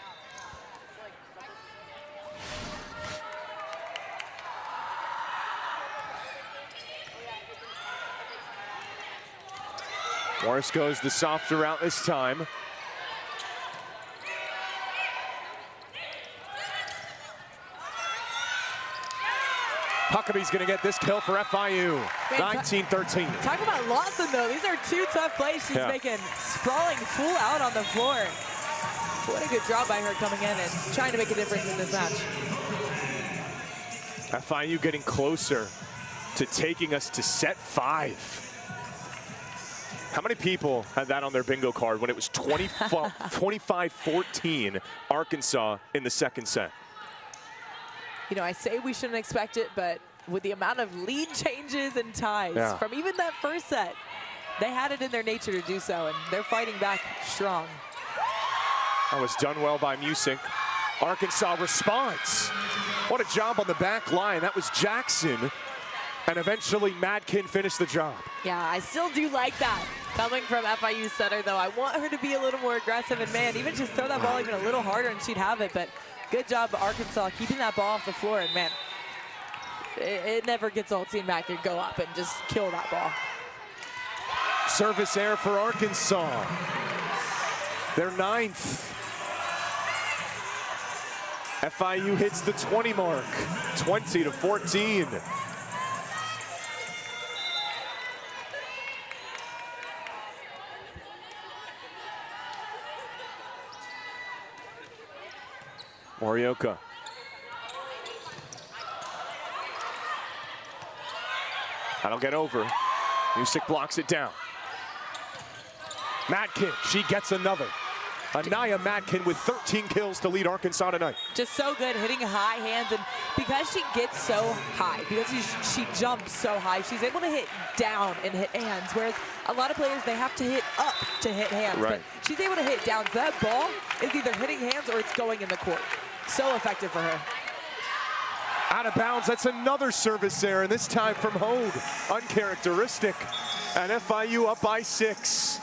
Morris goes the softer route this time. Huckabee's going to get this kill for FIU. 19-13. Talk about Lawson, though. These are two tough plays she's making. Sprawling full out on the floor. What a good job by her coming in and trying to make a difference in this match. FIU getting closer to taking us to set 5. How many people had that on their bingo card when it was 25-14 Arkansas in the second set? You know, I say we shouldn't expect it, but with the amount of lead changes and ties from even that first set, they had it in their nature to do so, and they're fighting back strong. That was done well by Musick. Arkansas responds. What a job on the back line. That was Jackson. And eventually Madkin finished the job. Yeah, I still do like that. Coming from FIU setter, though, I want her to be a little more aggressive, and man, even just throw that ball even a little harder and she'd have it. But good job, Arkansas, keeping that ball off the floor. And man, it never gets old seeing Madkin go up and just kill that ball. Service error for Arkansas. Their 9th. FIU hits the 20 mark, 20-14. Morioka. That'll get over. Musick blocks it down. Madkin, she gets another. Anaya Madkin with 13 kills to lead Arkansas tonight. Just so good, hitting high hands, and because she gets so high, because she jumps so high, she's able to hit down and hit hands, whereas a lot of players, they have to hit up to hit hands, but she's able to hit down. So that ball is either hitting hands or it's going in the court. So effective for her. Out of bounds, that's another service error, and this time from Hogue. Uncharacteristic, and FIU up by 6.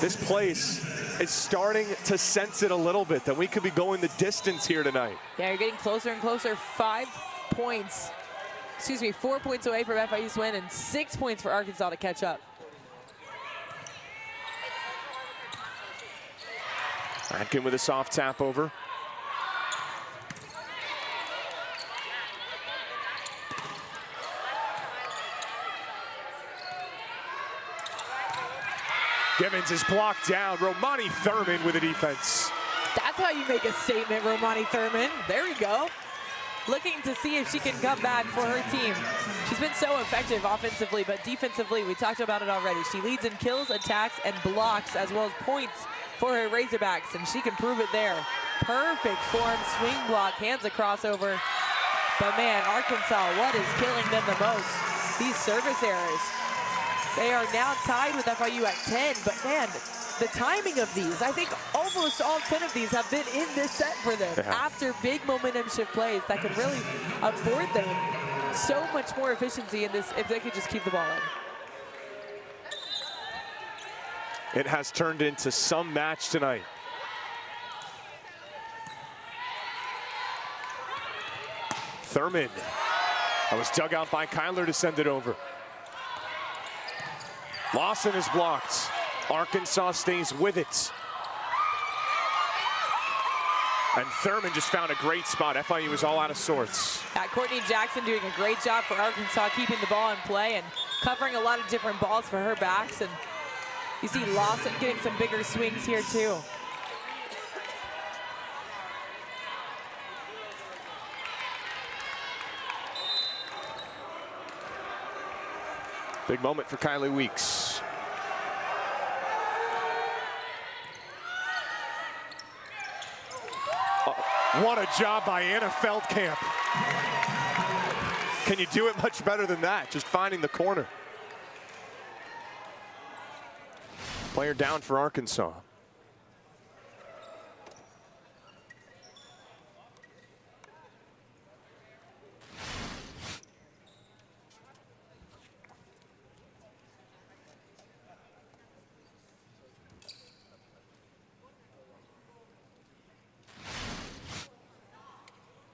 This place is starting to sense it a little bit, that we could be going the distance here tonight. Yeah, you're getting closer and closer. 4 points away from FIU's win and 6 points for Arkansas to catch up. Madkin with a soft tap over. Givens is blocked down. Romani Thurman with a defense. That's how you make a statement, Romani Thurman. There we go. Looking to see if she can come back for her team. She's been so effective offensively, but defensively, we talked about it already. She leads in kills, attacks, and blocks, as well as points for her Razorbacks, and she can prove it there. Perfect form, swing block, hands across over. But man, Arkansas, what is killing them the most? These service errors. They are now tied with FIU at 10, but man, the timing of these, I think almost all 10 of these have been in this set for them after big momentum shift plays that could really afford them so much more efficiency in this if they could just keep the ball in. It has turned into some match tonight. Thurman. That was dug out by Kyler to send it over. Lawson is blocked. Arkansas stays with it. And Thurman just found a great spot. FIU was all out of sorts. Courtney Jackson doing a great job for Arkansas, keeping the ball in play and covering a lot of different balls for her backs. And you see Lawson getting some bigger swings here too. Big moment for Kylie Weeks. What a job by Anna Feldkamp. Can you do it much better than that? Just finding the corner. Player down for Arkansas.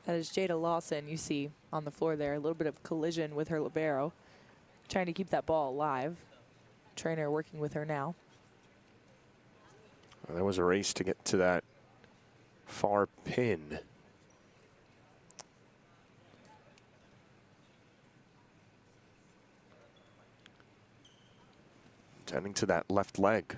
That is Jada Lawson, you see on the floor there. A little bit of collision with her libero. Trying to keep that ball alive. Trainer working with her now. Well, there was a race to get to that far pin. Tending to that left leg.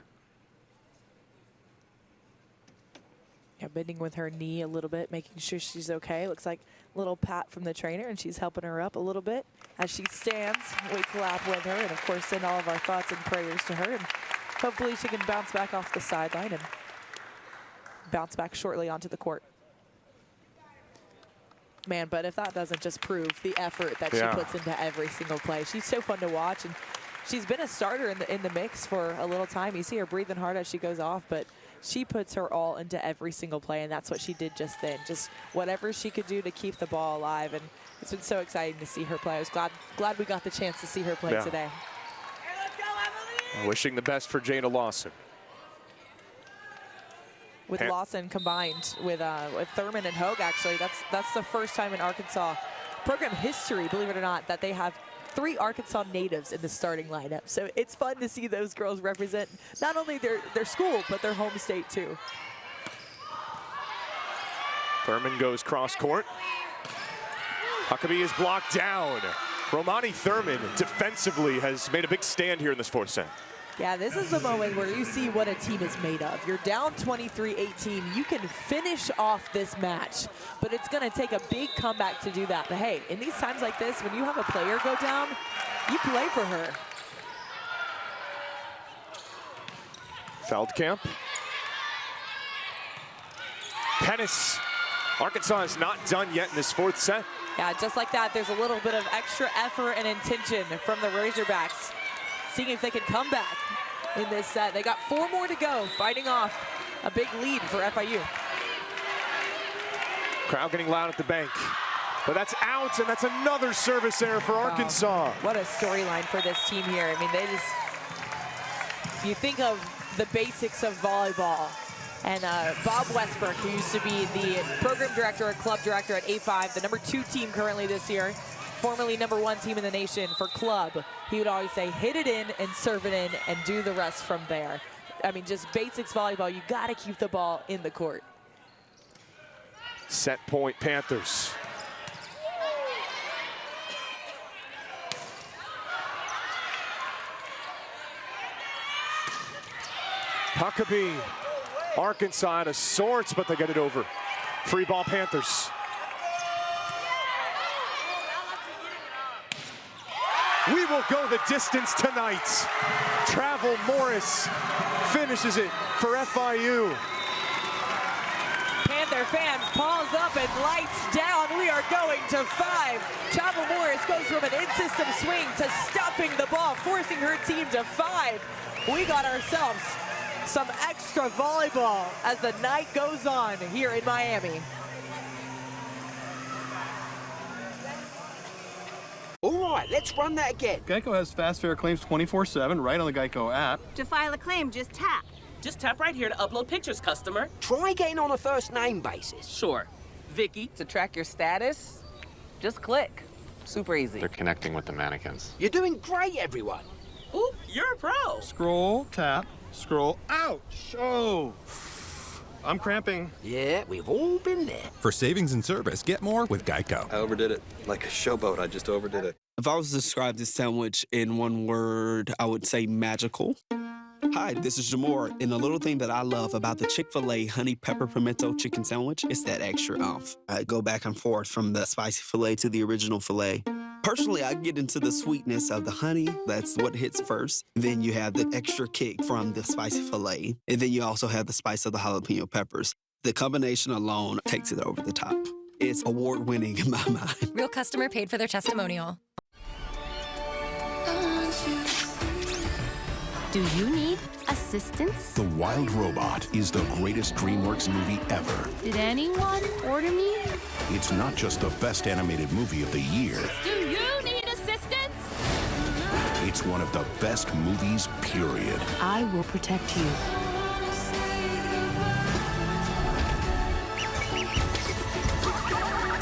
Yeah, bending with her knee a little bit, making sure she's okay. Looks like a little pat from the trainer, and she's helping her up a little bit as she stands. We clap with her, and of course send all of our thoughts and prayers to her. And hopefully she can bounce back off the sideline and bounce back shortly onto the court. Man, but if that doesn't just prove the effort that she puts into every single play. She's so fun to watch, and she's been a starter in the mix for a little time. You see her breathing hard as she goes off, but she puts her all into every single play, and that's what she did just then. Just whatever she could do to keep the ball alive, and it's been so exciting to see her play. I was glad we got the chance to see her play today. Wishing the best for Jada Lawson. With Lawson combined with Thurman and Hogue, actually, that's the first time in Arkansas program history, believe it or not, that they have 3 Arkansas natives in the starting lineup. So it's fun to see those girls represent not only their school, but their home state too. Thurman goes cross court. Huckabee is blocked down. Romani Thurman defensively has made a big stand here in this fourth set. Yeah, this is the moment where you see what a team is made of. You're down 23-18. You can finish off this match, but it's going to take a big comeback to do that. But hey, in these times like this, when you have a player go down, you play for her. Feldkamp. Pettis. Arkansas is not done yet in this fourth set. Yeah, just like that, there's a little bit of extra effort and intention from the Razorbacks, seeing if they can come back in this set. They got 4 more to go, fighting off a big lead for FIU. Crowd getting loud at the bank. But that's out, and that's another service error for Arkansas. Wow. What a storyline for this team here. I mean, they just, you think of the basics of volleyball. And Bob Westbrook, who used to be the program director or club director at A5, the #2 team currently this year, formerly #1 team in the nation for club, he would always say, hit it in and serve it in and do the rest from there. I mean, just basics volleyball. You got to keep the ball in the court. Set point, Panthers. Huckabee. Arkansas out of sorts, but they get it over. Free ball, Panthers. We will go the distance tonight. Travel Morris finishes it for FIU. Panther fans, paws up and lights down. We are going to 5. Travel Morris goes from an in-system swing to stuffing the ball, forcing her team to 5. We got ourselves some extra volleyball as the night goes on here in Miami. All right, let's run that again. Geico has fast fare claims 24/7 right on the Geico app. To file a claim, just tap. Just tap right here to upload pictures, customer. Try getting on a first name basis. Sure. Vicky. To track your status. Just click. Super easy. They're connecting with the mannequins. You're doing great, everyone. Ooh, you're a pro. Scroll, tap, scroll. Ouch! Oh! I'm cramping. Yeah, we've all been there. For savings and service, get more with Geico. I overdid it. Like a showboat, I just overdid it. If I was to describe this sandwich in one word, I would say magical. Hi, this is Jamor, and the little thing that I love about the Chick-fil-A honey pepper pimento chicken sandwich is that extra oomph. I go back and forth from the spicy filet to the original filet. Personally, I get into the sweetness of the honey. That's what hits first. Then you have the extra kick from the spicy filet. And then you also have the spice of the jalapeno peppers. The combination alone takes it over the top. It's award-winning in my mind. Real customer paid for their testimonial. Do you need assistance? The Wild Robot is the greatest DreamWorks movie ever. Did anyone order me? It's not just the best animated movie of the year. Do you need assistance? It's one of the best movies, period. I will protect you.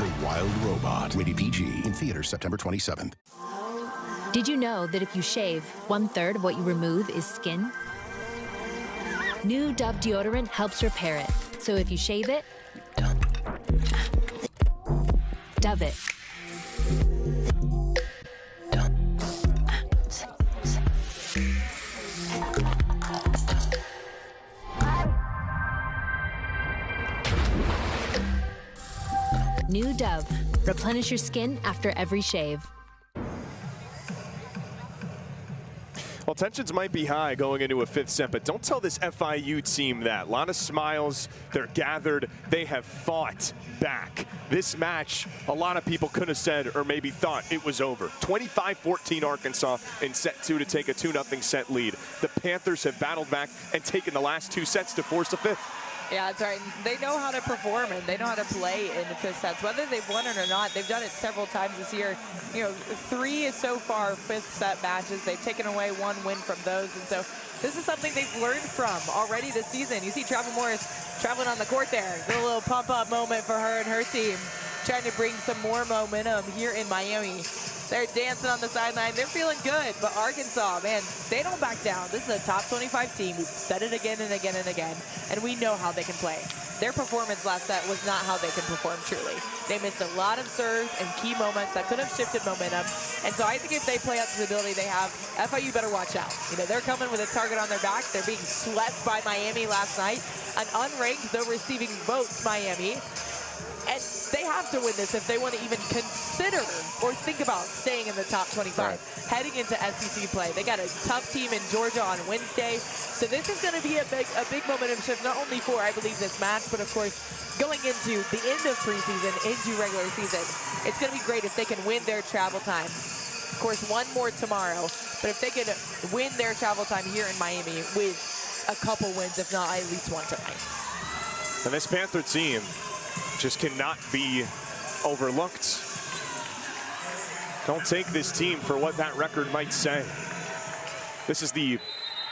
The Wild Robot. Rated PG. In theaters September 27th. Did you know that if you shave, 1/3 of what you remove is skin? New Dove deodorant helps repair it. So if you shave it, Dove it. New Dove. Replenish your skin after every shave. Well, tensions might be high going into a fifth set, but don't tell this FIU team that. A lot of smiles, they're gathered, they have fought back. This match, a lot of people could have said or maybe thought it was over. 25-14 Arkansas in set 2 to take a 2-0 set lead. The Panthers have battled back and taken the last 2 sets to force a fifth. Yeah, that's right. They know how to perform and they know how to play in the fifth sets. Whether they've won it or not, they've done it several times this year. You know, 3 so far fifth set matches. They've taken away 1 win from those. And so this is something they've learned from already this season. You see Travel Morris traveling on the court there. A little pump-up moment for her and her team, trying to bring some more momentum here in Miami. They're dancing on the sideline. They're feeling good, but Arkansas, man, they don't back down. This is a top 25 team. We've said it again and again and again, and we know how they can play. Their performance last set was not how they can perform truly. They missed a lot of serves and key moments that could have shifted momentum, and so I think if they play up to the ability they have, FIU better watch out. You know, they're coming with a target on their back. They're being swept by Miami last night. An unranked, though receiving votes, Miami. And they have to win this if they want to even consider or think about staying in the top 25, heading into SEC play. They got a tough team in Georgia on Wednesday. So this is going to be a big momentum shift, not only for, I believe, this match, but of course, going into the end of preseason, into regular season. It's going to be great if they can win their travel time. Of course, 1 more tomorrow, but if they can win their travel time here in Miami with a couple wins, if not at least 1 tonight. And this Panther team just cannot be overlooked. Don't take this team for what that record might say. This is the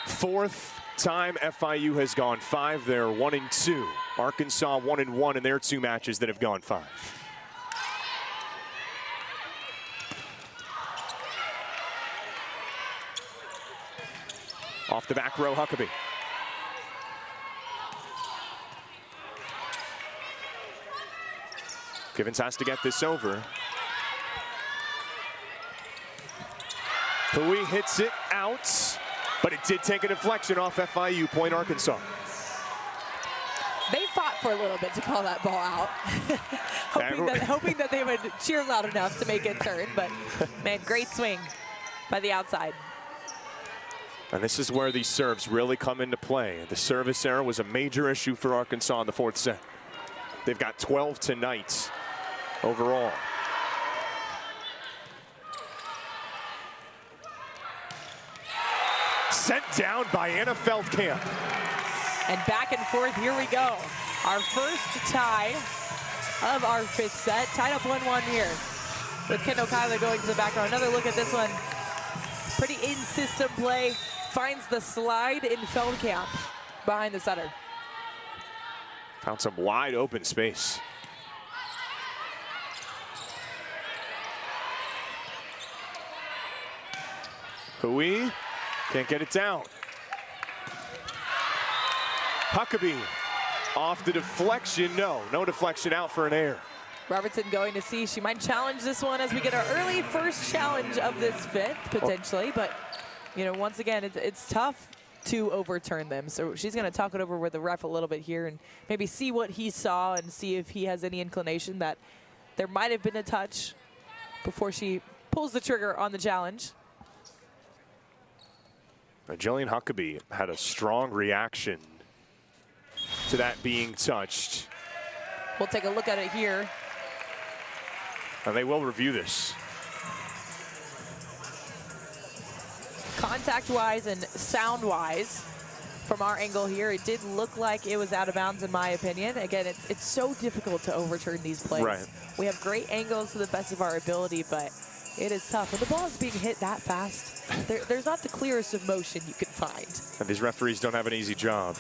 4th time FIU has gone 5. They're 1-2. Arkansas 1-1 in their 2 matches that have gone 5. Off the back row, Huckabee. Givens has to get this over. Hui hits it out, but it did take a deflection off FIU, point Arkansas. They fought for a little bit to call that ball out, hoping that they would cheer loud enough to make it turn, but man, great swing by the outside. And this is where these serves really come into play. The service error was a major issue for Arkansas in the 4th set. They've got 12 tonight overall. Sent down by Anna Feldkamp. And back and forth, here we go. Our first tie of our 5th set, tied up 1-1 here. With Kendall Kyler going to the back row. Another look at this one. Pretty in-system play. Finds the slide in Feldkamp behind the setter. Found some wide open space. Hui can't get it down. Huckabee off the deflection. No deflection, out for an error. Robertson going to see. She might challenge this one as we get our early first challenge of this fifth, potentially. But, you know, once again, it's tough to overturn them. So she's going to talk it over with the ref a little bit here and maybe see what he saw and see if he has any inclination that there might have been a touch before she pulls the trigger on the challenge. Jillian Huckabee had a strong reaction to that being touched. We'll take a look at it here. And they will review this. Contact-wise and sound-wise, from our angle here, it did look like it was out of bounds in my opinion. Again, it's so difficult to overturn these plays. Right. We have great angles to the best of our ability, but it is tough. When the ball is being hit that fast, there's not the clearest of motion you can find. And these referees don't have an easy job.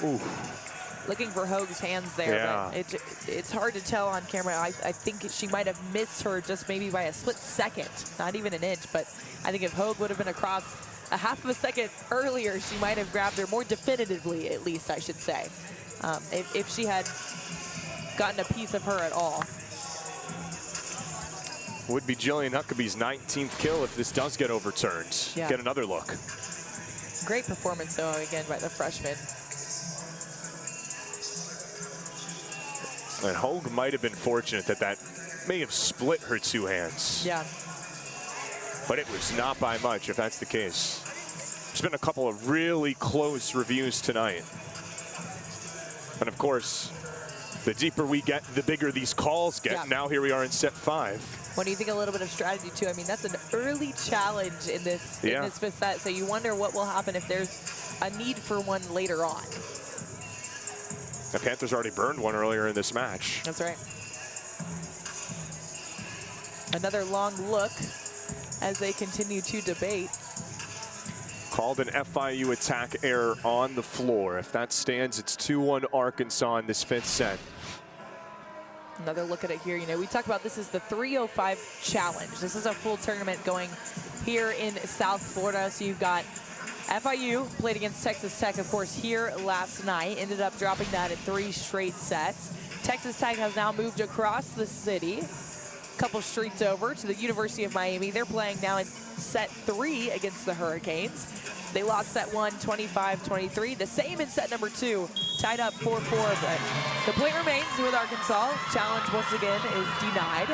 Ooh. Looking for Hoag's hands there, yeah. but it's hard to tell on camera. I think she might have missed her just maybe by a split second, not even an inch, but I think if Hoag would have been across a half of a second earlier, she might have grabbed her more definitively, at least I should say, if she had gotten a piece of her at all. Would be Jillian Huckabee's 19th kill if this does get overturned. Yeah. Get another look. Great performance, though, again, by the freshman. And Hoag might have been fortunate that may have split her two hands. Yeah. But it was not by much, if that's the case. There's been a couple of really close reviews tonight. And of course, the deeper we get, the bigger these calls get. Yeah. Now here we are in set 5. When you think a little bit of strategy too, I mean, that's an early challenge in this fifth set. So you wonder what will happen if there's a need for one later on. The Panthers already burned one earlier in this match. That's right. Another long look as they continue to debate. Called an FIU attack error on the floor. If that stands, it's 2-1 Arkansas in this fifth set. Another look at it here. You know, we talked about this is the 305 challenge. This is a full tournament going here in South Florida. So you've got FIU played against Texas Tech, of course, here last night. Ended up dropping that in 3 straight sets. Texas Tech has now moved across the city, a couple streets over to the University of Miami. They're playing now in set 3 against the Hurricanes. They lost set 1, 25-23. The same in set number 2, tied up 4-4. But the point remains with Arkansas. Challenge, once again, is denied.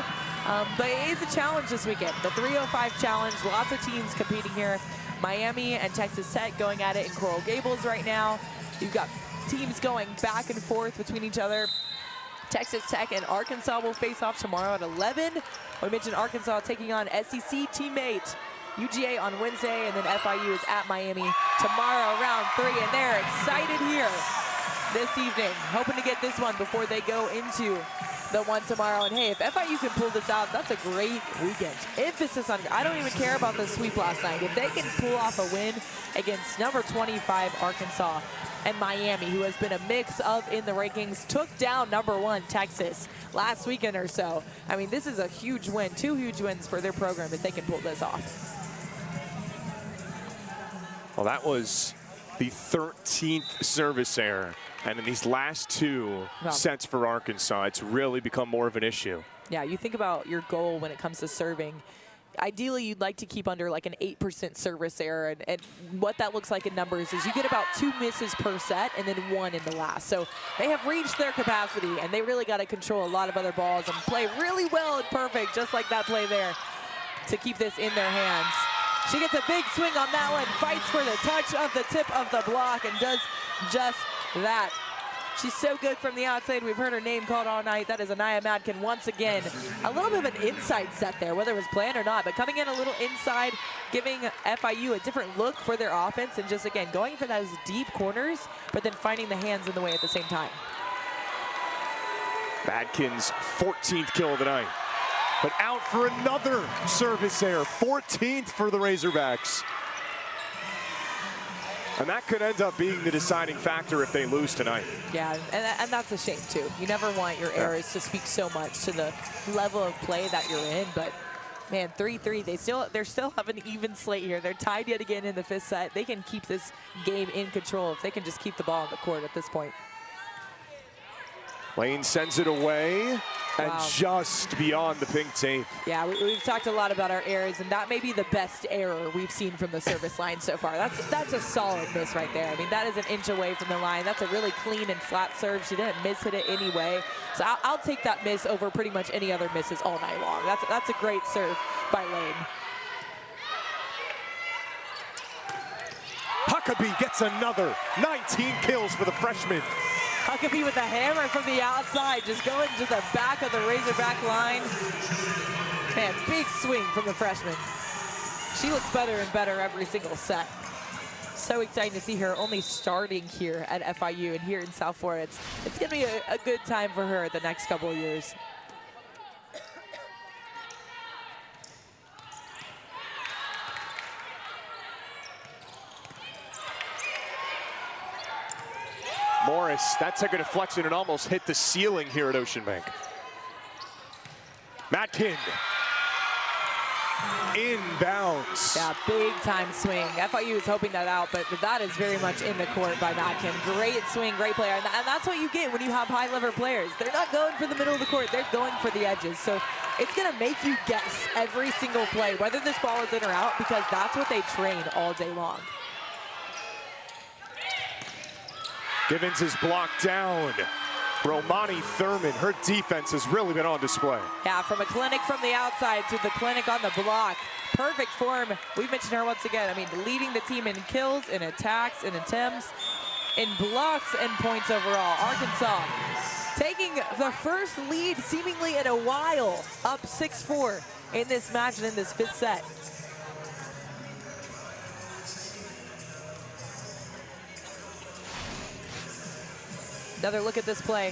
But it is a challenge this weekend. The 305 challenge, lots of teams competing here. Miami and Texas Tech going at it in Coral Gables right now. You've got teams going back and forth between each other. Texas Tech and Arkansas will face off tomorrow at 11. We mentioned Arkansas taking on SEC teammate UGA on Wednesday, and then FIU is at Miami tomorrow, round 3, and they're excited here this evening, hoping to get this one before they go into the one tomorrow. And hey, if FIU can pull this out, that's a great weekend. Emphasis on, I don't even care about the sweep last night. If they can pull off a win against number 25 Arkansas and Miami, who has been a mix of in the rankings, took down number 1 Texas last weekend or so. I mean, this is a huge win, 2 huge wins for their program if they can pull this off. Well, that was the 13th service error. And in these last 2 sets for Arkansas, it's really become more of an issue. Yeah, you think about your goal when it comes to serving. Ideally, you'd like to keep under like an 8% service error. And what that looks like in numbers is you get about 2 misses per set and then 1 in the last. So they have reached their capacity, and they really got to control a lot of other balls and play really well and perfect, just like that play there, to keep this in their hands. She gets a big swing on that one, fights for the touch of the tip of the block, and does just that. She's so good from the outside. We've heard her name called all night. That is Ncaa Madkin once again. A little bit of an inside set there, whether it was planned or not, but coming in a little inside, giving FIU a different look for their offense, and just, again, going for those deep corners, but then finding the hands in the way at the same time. Madkin's 14th kill of the night. But out for another service error, 14th for the Razorbacks. And that could end up being the deciding factor if they lose tonight. Yeah, and that's a shame, too. You never want your errors to speak so much to the level of play that you're in, but man, 3-3, they're still have an even slate here. They're tied yet again in the 5th set. They can keep this game in control if they can just keep the ball on the court at this point. Lane sends it away and just beyond the pink tape. Yeah, we've talked a lot about our errors, and that may be the best error we've seen from the service line so far. That's a solid miss right there. I mean, that is an inch away from the line. That's a really clean and flat serve. She didn't miss hit it anyway. So I'll take that miss over pretty much any other misses all night long. That's a great serve by Lane. Huckabee gets another 19 kills for the freshman. Huckabee with a hammer from the outside, just going to the back of the Razorback line. Man, big swing from the freshman. She looks better and better every single set. So exciting to see her only starting here at FIU and here in South Florida. It's going to be a good time for her the next couple of years. Morris, that took a deflection and almost hit the ceiling here at Ocean Bank. Matkin. Inbounds. Yeah, big time swing. FIU is hoping that out, but that is very much in the court by Matkin. Great swing, great player. And that's what you get when you have high-level players. They're not going for the middle of the court. They're going for the edges. So it's going to make you guess every single play, whether this ball is in or out, because that's what they train all day long. Givens is blocked down. Romani Thurman, her defense has really been on display. Yeah, from a clinic from the outside to the clinic on the block. Perfect form. We've mentioned her once again. I mean, leading the team in kills, in attacks, in attempts, in blocks, and points overall. Arkansas taking the first lead seemingly in a while, up 6-4 in this match and in this 5th set. Another look at this play.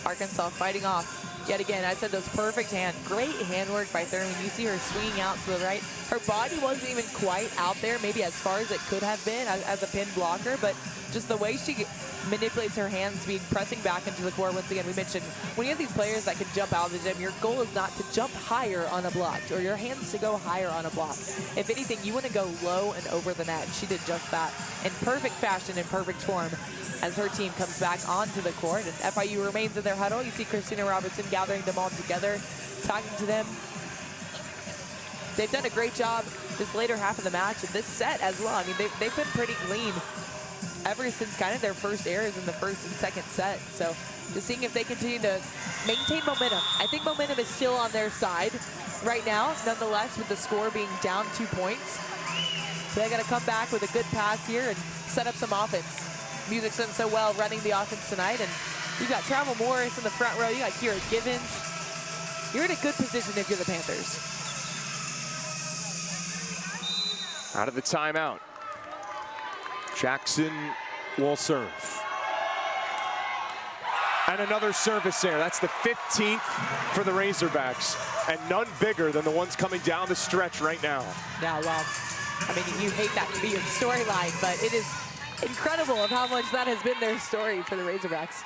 Arkansas fighting off. Yet again, I said those perfect hand. Great handwork by Thurman. You see her swinging out to the right. Her body wasn't even quite out there, maybe as far as it could have been as a pin blocker, but just the way she manipulates her hand speed, pressing back into the court. Once again, we mentioned when you have these players that can jump out of the gym, your goal is not to jump higher on a block or your hands to go higher on a block. If anything, you want to go low and over the net. She did just that in perfect fashion, in perfect form, as her team comes back onto the court. And FIU remains in their huddle. You see Christina Robertson gathering them all together, talking to them. They've done a great job this later half of the match and this set as well. I mean, they've been pretty clean ever since kind of their first errors in the 1st and 2nd set. So just seeing if they continue to maintain momentum. I think momentum is still on their side right now, nonetheless, with the score being down 2 points. So they got to come back with a good pass here and set up some offense. Music's done so well running the offense tonight, and you got Travel Morris in the front row. You got Kira Givens. You're in a good position if you're the Panthers. Out of the timeout. Jackson will serve. And another service there. That's the 15th for the Razorbacks, and none bigger than the ones coming down the stretch right now. Yeah, well, I mean, you hate that to be your storyline, but it is incredible of how much that has been their story for the Razorbacks.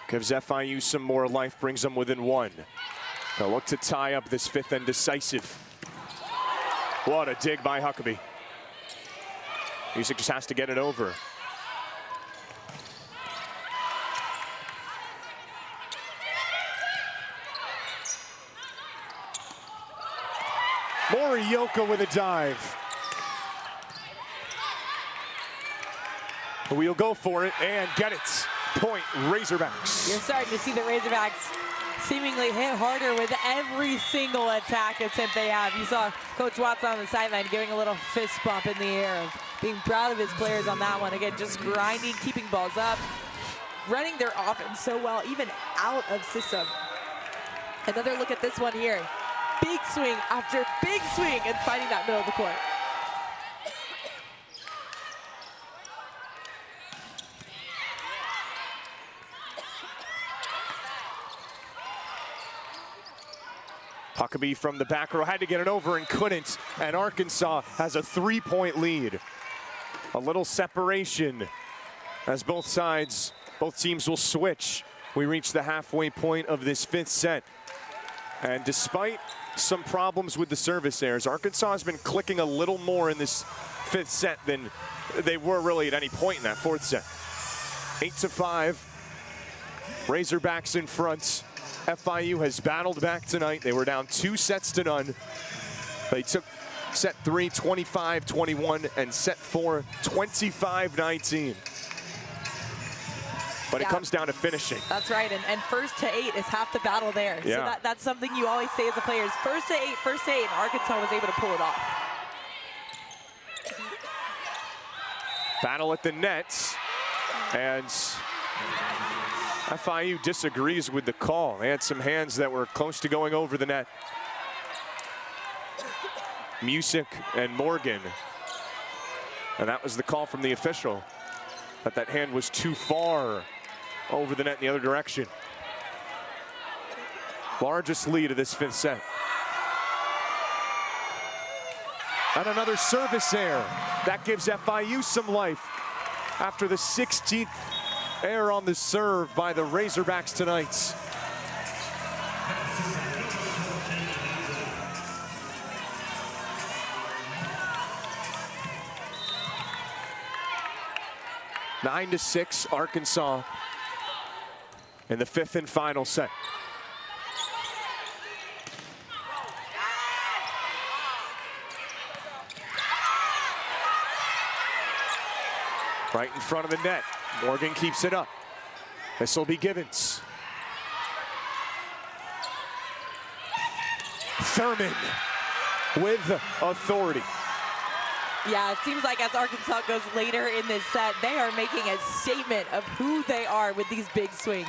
Gives FIU some more life, brings them within 1. They'll look to tie up this 5th and decisive. What a dig by Huckabee. Music just has to get it over. Morioka with a dive. We'll go for it and get it. Point Razorbacks. You're starting to see the Razorbacks seemingly hit harder with every single attack attempt they have. You saw Coach Watts on the sideline giving a little fist bump in the air of being proud of his players on that one. Again, just grinding, keeping balls up, running their offense so well, even out of system. Another look at this one here. Big swing after big swing and finding that middle of the court. Huckabee from the back row had to get it over and couldn't, and Arkansas has a 3-point lead. A little separation as both teams will switch. We reach the halfway point of this 5th set. And despite some problems with the service errors, Arkansas has been clicking a little more in this 5th set than they were really at any point in that 4th set. 8-5, Razorbacks in front. FIU has battled back tonight. They were down 2-0. They took set 3, 25-21, and set 4, 25-19. But it comes down to finishing. That's right, and 1st to 8 is half the battle there. Yeah. So that's something you always say as a player is 1st to 8, and Arkansas was able to pull it off. Battle at the net, and FIU disagrees with the call. They had some hands that were close to going over the net. Music and Morgan. And that was the call from the official, that hand was too far over the net in the other direction. Largest lead of this 5th set. And another service error. That gives FIU some life after the 16th error on the serve by the Razorbacks tonight. 9-6, Arkansas in the 5th and final set. Right in front of the net. Morgan keeps it up. This will be Givens. Thurman with authority. Yeah, it seems like as Arkansas goes later in this set, they are making a statement of who they are with these big swings.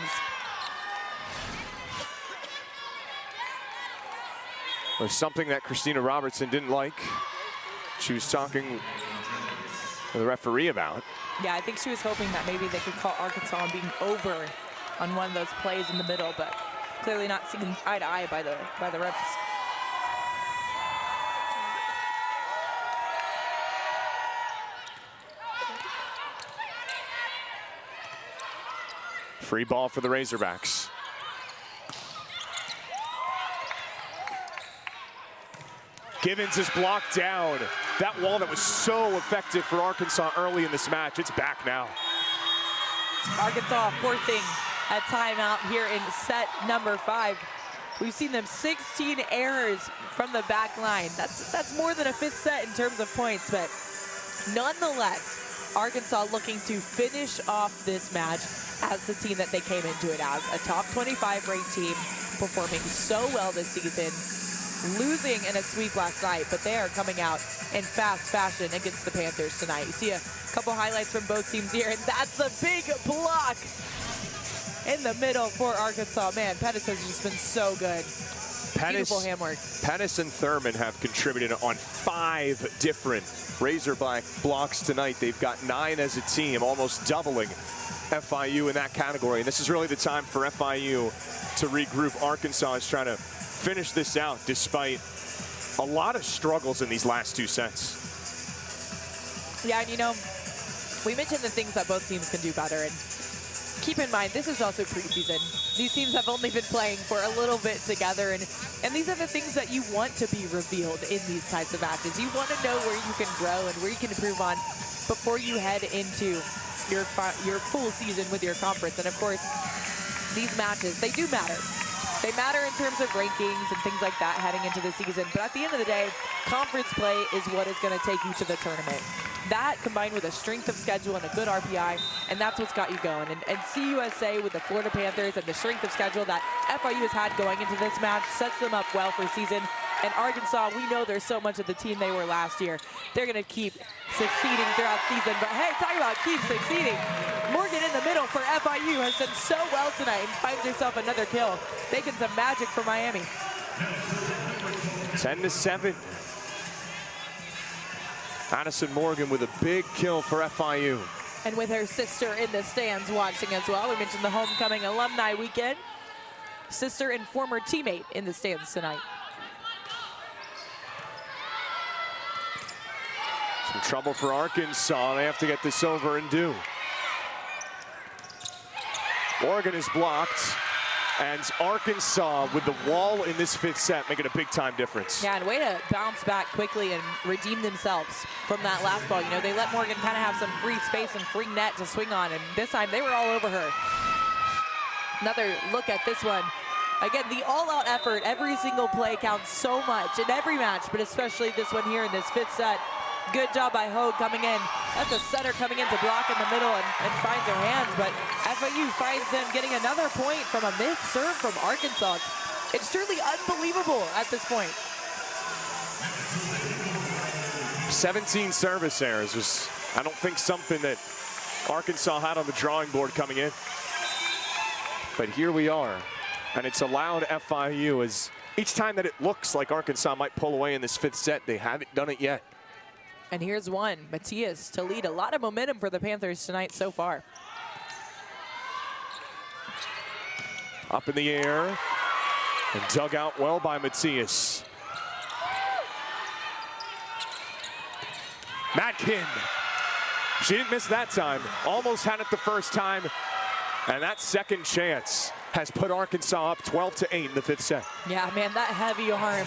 There's something that Christina Robertson didn't like. She was talking to the referee about. Yeah, I think she was hoping that maybe they could call Arkansas on being over on one of those plays in the middle, but clearly not seen eye to eye by the refs. Free ball for the Razorbacks. Givens is blocked down. That wall that was so effective for Arkansas early in this match, it's back now. Arkansas forcing a timeout here in set number 5. We've seen them 16 errors from the back line. That's more than a 5th set in terms of points, but nonetheless, Arkansas looking to finish off this match as the team that they came into it as, a top 25 ranked team, performing so well this season, losing in a sweep last night, but they are coming out in fast fashion against the Panthers tonight. You see a couple highlights from both teams here, and that's a big block in the middle for Arkansas. Man, Pettis has just been so good. Beautiful handwork. Pettis and Thurman have contributed on 5 different Razorback blocks tonight. They've got 9 as a team, almost doubling FIU in that category. And this is really the time for FIU to regroup. Arkansas is trying to finish this out despite a lot of struggles in these last 2 sets. Yeah, and you know, we mentioned the things that both teams can do better, and keep in mind, this is also preseason. These teams have only been playing for a little bit together, and these are the things that you want to be revealed in these types of matches. You want to know where you can grow and where you can improve on before you head into your full season with your conference. And of course, these matches, they do matter. They matter in terms of rankings and things like that heading into the season. But at the end of the day, conference play is what is going to take you to the tournament. That combined with a strength of schedule and a good RPI, and that's what's got you going. And CUSA with the Florida Panthers and the strength of schedule that FIU has had going into this match sets them up well for season. And Arkansas, we know there's so much of the team they were last year. They're going to keep succeeding throughout the season. But hey, talking about keep succeeding. Morgan in the middle for FIU has done so well tonight and finds herself another kill, making some magic for Miami. 10-7. Addison Morgan with a big kill for FIU. And with her sister in the stands watching as well. We mentioned the homecoming alumni weekend. Sister and former teammate in the stands tonight. Some trouble for Arkansas. They have to get this over and do. Oregon is blocked. And Arkansas with the wall in this 5th set, making a big-time difference. Yeah, and way to bounce back quickly and redeem themselves from that last ball. You know, they let Morgan kind of have some free space and free net to swing on, and this time they were all over her. Another look at this one. Again, the all-out effort, every single play counts so much in every match, but especially this one here in this 5th set. Good job by Hogue coming in. That's a setter coming in to block in the middle and finds her hands, but FIU finds them getting another point from a missed serve from Arkansas. It's truly unbelievable at this point. 17 service errors was, I don't think, something that Arkansas had on the drawing board coming in. But here we are, and it's allowed FIU as each time that it looks like Arkansas might pull away in this 5th set, they haven't done it yet. And here's one, Matias to lead. A lot of momentum for the Panthers tonight so far. Up in the air and dug out well by Matias. Matkin. She didn't miss that time. Almost had it the first time. And that second chance has put Arkansas up 12-8 in the 5th set. Yeah, man, that heavy arm.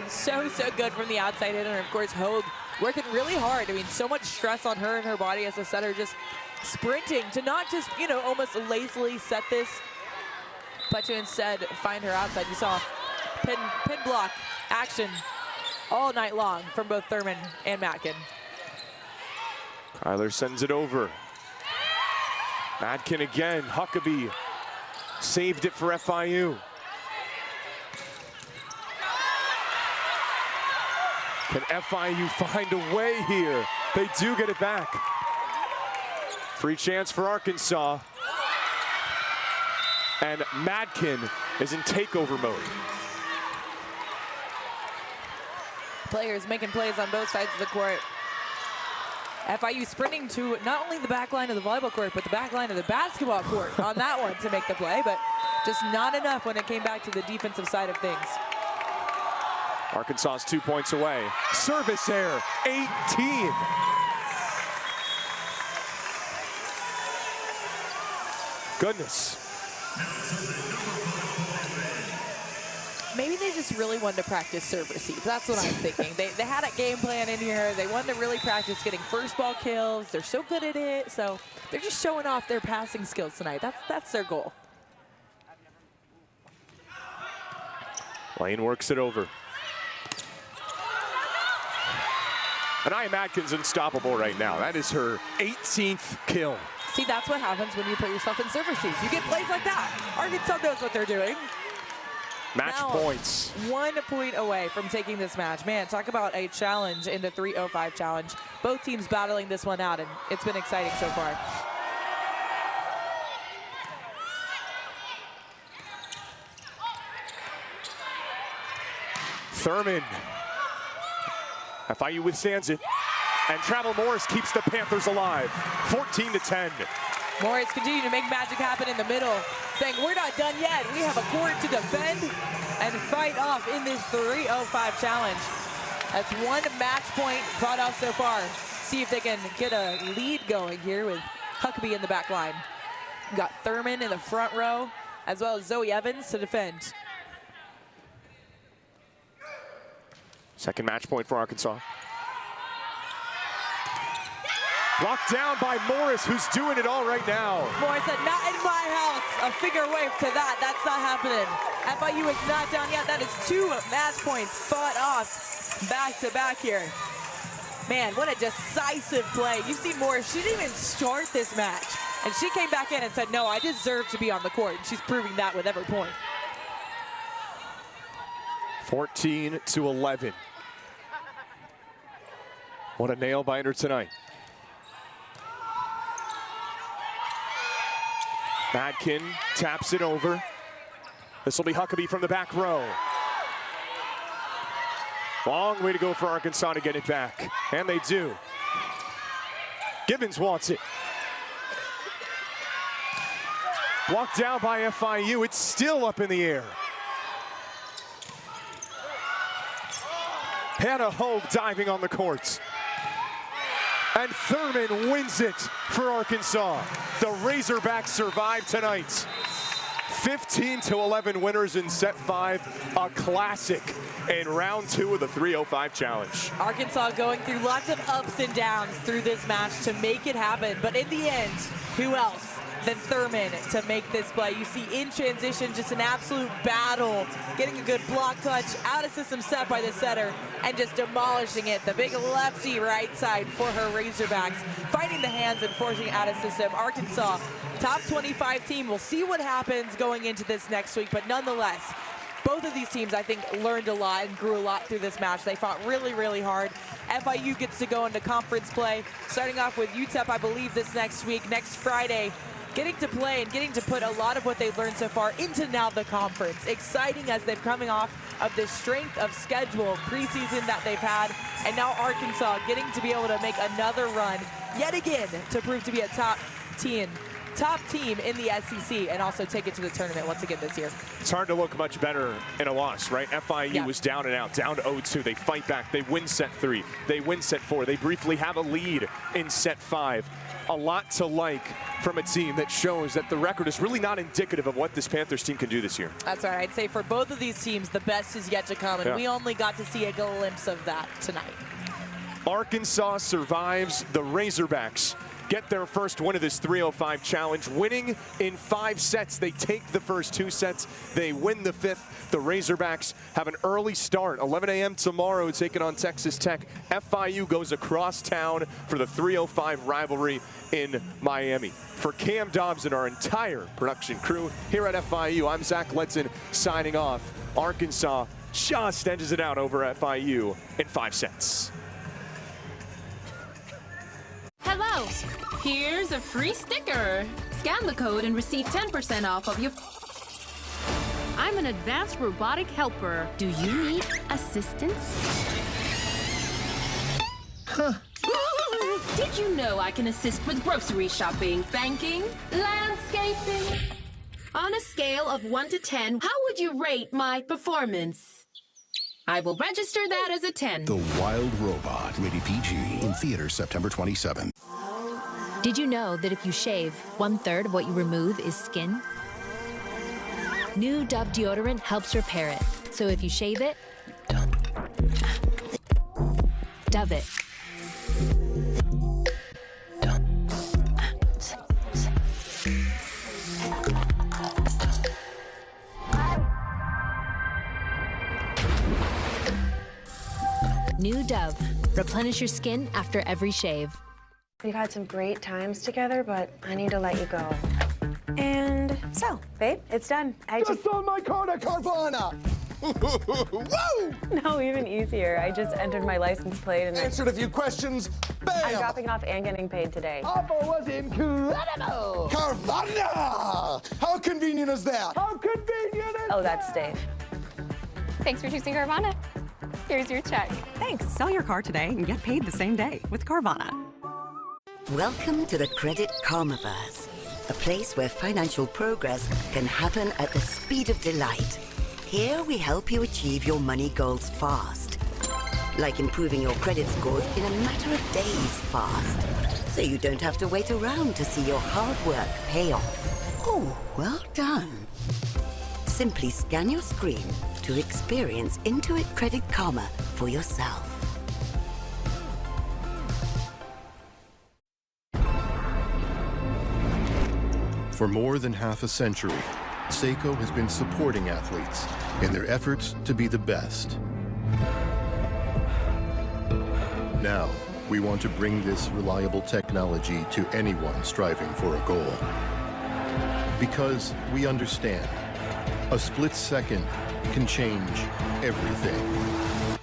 So good from the outside hitter. And of course, Hogue working really hard. I mean, so much stress on her and her body as a setter, just sprinting to not just, you know, almost lazily set this, but to instead find her outside. You saw pin block action all night long from both Thurman and Matkin. Kyler sends it over. Matkin again. Huckabee saved it for FIU. Can FIU find a way here? They do get it back. Free chance for Arkansas. And Matkin is in takeover mode. Players making plays on both sides of the court. FIU sprinting to not only the back line of the volleyball court, but the back line of the basketball court on that one to make the play, but just not enough when it came back to the defensive side of things. Arkansas's 2 points away. Service error, 18. Goodness. Maybe they just really wanted to practice serve receive. That's what I'm thinking. They had a game plan in here. They wanted to really practice getting first ball kills. They're so good at it. So they're just showing off their passing skills tonight. That's their goal. Lane works it over. And Matkin's unstoppable right now. That is her 18th kill. See, that's what happens when you put yourself in serve receive. You get plays like that. Arkansas knows what they're doing. Match now, points. 1 point away from taking this match. Man, talk about a challenge in the 305 challenge. Both teams battling this one out, and it's been exciting so far. Thurman. FIU withstands it. And Travel Morris keeps the Panthers alive. 14-10. Morris continuing to make magic happen in the middle, saying we're not done yet. We have a court to defend and fight off in this 305 challenge. That's 1 match point brought off so far. See if they can get a lead going here with Huckabee in the back line. We've got Thurman in the front row, as well as Zoe Evans to defend. Second match point for Arkansas. Blocked down by Morris, who's doing it all right now. Morris said, not in my house. A figure wave to that. That's not happening. FIU is not down yet. That is 2 match points fought off back to back here. Man, what a decisive play. You see Morris, she didn't even start this match. And she came back in and said, no, I deserve to be on the court. And she's proving that with every point. 14-11. What a nail biter tonight. Matkin taps it over. This will be Huckabee from the back row. Long way to go for Arkansas to get it back. And they do. Gibbons wants it. Blocked down by FIU. It's still up in the air. Hannah Hogue diving on the courts. and Thurman wins it for Arkansas. The Razorbacks survive tonight. 15-11 winners in set 5, a classic in round 2 of the 305 challenge. Arkansas going through lots of ups and downs through this match to make it happen, but in the end, who else than Thurman to make this play? You see in transition just an absolute battle, getting a good block touch, out of system set by the setter, and just demolishing it. The big lefty right side for her Razorbacks, fighting the hands and forcing it out of system. Arkansas, top 25 team. We'll see what happens going into this next week, but nonetheless, both of these teams, I think, learned a lot and grew a lot through this match. They fought really, really hard. FIU gets to go into conference play, starting off with UTEP, I believe, this next week, next Friday. Getting to play and getting to put a lot of what they've learned so far into now the conference. Exciting as they're coming off of the strength of schedule preseason that they've had. And now Arkansas getting to be able to make another run yet again to prove to be a top team in the SEC and also take it to the tournament once again this year. It's hard to look much better in a loss, right? FIU was down and out, down to 0-2. They fight back. They win set 3. They win set 4. They briefly have a lead in set 5. A lot to like from a team that shows that the record is really not indicative of what this Panthers team can do this year. That's right. I'd say for both of these teams, the best is yet to come, and we only got to see a glimpse of that tonight. Arkansas survives. The Razorbacks get their first win of this 305 challenge, winning in 5 sets. They take the first 2 sets. They win the 5th. The Razorbacks have an early start, 11 a.m. tomorrow, taking on Texas Tech. FIU goes across town for the 305 rivalry in Miami. For Cam Dobbs and our entire production crew here at FIU, I'm Zach Ledson signing off. Arkansas just edges it out over at FIU in 5 sets. Hello, here's a free sticker. Scan the code and receive 10% off of your... I'm an advanced robotic helper. Do you need assistance? Huh. Did you know I can assist with grocery shopping, banking, landscaping? On a scale of 1 to 10, how would you rate my performance? I will register that as a 10. The Wild Robot, rated PG, in theaters September 27th. Did you know that if you shave, 1/3 of what you remove is skin? New Dove deodorant helps repair it. So if you shave it, Dove it. New Dove. Replenish your skin after every shave. We've had some great times together, but I need to let you go. And so, babe, it's done. I just sold my car to Carvana! Woo! No, even easier. I just entered my license plate and answered a few questions. Bam! I'm dropping off and getting paid today. Offer was incredible! Carvana! How convenient is that? How convenient is Oh, that's Dave. Thanks for choosing Carvana. Here's your check. Thanks. Sell your car today and get paid the same day with Carvana. Welcome to the Credit Karmaverse, a place where financial progress can happen at the speed of delight. Here we help you achieve your money goals fast, like improving your credit scores in a matter of days fast, so you don't have to wait around to see your hard work pay off. Oh, well done. Simply scan your screen to experience Intuit Credit Karma for yourself. For more than half a century, Seiko has been supporting athletes in their efforts to be the best. Now, we want to bring this reliable technology to anyone striving for a goal. Because we understand, a split second can change everything.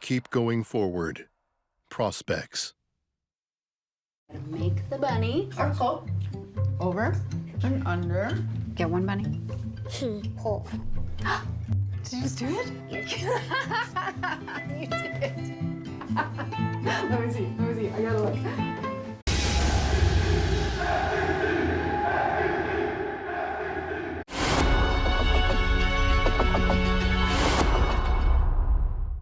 Keep going forward. Prospects. Make the bunny circle. Over and under. Get one bunny. Pull. Did you just do it? You did. Let me see. I gotta look.